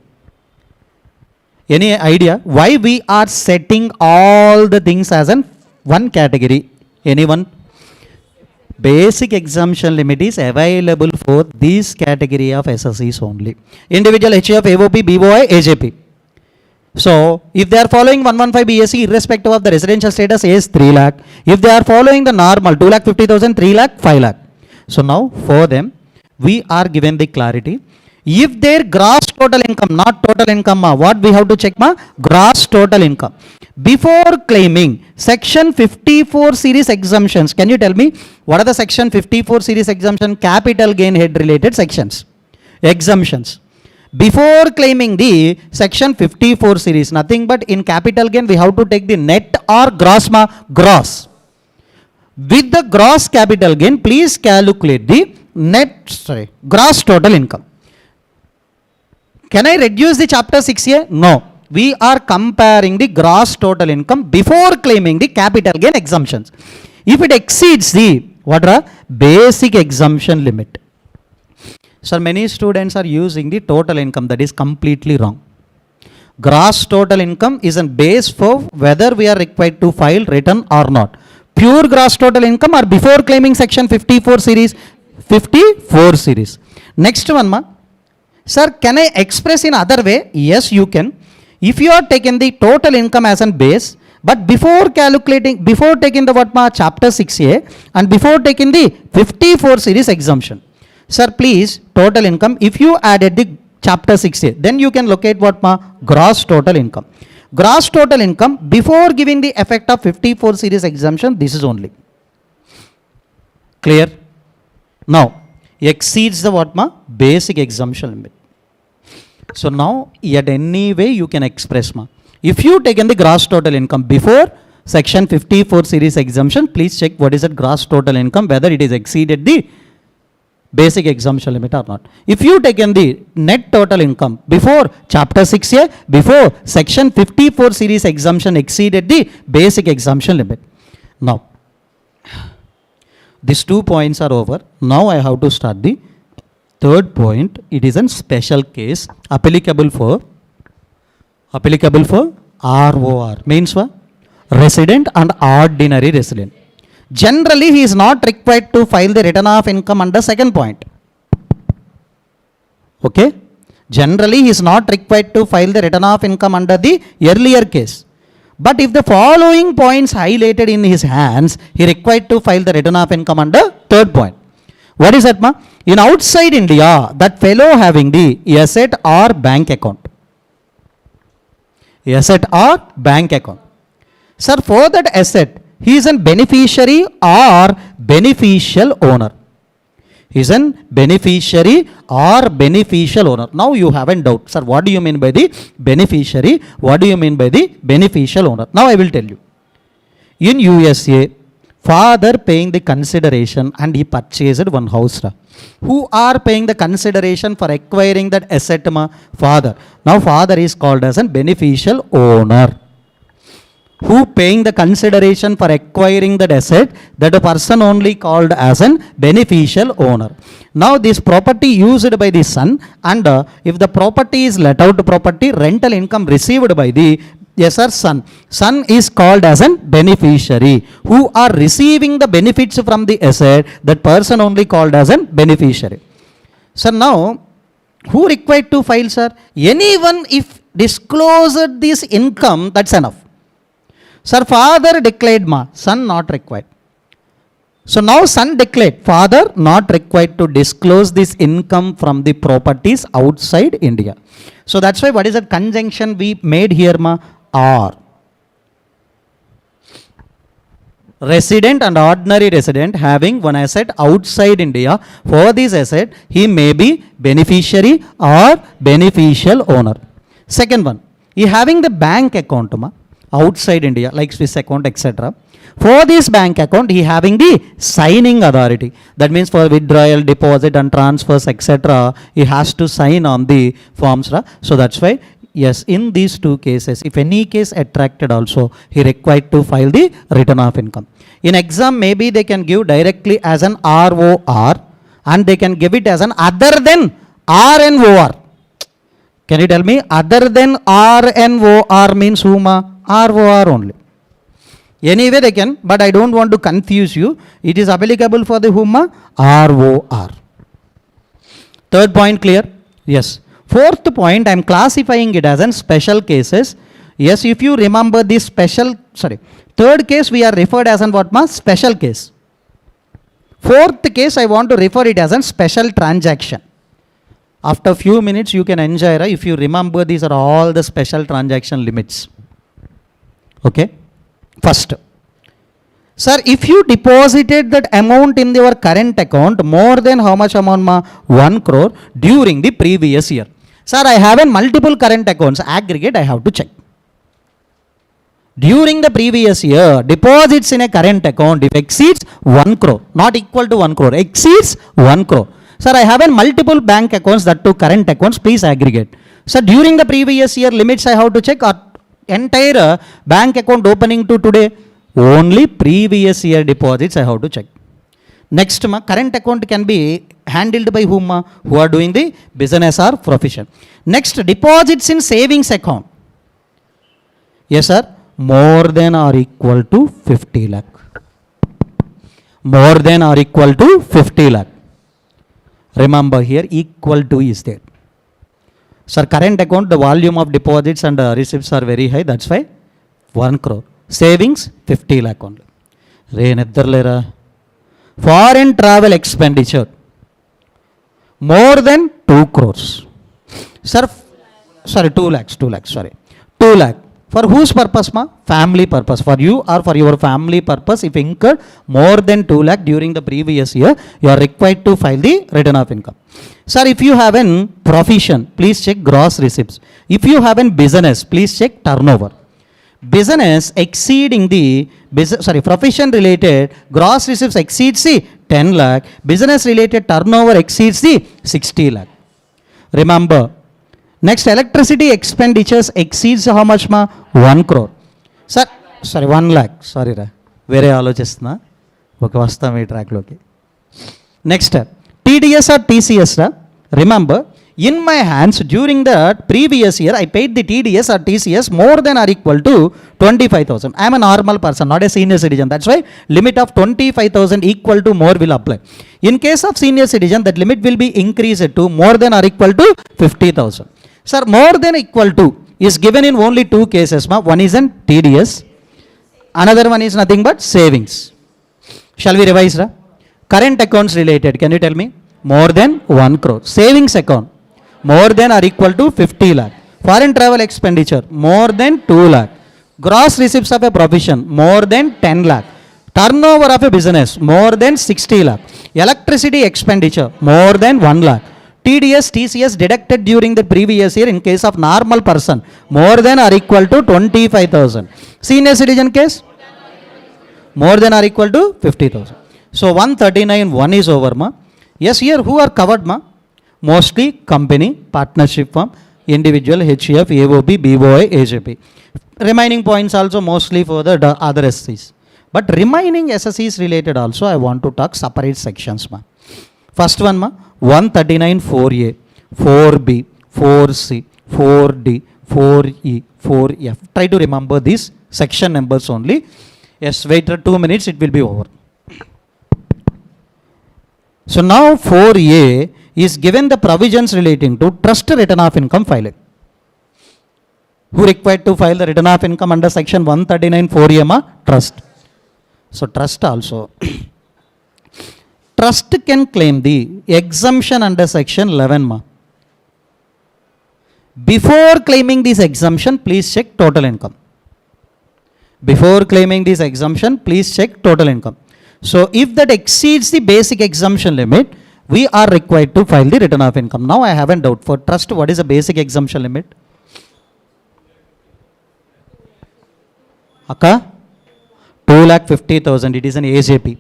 Any idea? Why we are setting all the things as an one category? Anyone? Basic exemption limit is available for this category of SSEs only. Individual, HUF, AOP, BOI, AJP. So, if they are following 115 BSc irrespective of the residential status is 3 lakh. If they are following the normal 2,50,000, 3 lakh, 5 lakh. So, now for them, we are given the clarity. If their gross total income, not total income, what we have to check? Gross total income. Before claiming section 54 series exemptions, can you tell me what are the section 54 series exemption? Capital gain head related sections. Exemptions. Before claiming the section 54 series, nothing but in capital gain we have to take the net or gross gross. With the gross capital gain, please calculate the gross total income. Can I reduce the chapter 6 here? No. We are comparing the gross total income before claiming the capital gain exemptions. If it exceeds the basic exemption limit. Sir, many students are using the total income. That is completely wrong. Gross total income is a base for whether we are required to file return or not. Pure gross total income or before claiming section 54 series? 54 series. Next one, sir, can I express in other way? Yes, you can. If you are taking the total income as a base, but before calculating, before taking the chapter 6A and before taking the 54 series exemption. Sir, please, total income, if you added the chapter 6A, then you can locate gross total income. Gross total income, before giving the effect of 54 series exemption, this is only. Clear? Now, exceeds the basic exemption limit. So now, at any way you can express. If you take in the gross total income before section 54 series exemption, please check what is the gross total income, whether it is exceeded the basic exemption limit or not. If you taken the net total income before chapter 6A, before section 54 series exemption exceeded the basic exemption limit. Now, these 2 points are over. Now I have to start the third point. It is a special case applicable for ROR, means what? Resident and ordinary resident. Generally, he is not required to file the return of income under second point. Okay? Generally, he is not required to file the return of income under the earlier case. But if the following points highlighted in his hands, he required to file the return of income under third point. What is that, ma? In outside India, that fellow having the asset or bank account. Asset or bank account. Sir, for that asset, he is a beneficiary or beneficial owner. He is a beneficiary or beneficial owner. Now you have a doubt. Sir, what do you mean by the beneficiary? What do you mean by the beneficial owner? Now I will tell you. In USA, father paying the consideration and he purchased one house. Who are paying the consideration for acquiring that asset? Father. Now father is called as a beneficial owner. Who paying the consideration for acquiring that asset? That a person only called as an beneficial owner. Now this property used by the son, and if the property is let out property, rental income received by the son. Son is called as an beneficiary. Who are receiving the benefits from the asset, that person only called as an beneficiary. So now, who required to file, sir? Anyone if disclosed this income, that's enough. Sir, father declared, son not required. So now son declared, father not required to disclose this income from the properties outside India. So that's why what is that conjunction we made here, or. Resident and ordinary resident having one asset outside India. For this asset, he may be beneficiary or beneficial owner. Second one, he having the bank account outside India, like Swiss account, etc. For this bank account, he having the signing authority. That means for withdrawal, deposit and transfers, etc. he has to sign on the forms. So that's why, yes, in these two cases, if any case attracted also, he required to file the return of income. In exam, maybe they can give directly as an ROR, and they can give it as an other than RNOR. Can you tell me? Other than RNOR means whom? ROR only. Anyway they can, but I don't want to confuse you. It is applicable for the whom? ROR. Third point clear? Yes. Fourth point, I am classifying it as in special cases. Yes, if you remember this third case we are referred as an what? Special case. Fourth case I want to refer it as a special transaction. After few minutes you can enjoy, if you remember these are all the special transaction limits. Okay. First, sir, if you deposited that amount in your current account more than how much amount? 1 crore during the previous year. Sir, I have a multiple current accounts, aggregate I have to check. During the previous year, deposits in a current account, if exceeds 1 crore, not equal to 1 crore, exceeds 1 crore. Sir, I have a multiple bank accounts, that to current accounts, please aggregate. Sir, during the previous year limits I have to check, or entire bank account opening to today, only previous year deposits I have to check. Next, current account can be handled by whom? Who are doing the business or profession. Next, deposits in savings account. Yes, sir. More than or equal to 50 lakh. More than or equal to 50 lakh. Remember here, equal to is there. Sir, current account, the volume of deposits and receipts are very high. That's why 1 crore. Savings, 50 lakh only. Foreign travel expenditure, more than 2 crores. Sir, sorry, 2 lakhs, 2 lakhs, sorry. 2 lakh. For whose purpose, Family purpose. For you or for your family purpose, if incurred more than 2 lakh during the previous year, you are required to file the return of income. Sir, if you have an profession, please check gross receipts. If you have a business, please check turnover. business exceeding the profession related gross receipts exceeds the 10 lakh, business related turnover exceeds the 60 lakh. Remember, next electricity expenditures exceeds how much ma? 1 crore. 1 lakh. Sorry ra. Vere ఆలోచిస్తున్నా ఒక వస్తాం ఈ ట్రాక్లోకి. Next TDS or TCS ra. Remember, in my hands during the previous year I paid the TDS or TCS more than or equal to 25,000. I am a normal person, not a senior citizen. That's why limit of 25,000 equal to more will apply. In case of senior citizen, that limit will be increased to more than or equal to 50,000. Sir, more than equal to is given in only two cases. One is in TDS, another one is nothing but savings. Shall we revise? Current accounts related, can you tell me? More than 1 crore. Savings account, more than or equal to 50 lakh. Foreign travel expenditure, more than 2 lakh. Gross receipts of a profession, more than 10 lakh. Turnover of a business, more than 60 lakh. Electricity expenditure, more than 1 lakh. TDS, TCS deducted during the previous year in case of normal person, more than or equal to 25,000. Senior citizen case, more than or equal to 50,000. So 139(1) is over, ma. Yes, here who are covered, ma? Mostly company, partnership firm, individual, HUF, AOB, BOI, AJP. Remaining points also mostly for the other SCs. But remaining SSCs related also I want to talk separate sections, ma. First one, ma, 139(4)A, 4B, 4C, 4D, 4E, 4F. Try to remember these section numbers only. Yes, wait 2 minutes, it will be over. So now 4A is given the provisions relating to trust return of income filing. Who required to file the return of income under section 139(4)A, ma? Trust. So trust also. Trust can claim the exemption under section 11, ma. Before claiming this exemption, please check total income. Before claiming this exemption, please check total income. So if that exceeds the basic exemption limit, we are required to file the return of income. Now I have a doubt. For trust, what is the basic exemption limit? Akka? 2,50,000. It is an AJP.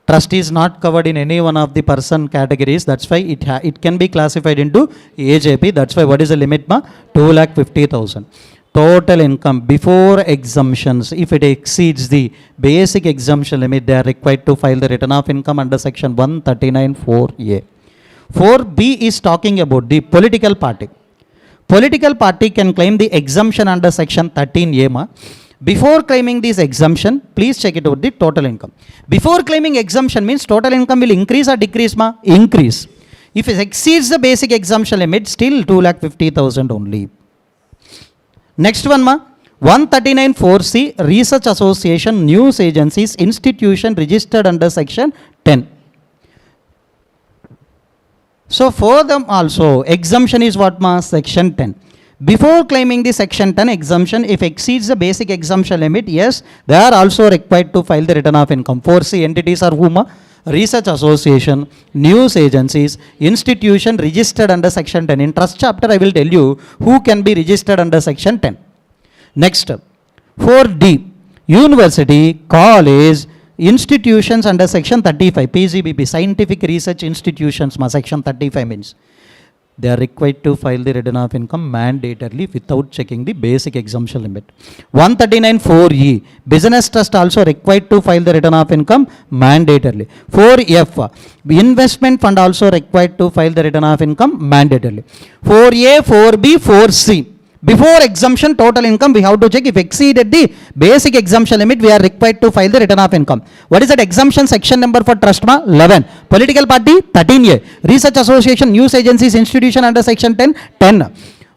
Trust is not covered in any one of the person categories. That's why it can be classified into AJP. That's why what is the limit, ma? 2,50,000. Total income before exemptions, if it exceeds the basic exemption limit, they are required to file the return of income under section 139(4)A. 4B is talking about the political party. Political party can claim the exemption under section 13(A), ma. Before claiming this exemption, please check it out the total income. Before claiming exemption means total income will increase or decrease, ma? Increase. If it exceeds the basic exemption limit, still 2,50,000 only. Next one, ma, 139(4)C, research association, news agencies, institution registered under section 10. So for them also, exemption is what, ma? Section 10. Before claiming the section 10 exemption, if exceeds the basic exemption limit, yes, they are also required to file the return of income. 4C entities are whom? Research association, news agencies, institution registered under section 10. In trust chapter, I will tell you who can be registered under section 10. Next, 4D, university, college, institutions under section 35, PGBP, scientific research institutions, ma, section 35 means they are required to file the return of income mandatorily without checking the basic exemption limit. 139(4)E, business trust also required to file the return of income mandatorily. 4F, investment fund also required to file the return of income mandatorily. 4A, 4B, 4C. Before exemption, total income we have to check. If exceeded the basic exemption limit, we are required to file the return of income. What is that exemption section number for trust, ma? 11. Political party, 13A. Research association, news agencies, institution under section 10, 10.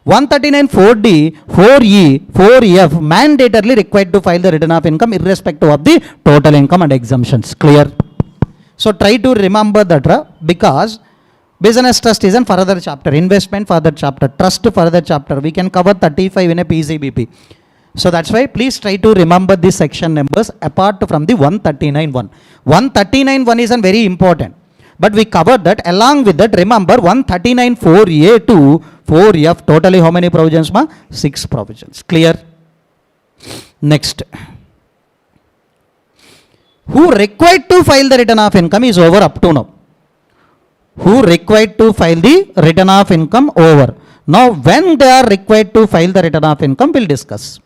139(4)D, 4E, 4F, mandatorily required to file the return of income irrespective of the total income and exemptions. Clear? So try to remember that, because business trust is a further chapter, investment further chapter, trust further chapter. We can cover 35 in a PCBP. So that's why please try to remember these section numbers apart from the 139(1). 139(1) is very important. But we covered that. Along with that, remember 139(4)A to 4F, totally how many provisions, ma? 6 provisions. Clear? Next, who required to file the return of income is over up to now. Who required to file the return of income over. Now, when they are required to file the return of income, we'll discuss.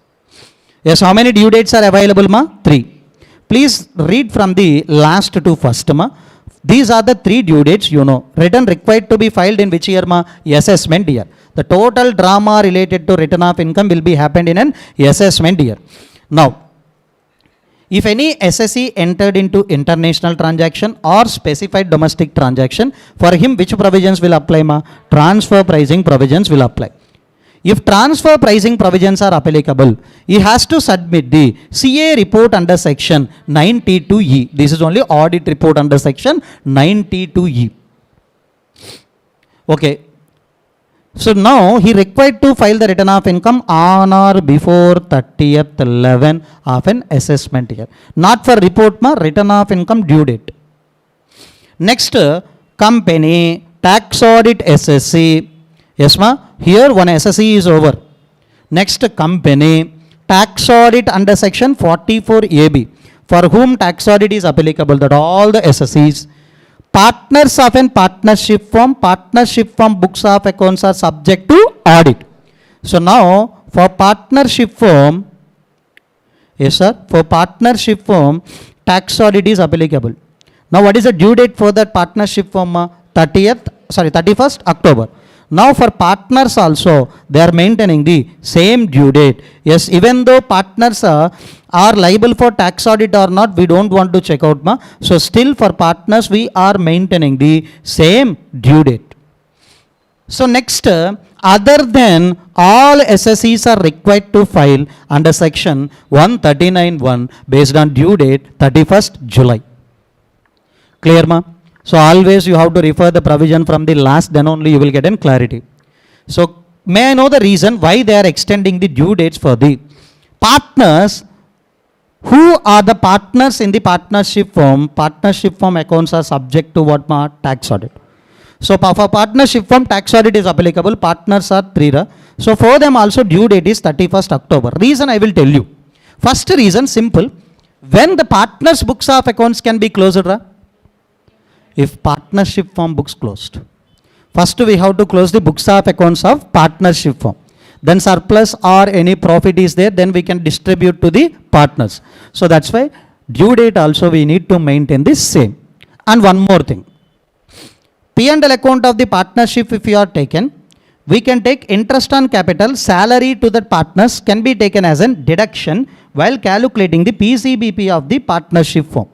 Yes, how many due dates are available, ma? 3. Please read from the last to first, ma. These are the 3 due dates, you know. Return required to be filed in which year, ma? Assessment year. The total drama related to return of income will be happened in an assessment year. Now, if any SSE entered into international transaction or specified domestic transaction, for him which provisions will apply, ma? Transfer pricing provisions will apply. If transfer pricing provisions are applicable, he has to submit the CA report under section 92E. This is only audit report under section 92E. Okay. So now he required to file the return of income on or before 30th 11 of an assessment year. Not for report, ma, return of income due date. Next, company, tax audit SSC. Yes, ma, here one SSC is over. Next, company, tax audit under section 44AB. For whom tax audit is applicable, that all the SSCs. Partners of an partnership firm books of accounts are subject to audit. So now for partnership firm, yes sir, for partnership firm, tax audit is applicable. Now what is the due date for that partnership firm? 31st October. Now for partners also, they are maintaining the same due date. Yes, even though partners are liable for tax audit or not, we don't want to check out, ma. So still for partners, we are maintaining the same due date. So next, other than all SSEs are required to file under section 139(1) based on due date 31st July. Clear, ma? So always you have to refer the provision from the last, then only you will get in clarity. So may I know the reason why they are extending the due dates for the partners? Who are the partners in the partnership firm? Partnership firm accounts are subject to what, ma? Tax audit. So for partnership firm, tax audit is applicable. Partners are 3. So for them also due date is 31st October. Reason I will tell you. First reason simple. When the partners books of accounts can be closed, if partnership firm books closed. First we have to close the books of accounts of partnership firm. Then surplus or any profit is there, then we can distribute to the partners. So that's why due date also we need to maintain this same. And one more thing. P&L account of the partnership if you are taken, we can take interest on capital, salary to the partners can be taken as a deduction while calculating the PCBP of the partnership firm.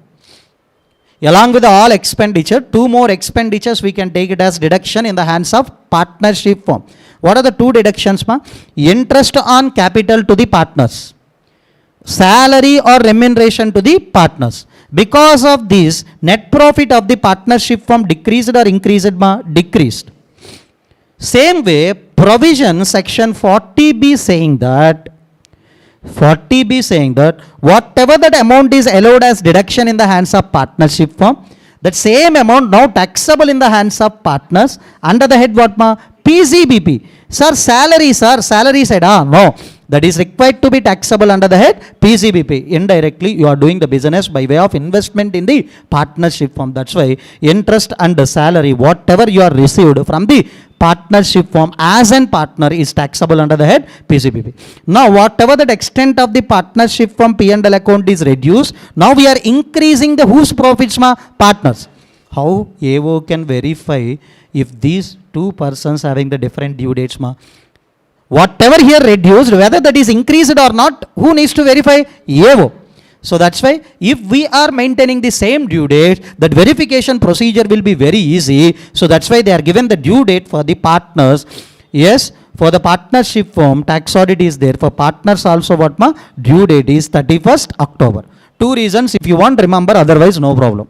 Along with all expenditure, 2 more expenditures we can take it as deduction in the hands of partnership firm. What are the 2 deductions, ma? Interest on capital to the partners, salary or remuneration to the partners. Because of this, net profit of the partnership firm decreased or increased, ma? Decreased. Same way, provision section 40B saying that whatever that amount is allowed as deduction in the hands of partnership firm, that same amount now taxable in the hands of partners under the head what, ma? PCBP. Sir, salary said, no. That is required to be taxable under the head PCBP. Indirectly, you are doing the business by way of investment in the partnership firm. That's why interest and the salary, whatever you are received from the partnership firm as an partner is taxable under the head PCBP. Now, whatever the extent of the partnership firm P&L account is reduced, now we are increasing the whose profits, ma? Partners. How AO can verify if these 2 persons having the different due dates, ma? Whatever here reduced, whether that is increased or not, who needs to verify? AO. So that's why if we are maintaining the same due date, that verification procedure will be very easy. So that's why they are given the due date for the partners. Yes, for the partnership firm, tax audit is there. For partners also what, ma? Due date is 31st October. 2 reasons if you want, remember, otherwise no problem.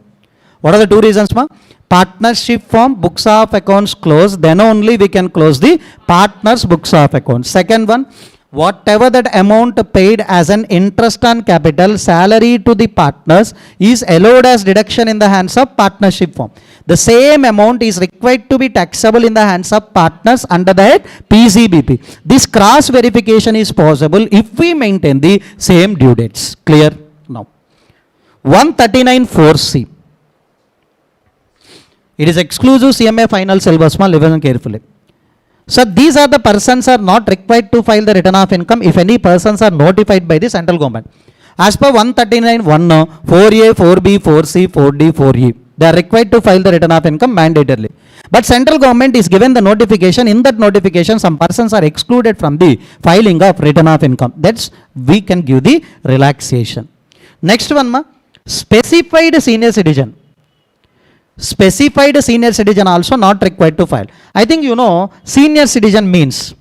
What are the 2 reasons, ma? Partnership firm books of accounts closed, then only we can close the partners books of accounts. Second one, whatever that amount paid as an interest on capital, salary to the partners is allowed as deduction in the hands of partnership form. The same amount is required to be taxable in the hands of partners under the head PCBP. This cross verification is possible if we maintain the same due dates. Clear? Now, 139(4)(c). It is exclusive CMA final syllabus. Listen carefully. So these are the persons are not required to file the return of income if any persons are notified by the central government. As per 139(1), 4A, 4B, 4C, 4D, 4E, they are required to file the return of income mandatorily. But central government is given the notification. In that notification, some persons are excluded from the filing of return of income. That's we can give the relaxation. Next one, specified senior citizen. Specified senior citizen also not required to file. I think you know senior citizen means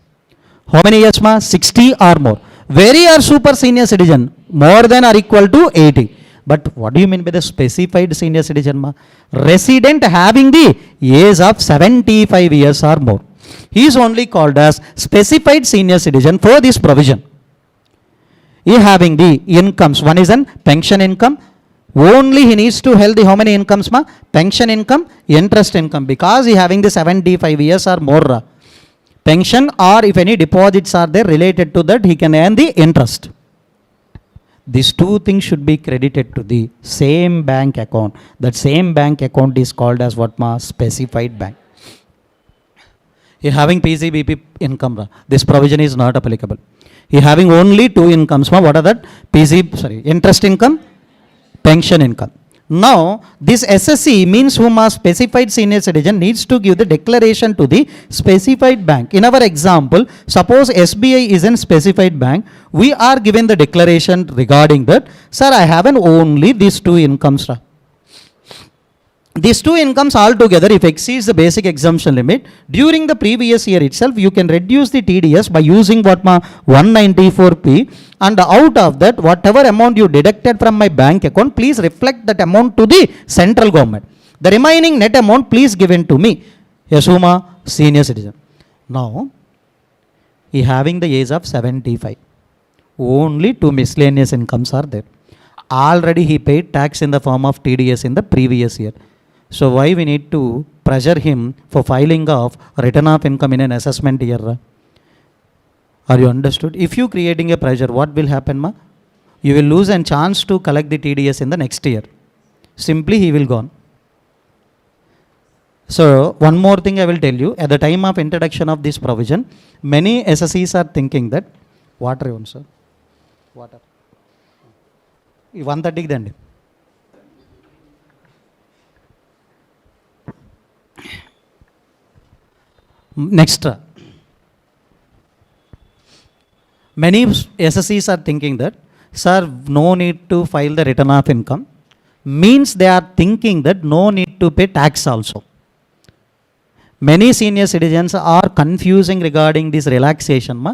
how many years 60 or more. Very or super senior citizen, more than or equal to 80. But what do you mean by the specified senior citizen? Resident having the age of 75 years or more. He is only called as specified senior citizen for this provision. He having the incomes. One is an pension income. Only he needs to hold the how many incomes? Pension income, interest income, because he having the 75 years or more. Pension, or if any deposits are there related to that, he can earn the interest. These two things should be credited to the same bank account. That same bank account is called as what? Specified bank. He having PCBP income. This provision is not applicable. He having only two incomes. What are that? Interest income, pension income. Now, this SSC means whom a specified senior citizen needs to give the declaration to the specified bank. In our example, suppose SBI is in specified bank, we are given the declaration regarding that, sir, I have only these two incomes. These two incomes altogether, if exceeds the basic exemption limit, during the previous year itself, you can reduce the TDS by using what 194P, and out of that, whatever amount you deducted from my bank account, please reflect that amount to the central government. The remaining net amount, please give in to me, Yasuma, senior citizen. Now, he having the age of 75. Only two miscellaneous incomes are there. Already he paid tax in the form of TDS in the previous year. So why we need to pressure him for filing of return of income in an assessment year? Are you understood? If you creating a pressure, what will happen? You will lose a chance to collect the TDS in the next year. Simply he will gone. So one more thing I will tell you. At the time of introduction of this provision, many SSEs are thinking that, water even sir, water. 130 then. Next, many SSEs are thinking that, sir, no need to file the return of income, means they are thinking that no need to pay tax also. Many senior citizens are confusing regarding this relaxation.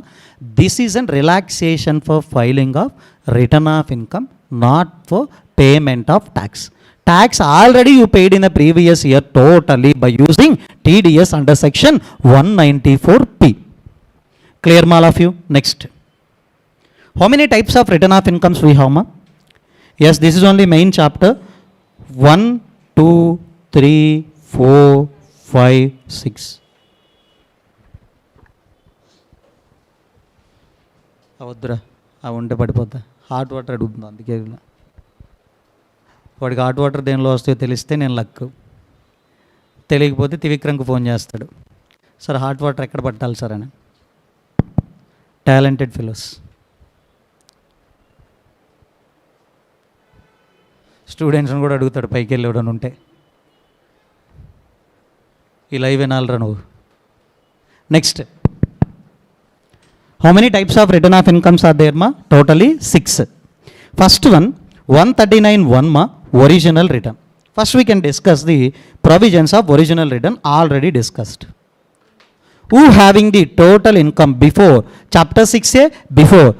This is a relaxation for filing of return of income, not for payment of tax. Tax already you paid in the previous year totally by using TDS under section 194P. Clear all of you? Next. How many types of return of incomes we have? Yes, this is only main chapter. 1, 2, 3, 4, 5, 6. అవద్దురా ఆ ఉంటే పడిపోతా. Hot water అడుగుతుంది అందుకే. వాడికి hot water దేనిలో వస్తాయో తెలిస్తే నేను లక్, తెలియకపోతే త్రివిక్రమ్కి ఫోన్ చేస్తాడు, సార్ హాట్ వాటర్ ఎక్కడ పట్టాలి సార్ అని. Talented fellows. స్టూడెంట్స్ని కూడా అడుగుతాడు పైకి వెళ్ళి ఉంటే, ఈ లైవ్ వినాలరా నువ్వు. Next, how many types of return of incomes are there? Totally 6. First one, 139(1) original return. First we can discuss the provisions of original return, already discussed. Who having the total income before chapter 6A, before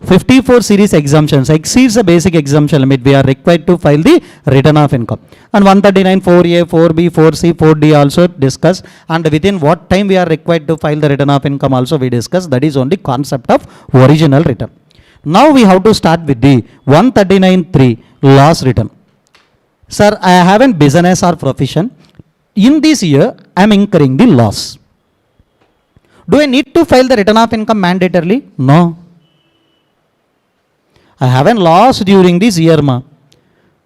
54 series exemptions exceeds the basic exemption limit, we are required to file the return of income. And 139 4A, 4B, 4C, 4D also discussed, and within what time we are required to file the return of income also we discussed. That is only concept of original return. Now we have to start with the 139.3 loss return. Sir, I have a business or profession. In this year, I am incurring the loss. Do I need to file the return of income mandatorily? No. I haven't lost during this year, ma.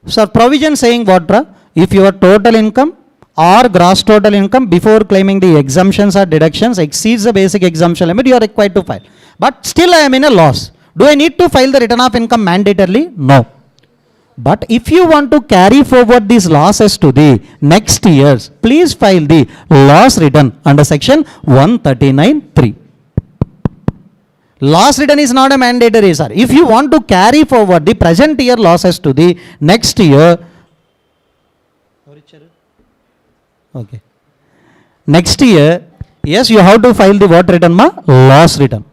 Sir, provision saying what? If your total income or gross total income before claiming the exemptions or deductions exceeds the basic exemption limit, you are required to file. But still I am in a loss. Do I need to file the return of income mandatorily? No. But if you want to carry forward these losses to the next years, please file the loss return under section 139.3. Loss return is not a mandatory, sir. If you want to carry forward the present year losses to the next year, okay, next year, yes, you have to file the what return, ma? Loss return.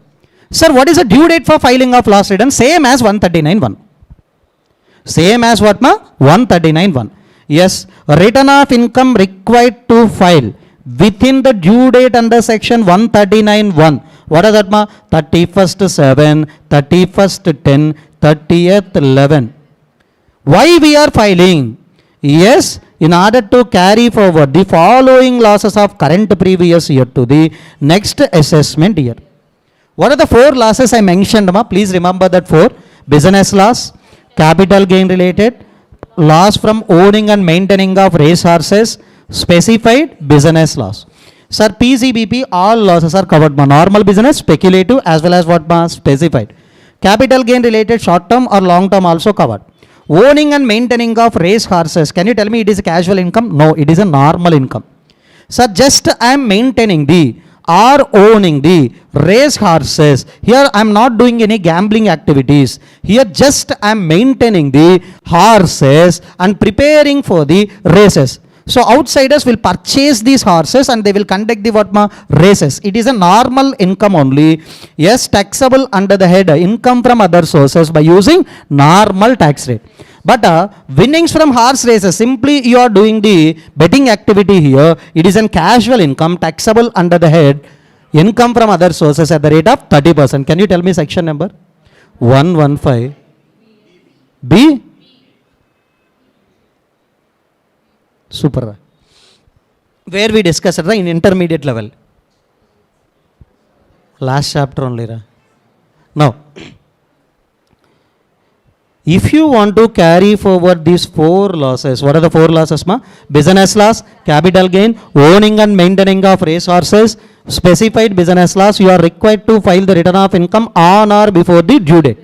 Sir, what is the due date for filing of loss return? Same as 139.1. Same as what, ma? 139.1. Yes, return of income required to file within the due date under section 139.1. What is that, ma? 31st 7, 31st 10, 30th 11. Why we are filing? Yes, in order to carry forward the following losses of current previous year to the next assessment year. What are the 4 losses I mentioned, ma? Please remember that 4. Business loss, capital gain related, loss from owning and maintaining of race horses, specified business loss. Sir, PCBP, all losses are covered, ma. Normal business, speculative, as well as what, ma? Specified. Capital gain related short term or long term also covered. Owning and maintaining of race horses, can you tell me it is a casual income? No, it is a normal income. Sir, just I am maintaining the or owning the race horses. Here I am not doing any gambling activities. Here just I am maintaining the horses and preparing for the races. So outsiders will purchase these horses and they will conduct the what, ma? Races. It is a normal income only. Yes, taxable under the head income from other sources by using normal tax rate. But winnings from horse races, simply you are doing the betting activity here. It is a casual income taxable under the head income from other sources at the rate of 30%. Can you tell me section number? 115. B? Super. Where we discussed it in intermediate level. Last chapter only. Now, if you want to carry forward these 4 losses, what are the 4 losses, ma? Business loss, capital gain, owning and maintaining of race horses, specified business loss, you are required to file the return of income on or before the due date.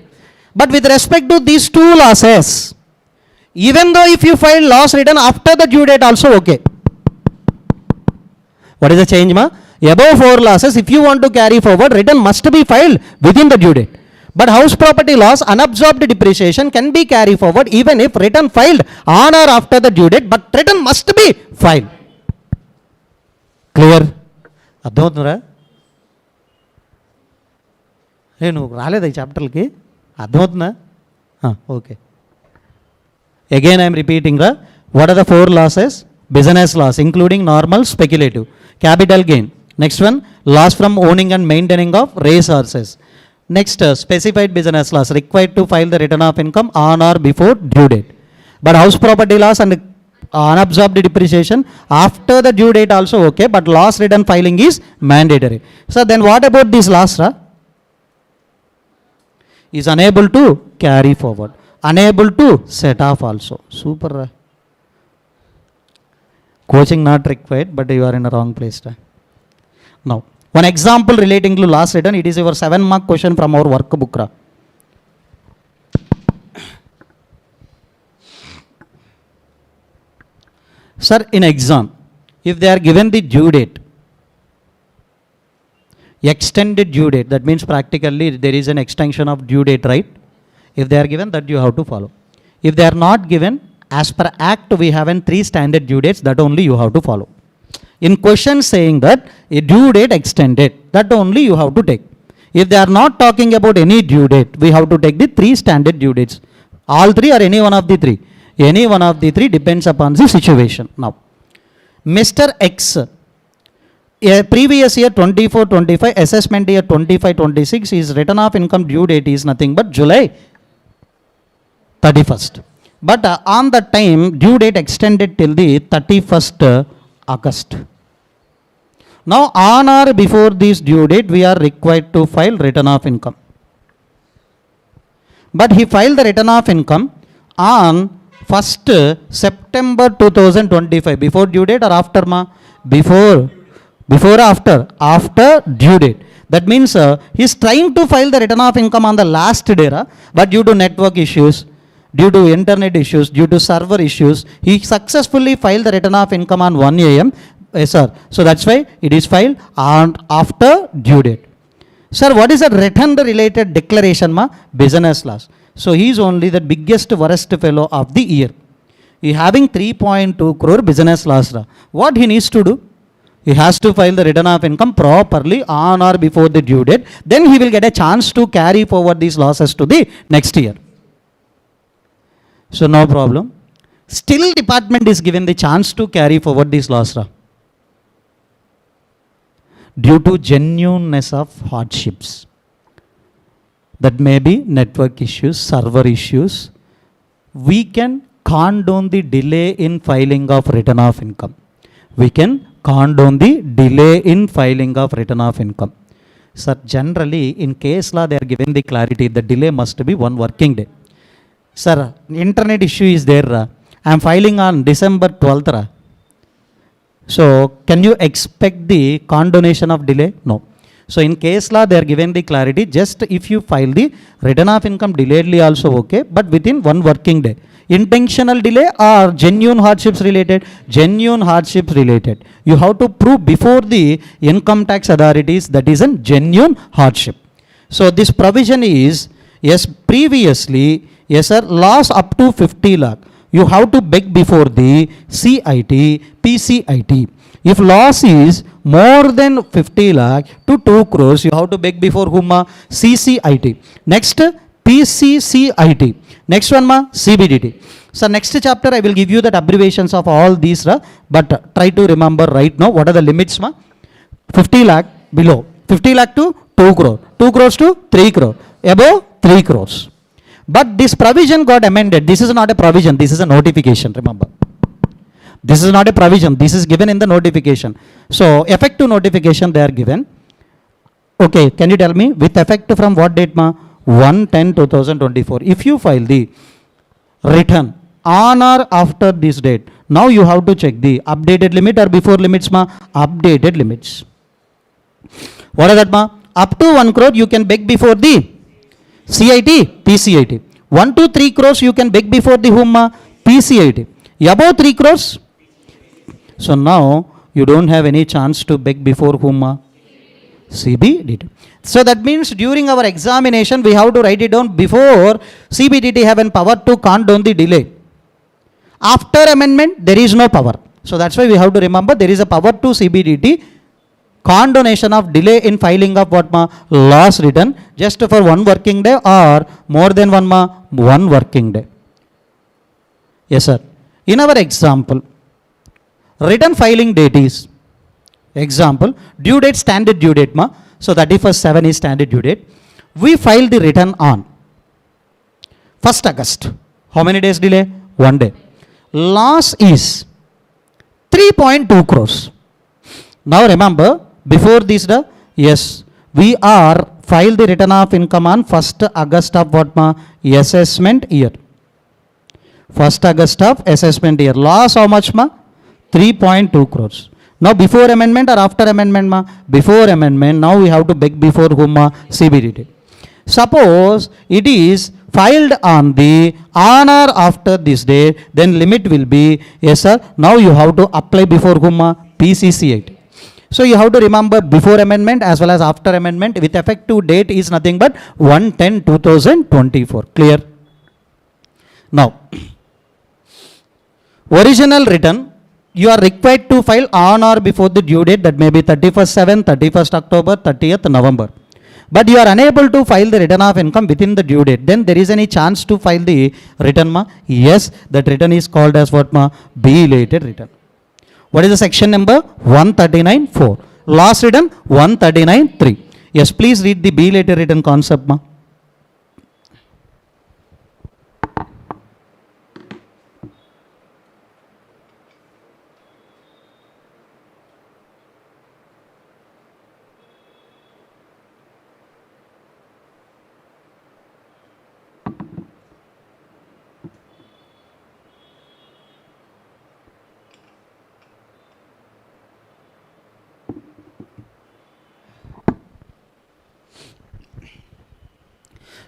But with respect to these 2 losses, even though if you file loss return after the due date also okay. What is the change, ma? Above 4 losses, if you want to carry forward, return must be filed within the due date. But house property loss, unabsorbed depreciation can be carried forward even if return filed on or after the due date, but return must be filed. Clear? అర్థమవుతుందా? నువ్వు రాలేదా ఈ చాప్టర్కి? అర్థమవుతుందా? Okay. Again I am repeating, what are the 4 losses? Business loss including normal, speculative, capital gain. Next one, loss from owning and maintaining of race horses. Next, specified business loss required to file the return of income on or before due date. But house property loss and unabsorbed depreciation after the due date also okay, but loss return filing is mandatory. So then what about this loss? Is unable to carry forward, unable to set off also. Super. Coaching not required, but you are in a wrong place. Now, one example relating to loss return, it is your 7-mark question from our workbook. Sir, in exam, if they are given the due date, extended due date, that means practically there is an extension of due date, right? If they are given, that you have to follow. If they are not given, as per act we have 3 standard due dates, that only you have to follow. In question saying that a due date extended, that only you have to take. If they are not talking about any due date, we have to take the 3 standard due dates. All 3 or any one of the 3? Any one of the 3 depends upon the situation. Now, Mr. X, previous year 24-25, assessment year 25-26, his return of income due date is nothing but July 31st. But on the time, due date extended till the 31st August. Now, on or before this due date, we are required to file return of income. But he filed the return of income on 1st September 2025. Before due date or after, ma? Before or after? After due date. That means he is trying to file the return of income on the last day, but due to network issues, due to internet issues, due to server issues, he successfully filed the return of income on 1 a.m. Yes, sir. So that's why it is filed on after due date. Sir, what is a return related declaration, ma? Business loss. So he is only the biggest worst fellow of the year. He having 3.2 crore business loss. What he needs to do? He has to file the return of income properly on or before the due date. Then he will get a chance to carry forward these losses to the next year. So no problem. Still department is given the chance to carry forward these losses. Due to genuineness of hardships. That may be network issues, server issues. We can condone the delay in filing of return of income. We can condone the delay in filing of return of income. Sir, generally in case law they are given the clarity, the delay must be 1 working day. Sir, internet issue is there. I am filing on December 12th. So, can you expect the condonation of delay? No. So, in case law, they are given the clarity, just if you file the return of income delayedly also okay, but within 1 working day. Intentional delay or genuine hardships related? Genuine hardships related. You have to prove before the income tax authorities that is a genuine hardship. So, this provision is, yes, previously, yes sir, loss up to 50 lakh. You have to beg before the CIT, PCIT. If loss is more than 50 lakh to 2 crores, you have to beg before whom? CCIT. Next, PCCIT. Next one, CBDT. So, next chapter I will give you the abbreviations of all these, but try to remember right now what are the limits. 50 lakh below, 50 lakh to 2 crore, 2 crores to 3 crore, above 3 crores. But this provision got amended. This is not a provision, this is a notification, remember. This is not a provision, this is given in the notification. So, effective notification they are given. Okay, can you tell me with effect from what date, ma? 1/10/2024. If you file the return on or after this date, now you have to check the updated limit or before limits, ma? Updated limits. What is that, ma? Up to 1 crore you can beg before the CIT, PCIT. 1 to 3 crores you can beg before the whom? PCIT. Above 3 crores? So now you don't have any chance to beg before whom? CBDT. So that means during our examination we have to write it down before CBDT have an power to condone the delay. After amendment there is no power. So that's why we have to remember there is a power to CBDT. Condonation of delay in filing of what, ma? Loss return just for 1 working day or more than 1 working day. Yes sir. In our example, return filing date is, example, due date standard due date, ma? So 31st/7 is standard due date. We file the return on 1st August. How many days delay? 1 day. Loss is 3.2 crores. Now remember, before this, yes, we are file the return of income on 1st August of what, ma? Assessment year. 1st August of assessment year. Loss how much, ma? 3.2 crores. Now before amendment or after amendment, ma? Before amendment. Now we have to beg before whom, ma? CBDT. Suppose it is filed on the on or after this day, then limit will be, yes sir, now you have to apply before whom, ma? PCCIT. So you have to remember before amendment as well as after amendment with effective date is nothing but 1/10/2024. Clear? Now, original return you are required to file on or before the due date, that may be 31st/7, 31st October, 30th November. but you are unable to file the return of income within the due date, then there is any chance to file the return ma? Yes, that return is called as what ma? Belated return. What is the section number? 139.4. Last return 139.3. Yes, please read the belated return concept ma.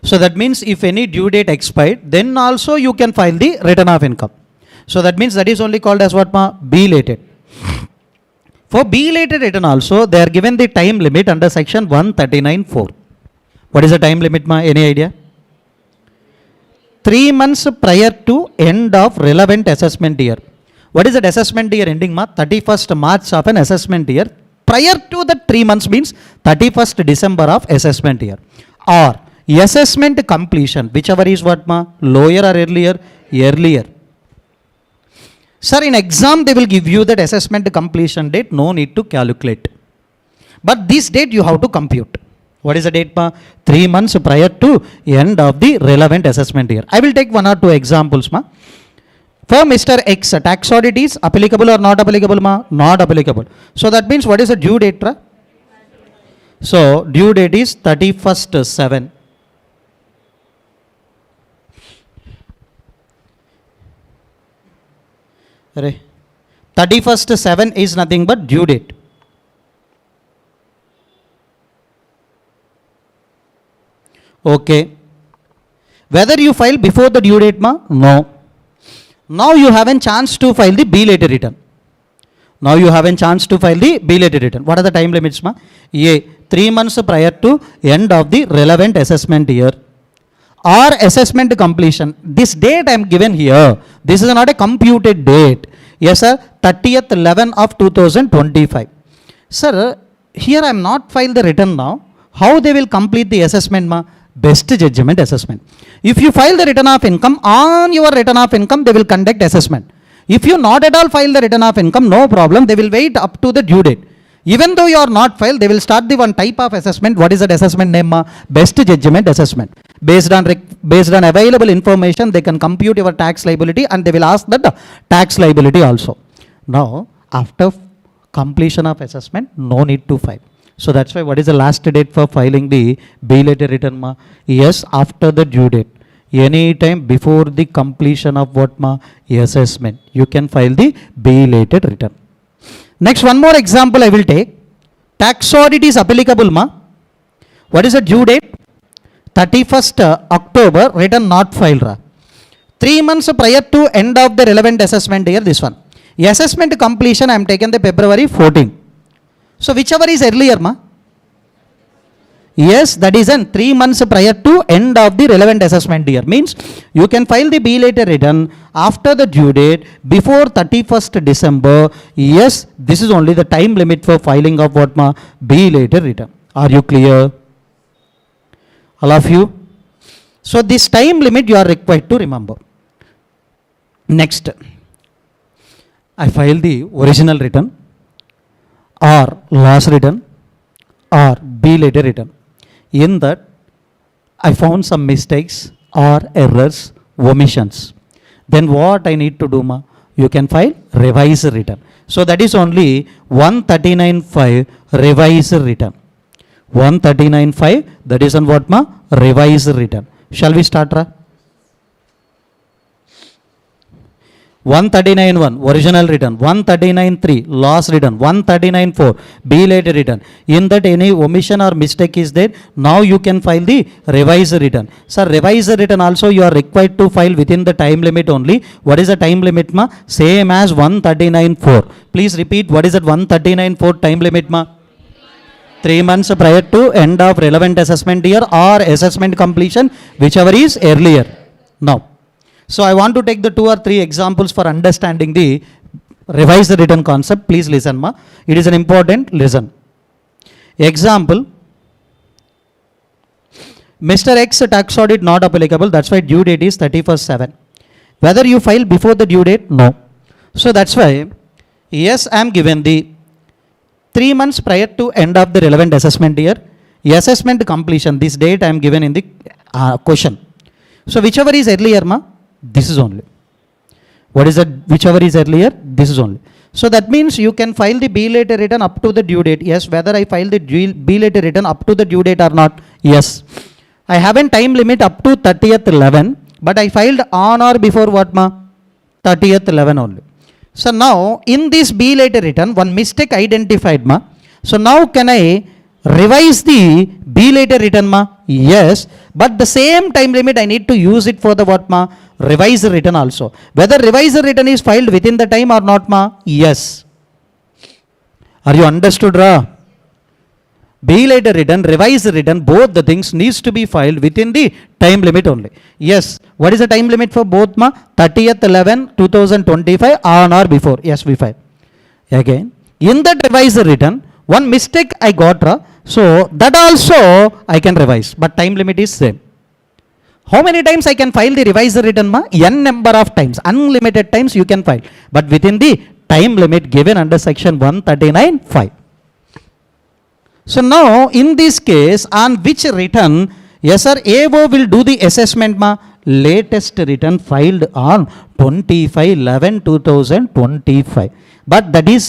So that means if any due date expired, then also you can file the return of income. So that means that is only called as what ma? Belated. For belated return also, they are given the time limit under section 139.4. What is the time limit ma? Any idea? 3 months prior to end of relevant assessment year. What is that assessment year ending ma? 31st March of an assessment year. Prior to the 3 months means 31st December of assessment year. Or assessment completion, whichever is what ma? Lower or earlier? Earlier. Sir, in exam they will give you that assessment completion date, no need to calculate. But this date you have to compute. What is the date ma? 3 months prior to end of the relevant assessment year. I will take 1 or 2 examples ma. For Mr. X, tax audit is applicable or not applicable ma? Not applicable. So that means what is the due date ra? So due date is 31st 7. Right. 31st 7 is nothing but due date. Okay. Whether you file before the due date ma? No. Now you have a chance to file the belated return. Now you have a chance to file the belated return. What are the time limits ma? A. 3 months prior to end of the relevant assessment year. Or assessment completion. This date I am given here. This is not a computed date. Yes sir, 30th 11 of 2025. Sir, here I am not filed the return now. How they will complete the assessment ma? Best judgment assessment. If you file the return of income, on your return of income they will conduct assessment. If you not at all file the return of income, no problem, they will wait up to the due date. Even though you are not filed, they will start the one type of assessment. What is that assessment name ma? Best judgment assessment. Based on available information, they can compute your tax liability and they will ask that tax liability also. Now, after completion of assessment, no need to file. So that's why what is the last date for filing the belated return ma? Yes, after the due date. Any time before the completion of what ma? Assessment. You can file the belated return. Next, one more example I will take. Tax audit is applicable ma? What is the due date? 31st October, return not filed ra. 3 months prior to end of the relevant assessment year, this one. Assessment completion I am taken the February 14. So whichever is earlier ma? Yes, that is an 3 months prior to end of the relevant assessment year. Means you can file the belated return after the due date before 31st December. Yes, this is only the time limit for filing of what ma? Belated return. Are you clear? All of you? So this time limit you are required to remember. Next, I file the original return or loss return or belated return. In that, I found some mistakes or errors, omissions. Then what I need to do ma? You can file revised return. So that is only 139.5 revised return. 139.5, that is on what ma? Revised return. Shall we start ra? 139.1 original return, 139.3 loss return, 139.4 belated return. In that any omission or mistake is there, now you can file the revised return. Sir, revised return also you are required to file within the time limit only. What is the time limit ma? Same as 139.4. Please repeat, what is that 139.4 time limit ma? 3 months prior to end of relevant assessment year or assessment completion, whichever is earlier. Now, so I want to take the 2 or 3 examples for understanding the revised return concept. Please listen ma. It is an important listen. Example. Mr. X tax audit not applicable, that's why due date is 31st/7. Whether you file before the due date? No. So that's why, yes, I am given the 3 months prior to end of the relevant assessment year. Assessment completion, this date I am given in the question. So whichever is earlier, this is only. What is that? Whichever is earlier, this is only. So that means you can file the B later return up to the due date. Yes, whether I file the B later return up to the due date or not. Yes. I haven't time limit up to 30th/11, but I filed on or before what, 30th/11 only. So now in this B later return, one mistake identified, So now can I revise the B later return, Yes, but the same time limit I need to use it for the what, revised return also. Whether revised return is filed within the time or not, Yes. Are you understood, Ra? B later return, revised return, both the things needs to be filed within the time limit only. Yes. What is the time limit for both, 30th/11/2025 on or before? Yes, we file. Again, in that revised return, one mistake I got, so that also I can revise, but time limit is same. How many times I can file the revised return, N number of times, unlimited times you can file, but within the time limit given under section 139(5). So now in this case, on which return, yes sir, AO will do the assessment, latest return filed on 25/11/2025, but that is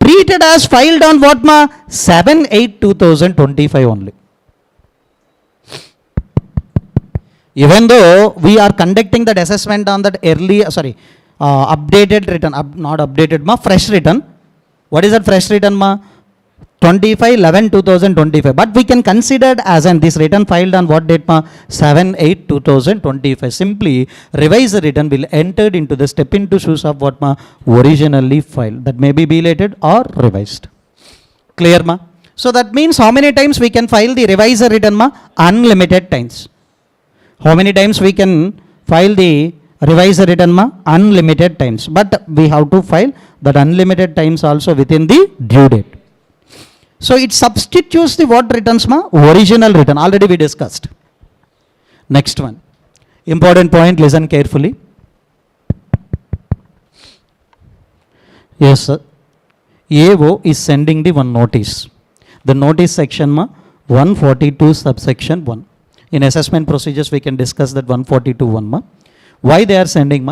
treated as filed on what, 7/8/2025 only. Even though we are conducting that assessment on that early, updated return, not updated, fresh return. What is that fresh return, 25/11/2025, but we can consider as an this return filed on what date, 7/8/2025. Simply revised return will enter into the step into shoes of what, originally filed. That may be belated or revised. Clear, So that means how many times we can file the revised return, unlimited times. How many times we can file the revised return, unlimited times, but we have to file that unlimited times also within the due date. So it substitutes the what returns, original return. Already we discussed. Next one, important point, listen carefully. Yes sir, AO is sending the one notice. The notice section, 142 subsection 1. In assessment procedures we can discuss that 142(1). Why they are sending,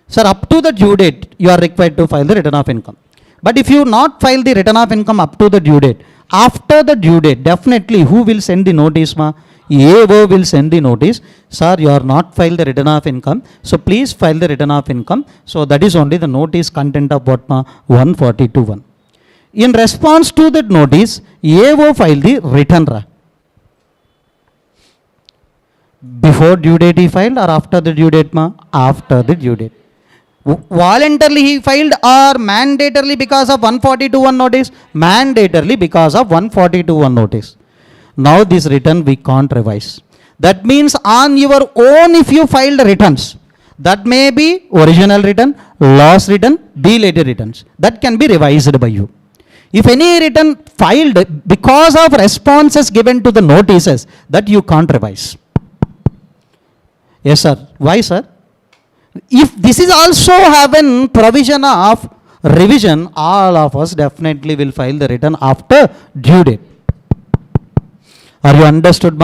sir, up to the due date you are required to file the return of income. But if you not file the return of income up to the due date, after the due date, definitely who will send the notice, AO will send the notice, sir, you are not filed the return of income, so please file the return of income. So that is only the notice content of what, 142(1). In response to that notice, AO file the return. Before due date he filed or after the due date, After the due date. Voluntarily he filed or mandatorily because of 142(1) notice? Mandatorily because of 142(1) notice. Now this return we can't revise. That means on your own if you filed returns, that may be original return, loss return, belated returns, that can be revised by you. If any return filed because of responses given to the notices, that you can't revise. Yes sir. Why sir? If this is also having provision of revision, all of us definitely will file the return after due date. Are you understood,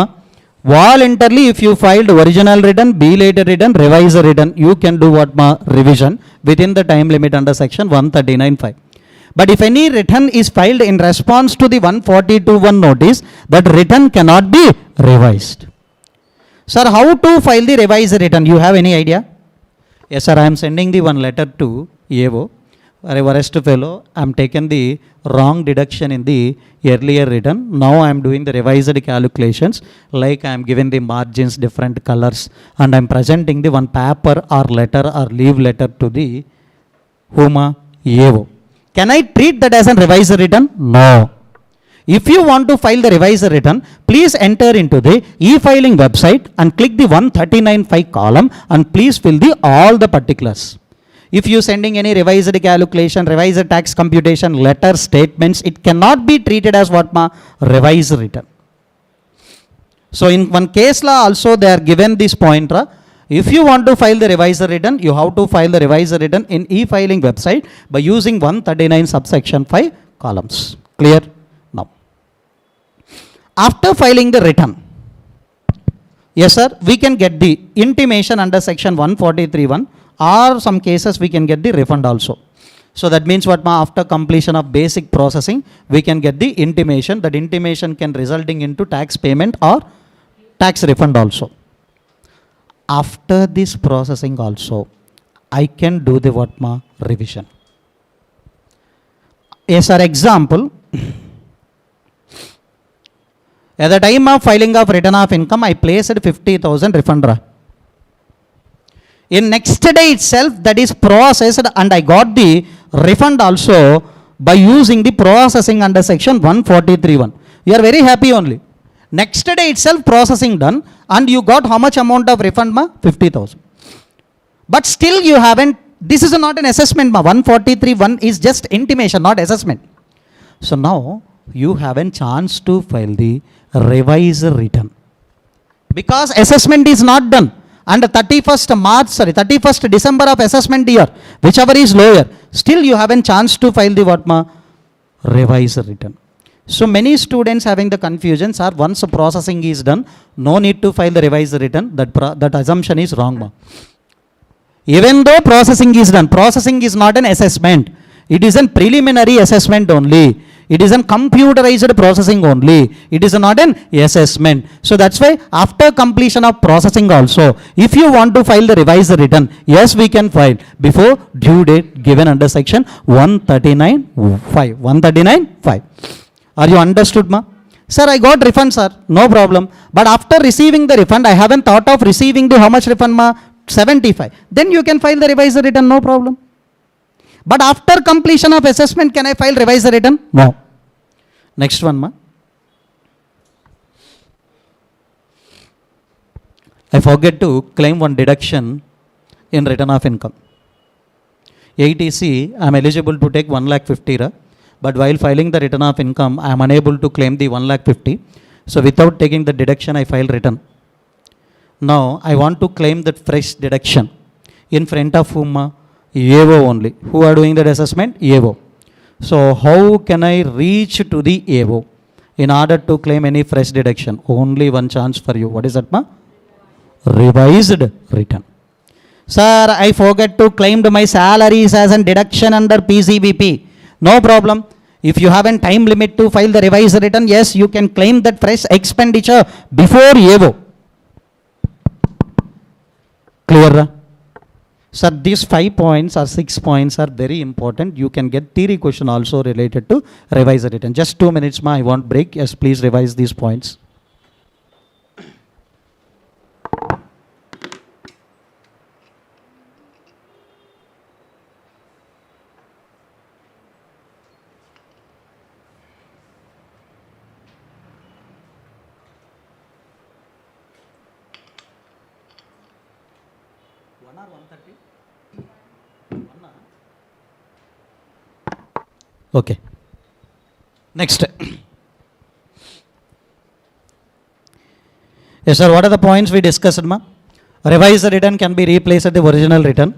Voluntarily if you filed original return, belated return, revised return, you can do what, revision within the time limit under section 139(5). But if any return is filed in response to the 142(1) notice, that return cannot be revised. Sir, how to file the revised return? You have any idea? Yes sir, I am sending the one letter to AO. Worst fellow, I am taken the wrong deduction in the earlier return. Now I am doing the revised calculations, like I am giving the margins different colors, and I am presenting the one paper or letter or leave letter to the whom, AO. Can I treat that as a revised return? No. If you want to file the revised return, please enter into the e-filing website and click the 139(5) column and please fill the all the particulars. If you sending any revised calculation, revised tax computation, letter, statements, it cannot be treated as what, revised return. So in one case law also they are given this pointer. If you want to file the revised return, you have to file the revised return in e-filing website by using 139 subsection 5 columns. Clear? Now, after filing the return, yes sir, we can get the intimation under section 143(1), or some cases we can get the refund also. So that means what, after completion of basic processing, we can get the intimation. That intimation can resulting into tax payment or tax refund also. After this processing also, I can do the what, revision. Yes sir, example, at the time of filing of return of income, I placed 50,000 refund. In next day itself, that is processed, and I got the refund also by using the processing under section 143(1). You are very happy only. Next day itself processing done, and you got how much amount of refund, 50,000. But still you haven't, this is not an assessment, 143(1) is just intimation, not assessment. So now you have a chance to file the revised return, because assessment is not done. And 31st December of assessment year, whichever is lower, still you have a chance to file the what, revised return. So many students having the confusions are, once processing is done, no need to file the revised return. That assumption is wrong. Even though processing is done, processing is not an assessment. It is a preliminary assessment only. It is a computerized processing only. It is not an assessment. So that's why after completion of processing also, if you want to file the revised return, yes, we can file before due date given under section 139(5). 139(5). Are you understood, ma? Sir, I got refund, sir. No problem. But after receiving the refund, I haven't thought of receiving the how much refund, ma? 75. Then you can file the revised return, no problem. But after completion of assessment, can I file revised return? No. Next one, ma. I forget to claim one deduction in return of income. 80C, I am eligible to take 1,50,000, but while filing the return of income, I am unable to claim the 1,50,000. So without taking the deduction, I file return. Now I want to claim that fresh deduction in front of whom? AO only. Who are doing that assessment? AO. So how can I reach to the AO in order to claim any fresh deduction? Only one chance for you. What is that, ma? Revised return. Sir, I forget to claim my salaries as a deduction under PCBP. No problem. If you have a time limit to file the revised return, yes, you can claim that fresh expenditure before AO. Clear? Sir, these 5 points or 6 points are very important. You can get theory question also related to revised return. Just 2 minutes, ma. I want break. Yes, please revise these points. Okay. Next. Yes, sir. What are the points we discussed, ma? Revised return can be replaced at the original return.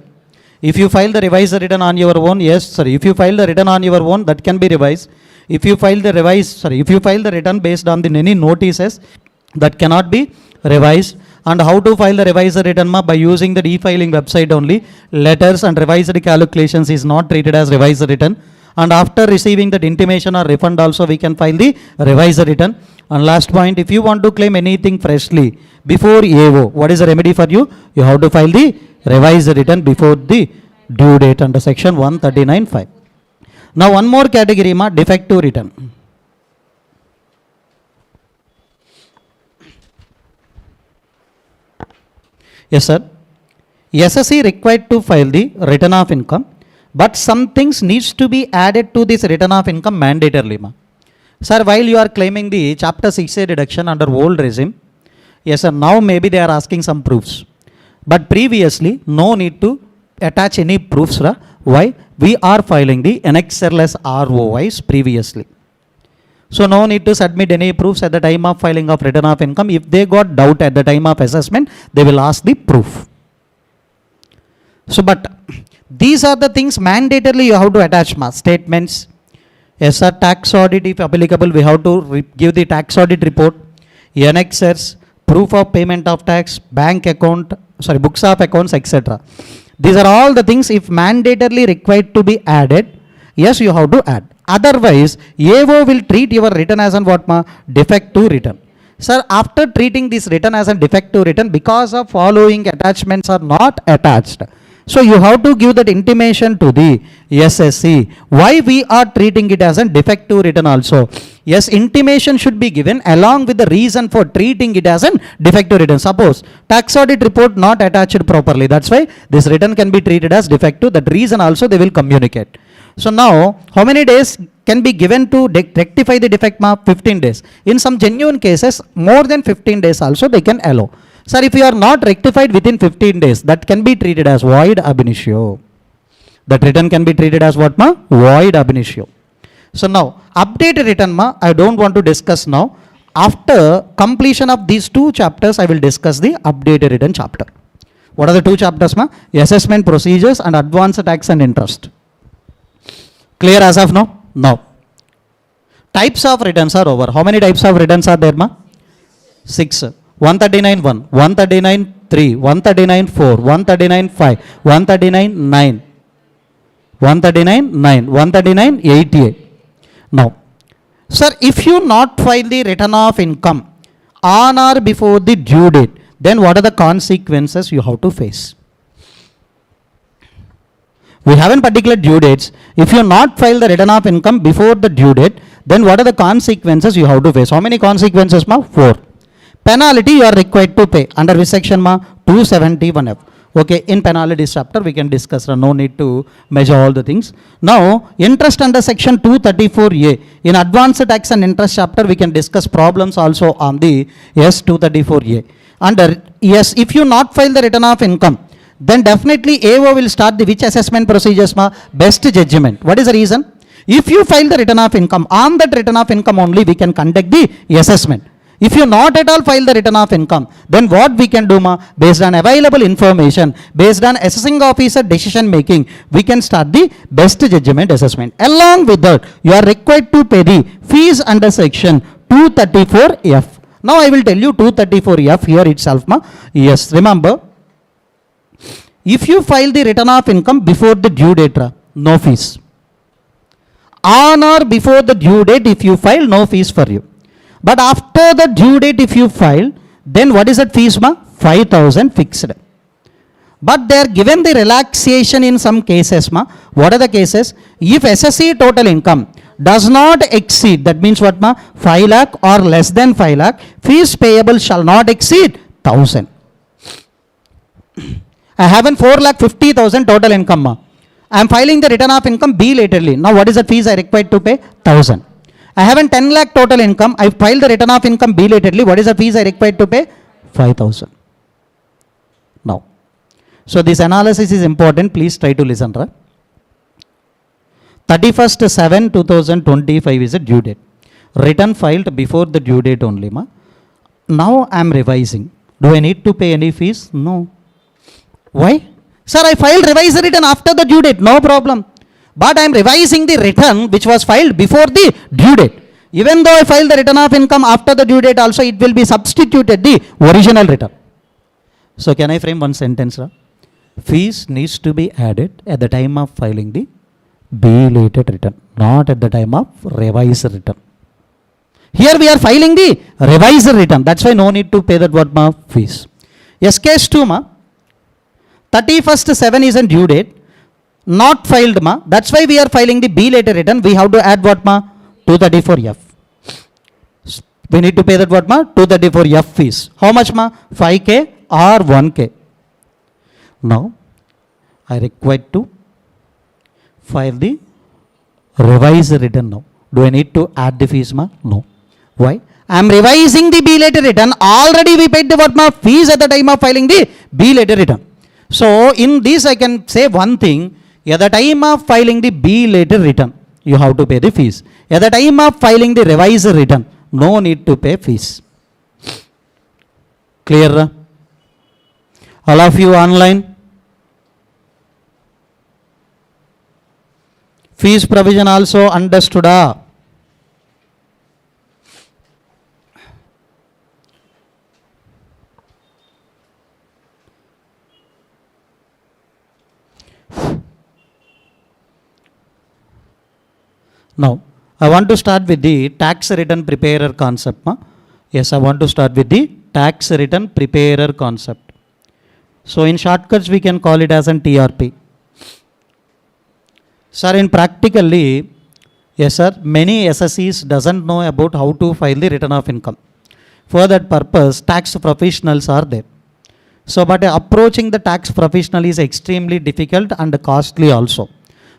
If you file the revised return on your own, yes, sorry. If you file the return on your own, that can be revised. If you file the return based on the any notices, that cannot be revised. And how to file the revised return, ma? By using the e-filing website only. Letters and revised calculations is not treated as revised return. And after receiving that intimation or refund also, we can file the revised return. And last point, if you want to claim anything freshly before AO, what is the remedy for you? You have to file the revised return before the due date under section 139(5). Now one more category, ma, defective return. Yes, sir. SSC required to file the return of income, but some things needs to be added to this return of income mandatorily, ma. Sir, while you are claiming the chapter 6A deduction under old regime, yes sir, now maybe they are asking some proofs. But previously, no need to attach any proofs. Why? We are filing the annexureless ROIs previously. So no need to submit any proofs at the time of filing of return of income. If they got doubt at the time of assessment, they will ask the proof. So but these are the things mandatorily you have to attach, statements. Yes sir, tax audit if applicable, we have to give the tax audit report, annexures, proof of payment of tax, bank account, books of accounts, etc. These are all the things if mandatorily required to be added, yes, you have to add. Otherwise, AO will treat your return as an what defective return. Sir, after treating this return as a defective return, because of following attachments are not attached, so you have to give that intimation to the SSC. Why we are treating it as a defective return also? Yes, intimation should be given along with the reason for treating it as a defective return. Suppose tax audit report not attached properly. That's why this return can be treated as defective. That reason also they will communicate. So now, how many days can be given to rectify the defect? 15 days. In some genuine cases, more than 15 days also they can allow. Sir, if you are not rectified within 15 days, that can be treated as void ab initio. That return can be treated as what? Void ab initio. So now, updated return, I don't want to discuss now. After completion of these two chapters, I will discuss the updated return chapter. What are the two chapters? Assessment procedures and advanced tax and interest. Clear as of now? No. Types of returns are over. How many types of returns are there? 6. 139.1, 139.3, 139.4, 139.5, 139.9, 139.9, 139.88. Now, sir, if you not file the return of income on or before the due date, then what are the consequences you have to face? We haven't particular due dates. If you not file the return of income before the due date, then what are the consequences you have to face? How many consequences? 4. Penalty you are required to pay. Under which section? 271F. Okay, in penalties chapter we can discuss. No need to measure all the things. Now, interest under section 234A. In advanced tax and interest chapter we can discuss problems also on the 234A. Under if you not file the return of income, then definitely AO will start the which assessment procedures? Best judgment. What is the reason? If you file the return of income, on that return of income only we can conduct the assessment. If you not at all file the return of income, then what we can do? Based on available information, based on assessing officer decision making, we can start the best judgment assessment. Along with that, you are required to pay the fees under section 234F. Now I will tell you 234F here itself. Yes, remember, if you file the return of income before the due date, no fees. On or before the due date, if you file, no fees for you. But after the due date, if you file, then what is that fees? 5,000 fixed. But they are given the relaxation in some cases. What are the cases? If SSC total income does not exceed, that means what? 5 lakh or less than 5 lakh, fees payable shall not exceed 1,000. I have 4,50,000 total income. I am filing the return of income belatedly. Now what is the fees I required to pay? 1,000. I have 10 lakh total income. I filed the return of income belatedly. What is the fees I required to pay? 5,000. Now, so this analysis is important. Please try to listen. 31/7/2025 is a due date. Return filed before the due date only. Now I am revising. Do I need to pay any fees? No. Why? Sir, I filed revised return after the due date. No problem. But I am revising the return which was filed before the due date. Even though I filed the return of income after the due date also, it will be substituted the original return. So can I frame one sentence? Fees needs to be added at the time of filing the belated return, not at the time of revised return. Here we are filing the revised return. That's why no need to pay that what fees. Yes, case 2 31/7 is a due date. Not filed, that's why we are filing the belated return. We have to add what? 234F. We need to pay that what? 234F fees. How much? 5K or 1K. Now, I require to file the revised return now. Do I need to add the fees? No. Why? I am revising the belated return. Already we paid the what? Fees at the time of filing the belated return. So, in this I can say one thing. At the time of filing the belated return, you have to pay the fees. At the time of filing the revised return, no need to pay fees. Clear? All of you online? Fees provision also understood? Now, I want to start with the tax return preparer concept. Yes, I want to start with the tax return preparer concept. So, in shortcuts, we can call it as an TRP. Sir, in practically, yes sir, many SSEs doesn't know about how to file the return of income. For that purpose, tax professionals are there. So, but approaching the tax professional is extremely difficult and costly also.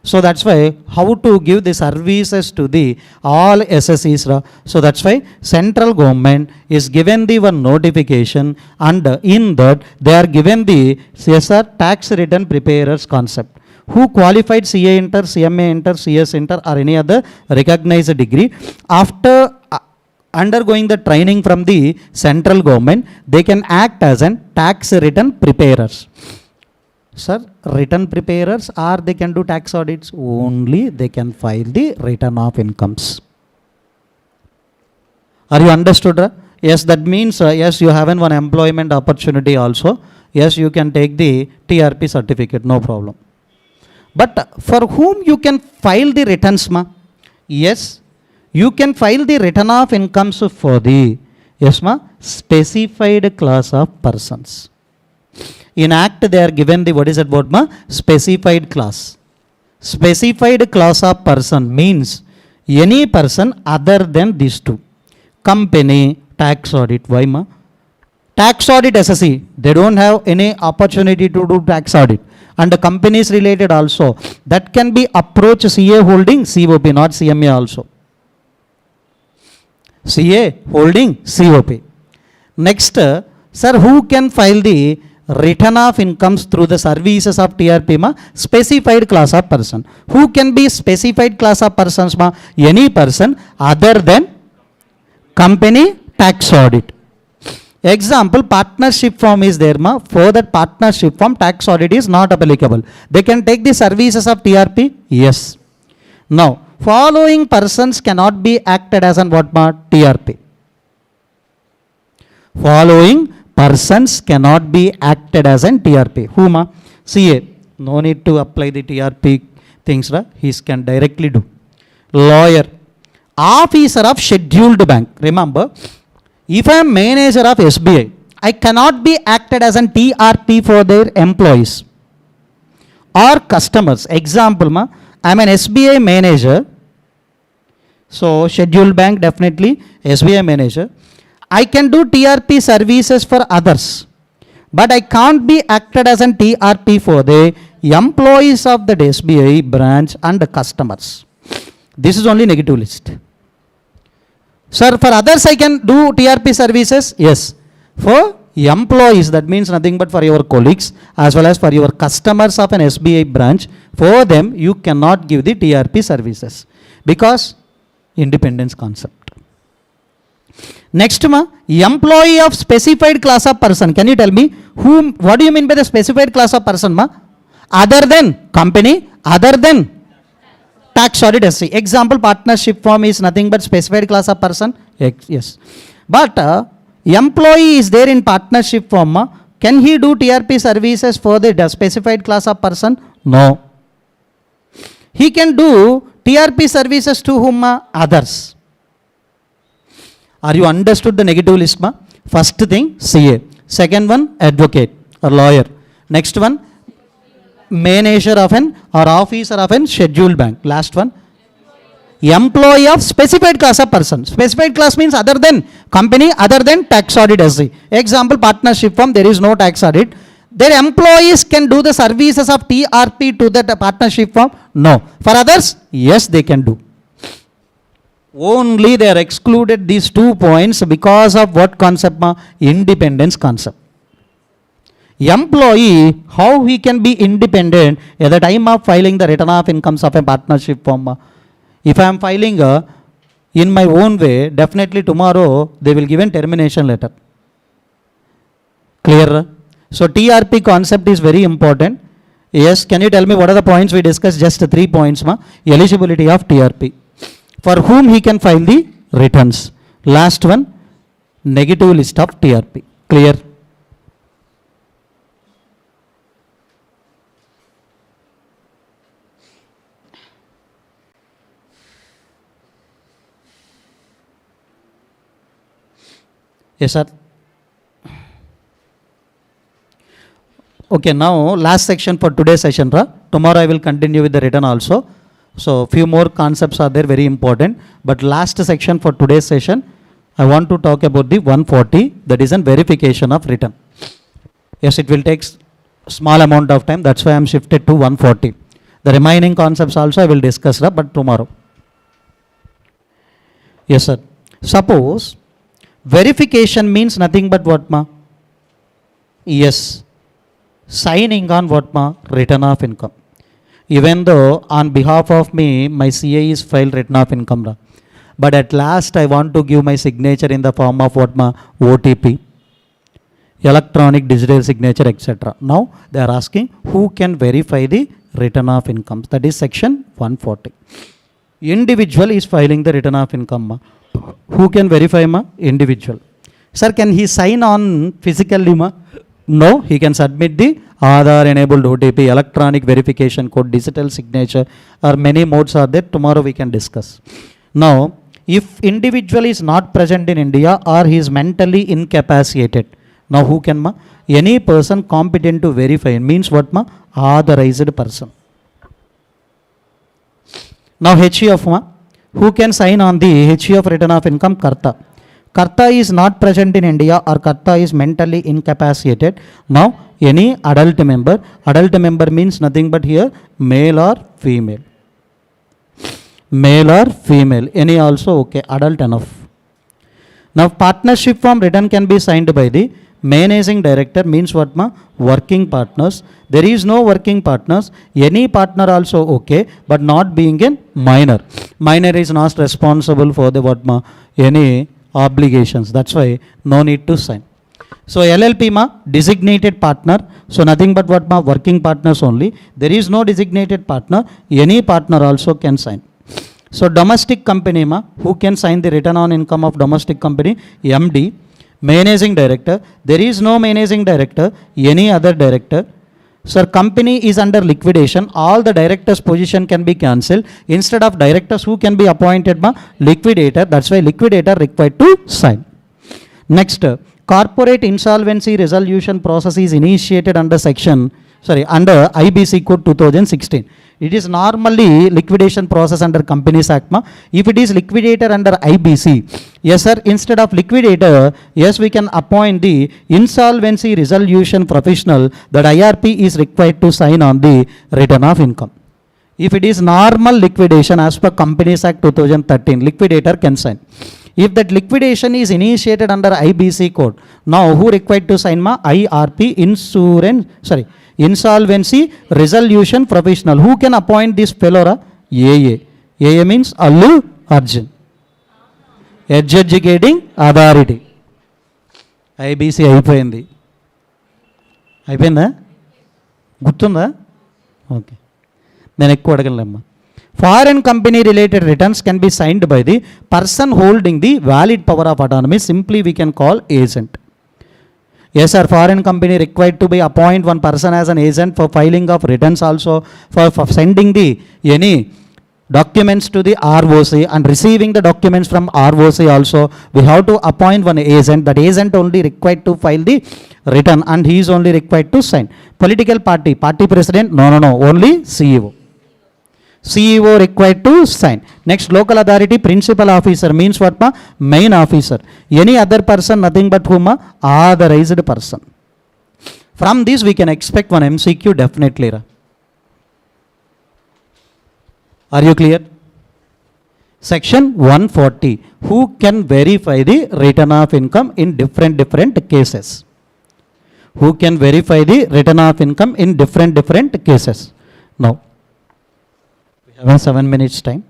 So that's why how to give the services to the all SSEs. So that's why central government is given the one notification, and in that they are given the CSR tax return preparers concept. Who qualified cainter, cmainter, cmainter or any other recognized degree, after undergoing the training from the central government, they can act as an tax return preparers. Sir, return preparers, or they can do tax audits? Only they can file the return of incomes. Are you understood? Yes, that means yes, you have one employment opportunity also. Yes, you can take the TRP certificate, no problem. But for whom you can file the returns, ma? Yes, you can file the return of incomes for the, yes ma, specified class of persons. In Act they are given the, what is that word ma? Specified class. Specified class of person means any person other than these two. Company, tax audit. Why ma? Tax audit SSE, they don't have any opportunity to do tax audit. And the companies related also, that can be approached CA holding COP, not CMA also. CA holding COP. Next, sir, who can file the return of incomes through the services of TRP ma? Specified class of person. Who can be specified class of persons ma? Any person other than company tax audit. Example, partnership form is there ma? For that partnership form, tax audit is not applicable. They can take the services of TRP? Yes. Now, following persons cannot be acted as an what ma? TRP. Following persons cannot be acted as an TRP. Who ma? CA. No need to apply the TRP things. He can directly do. Lawyer. Officer of scheduled bank. Remember, if I am manager of SBI, I cannot be acted as an TRP for their employees or customers. Example ma, I am an SBI manager. So scheduled bank, definitely SBI manager. I can do TRP services for others, but I can't be acted as an TRP for the employees of the SBI branch and the customers. This is only negative list. Sir, for others I can do TRP services? Yes. For employees, that means nothing but for your colleagues as well as for your customers of an SBI branch. For them, you cannot give the TRP services because independence concept. Next, employee of specified class of person. Can you tell me whom? What do you mean by the specified class of person, ma? Other than company, other than tax audit SC. Example, partnership form is nothing but specified class of person. Yes. But employee is there in partnership form. Can he do TRP services for the specified class of person? No. He can do TRP services to whom? Others. Are you understood the negative list? First thing, CA. Second one, advocate or lawyer. Next one, manager of an or officer of an scheduled bank. Last one, employee of specified class of person. Specified class means other than company, other than tax audit SC. Example, partnership firm, there is no tax audit. Their employees can do the services of TRP to that partnership firm? No. For others, yes, they can do. Only they are excluded these 2 points because of what concept? Independence concept. Employee, how he can be independent at the time of filing the return of incomes of a partnership firm? If I am filing in my own way, definitely tomorrow they will give a termination letter. Clear? So TRP concept is very important. Yes, can you tell me what are the points we discussed? Just 3 points, ma. Eligibility of TRP. For whom he can file the returns. Last one, negative list of TRP. Clear? Yes, sir. Okay, now last section for today's session. Tomorrow I will continue with the written also. So few more concepts are there, very important. But last section for today's session, I want to talk about the 140, that is a verification of written. Yes, it will take small amount of time. That's why I am shifted to 140. The remaining concepts also I will discuss, but tomorrow. Yes, sir. Suppose verification means nothing but what, ma? Yes. Signing on what, ma? Return of income. Even though on behalf of me, my CA is filed return of income. But at last I want to give my signature in the form of what, ma? OTP, electronic digital signature, etc. Now they are asking who can verify the return of income. That is section 140. Individual is filing the return of income, ma. Who can verify, ma? Individual. Sir, can he sign on physically, ma? No, he can submit the Aadhaar enabled OTP, electronic verification code, digital signature, or many modes are there. Tomorrow we can discuss. Now, if individual is not present in India or he is mentally incapacitated, now who can, ma? Any person competent to verify means what, ma? Authorized person. Now HUF, ma? Who can sign on the HUF return of income? Karta. Karta is not present in India or Karta is mentally incapacitated. Now any adult member means nothing but here male or female. Male or female, any also okay, adult enough. Now partnership form return can be signed by the managing director, means what, ma? Working partners. There is no working partners, any partner also okay, but not being a minor. Minor is not responsible for the what, ma? Any obligations. That's why no need to sign. So LLP, ma? Designated partner. So nothing but what, ma? Working partners only. There is no designated partner, any partner also can sign. So domestic company, ma? Who can sign the return on income of domestic company? MD. Managing director. There is no managing director, any other director. Sir, company is under liquidation. All the directors' position can be cancelled. Instead of directors, who can be appointed, ma? Liquidator. That's why liquidator required to sign. Next, corporate insolvency resolution process is initiated under under IBC code 2016. It is normally liquidation process under Companies Act, ma. If it is liquidator under IBC, yes sir, instead of liquidator, yes, we can appoint the insolvency resolution professional, that IRP is required to sign on the return of income. If it is normal liquidation as per Companies Act 2013, liquidator can sign. If that liquidation is initiated under IBC code, now who required to sign, ma? IRP, insolvency resolution professional. Who can appoint this fellow? AA. AA means Allu Arjun, adjudicating authority. IBC అయిపోయింది. అయిపోయిందా? గుర్తుందా? Okay, నేను ఎక్కువ అడగలేమ్మా. Foreign company related returns can be signed by the person holding the valid power of autonomy. Simply we can call agent. Yes sir, foreign company required to be appoint one person as an agent for filing of returns, also for sending the any documents to the ROC and receiving the documents from ROC also. We have to appoint one agent. That agent only required to file the return and he is only required to sign. Political party president, no, only CEO. CEO required to sign. Next, local authority principal officer means what, ma? Main officer. Any other person, nothing but whom, ma? Authorized person. From this we can expect one MCQ definitely. Are you clear? Section 140. Who can verify the return of income in different cases? Who can verify the return of income in different cases? Now, we have 7 minutes time.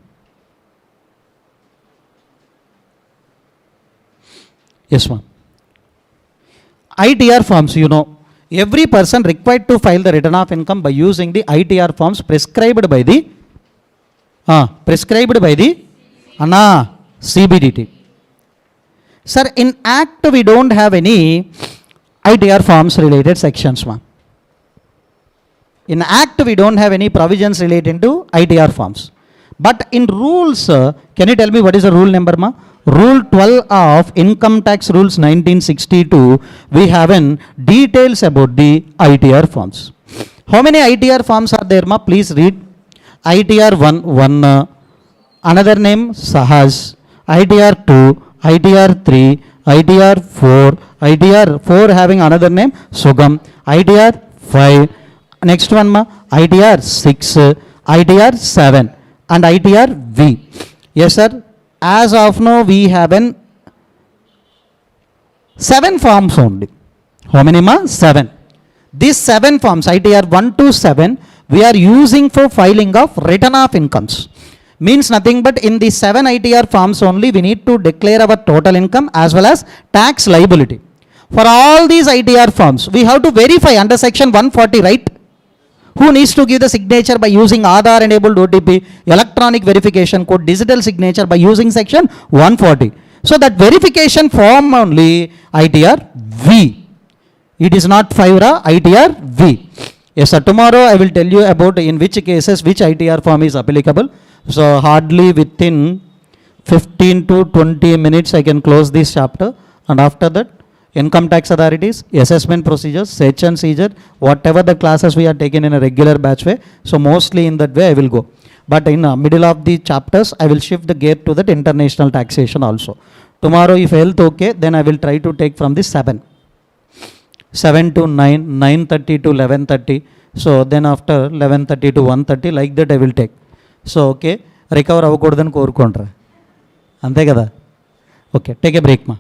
Yes, ma'am. ITR forms, you know, every person required to file the return of income by using the ITR forms prescribed by the CBDT. Sir, in Act we don't have any ITR forms related sections, ma'am. In Act we don't have any provisions relating to ITR forms. But in rules, can you tell me what is the rule number, ma? Rule 12 of Income Tax Rules 1962, we have in details about the ITR forms. How many ITR forms are there, ma? Please read. ITR 1, another name Sahas, ITR 2, ITR 3, ITR 4, ITR 4 having another name Sugam, ITR 5, next one, ma, ITR 6, ITR 7 and ITR V. Yes, sir. As of now, we have 7 forms only. How many, ma? 7. These 7 forms, ITR 1 to 7, we are using for filing of return of incomes. Means nothing but in the 7 ITR forms only, we need to declare our total income as well as tax liability. For all these ITR forms, we have to verify under section 140, right? Who needs to give the signature by using Aadhaar enabled OTP, electronic verification code, digital signature by using section 140. So that verification form only ITR V. It is not 5 ITR V. Yes, sir. Tomorrow I will tell you about in which cases which ITR form is applicable. So hardly within 15 to 20 minutes I can close this chapter, and after that income tax authorities, assessment procedures, search and seizure, whatever the classes we are taking in a regular batch way. So mostly in that way I will go. But in the middle of the chapters, I will shift the gear to that international taxation also. Tomorrow if health okay, then I will try to take from the 7 to 9, 9:30 to 11:30. So then after 11:30 to 1:30, like that I will take. So okay, recover avakudadani korukonడ్రా. అంతే కదా. Okay, take a break, ma.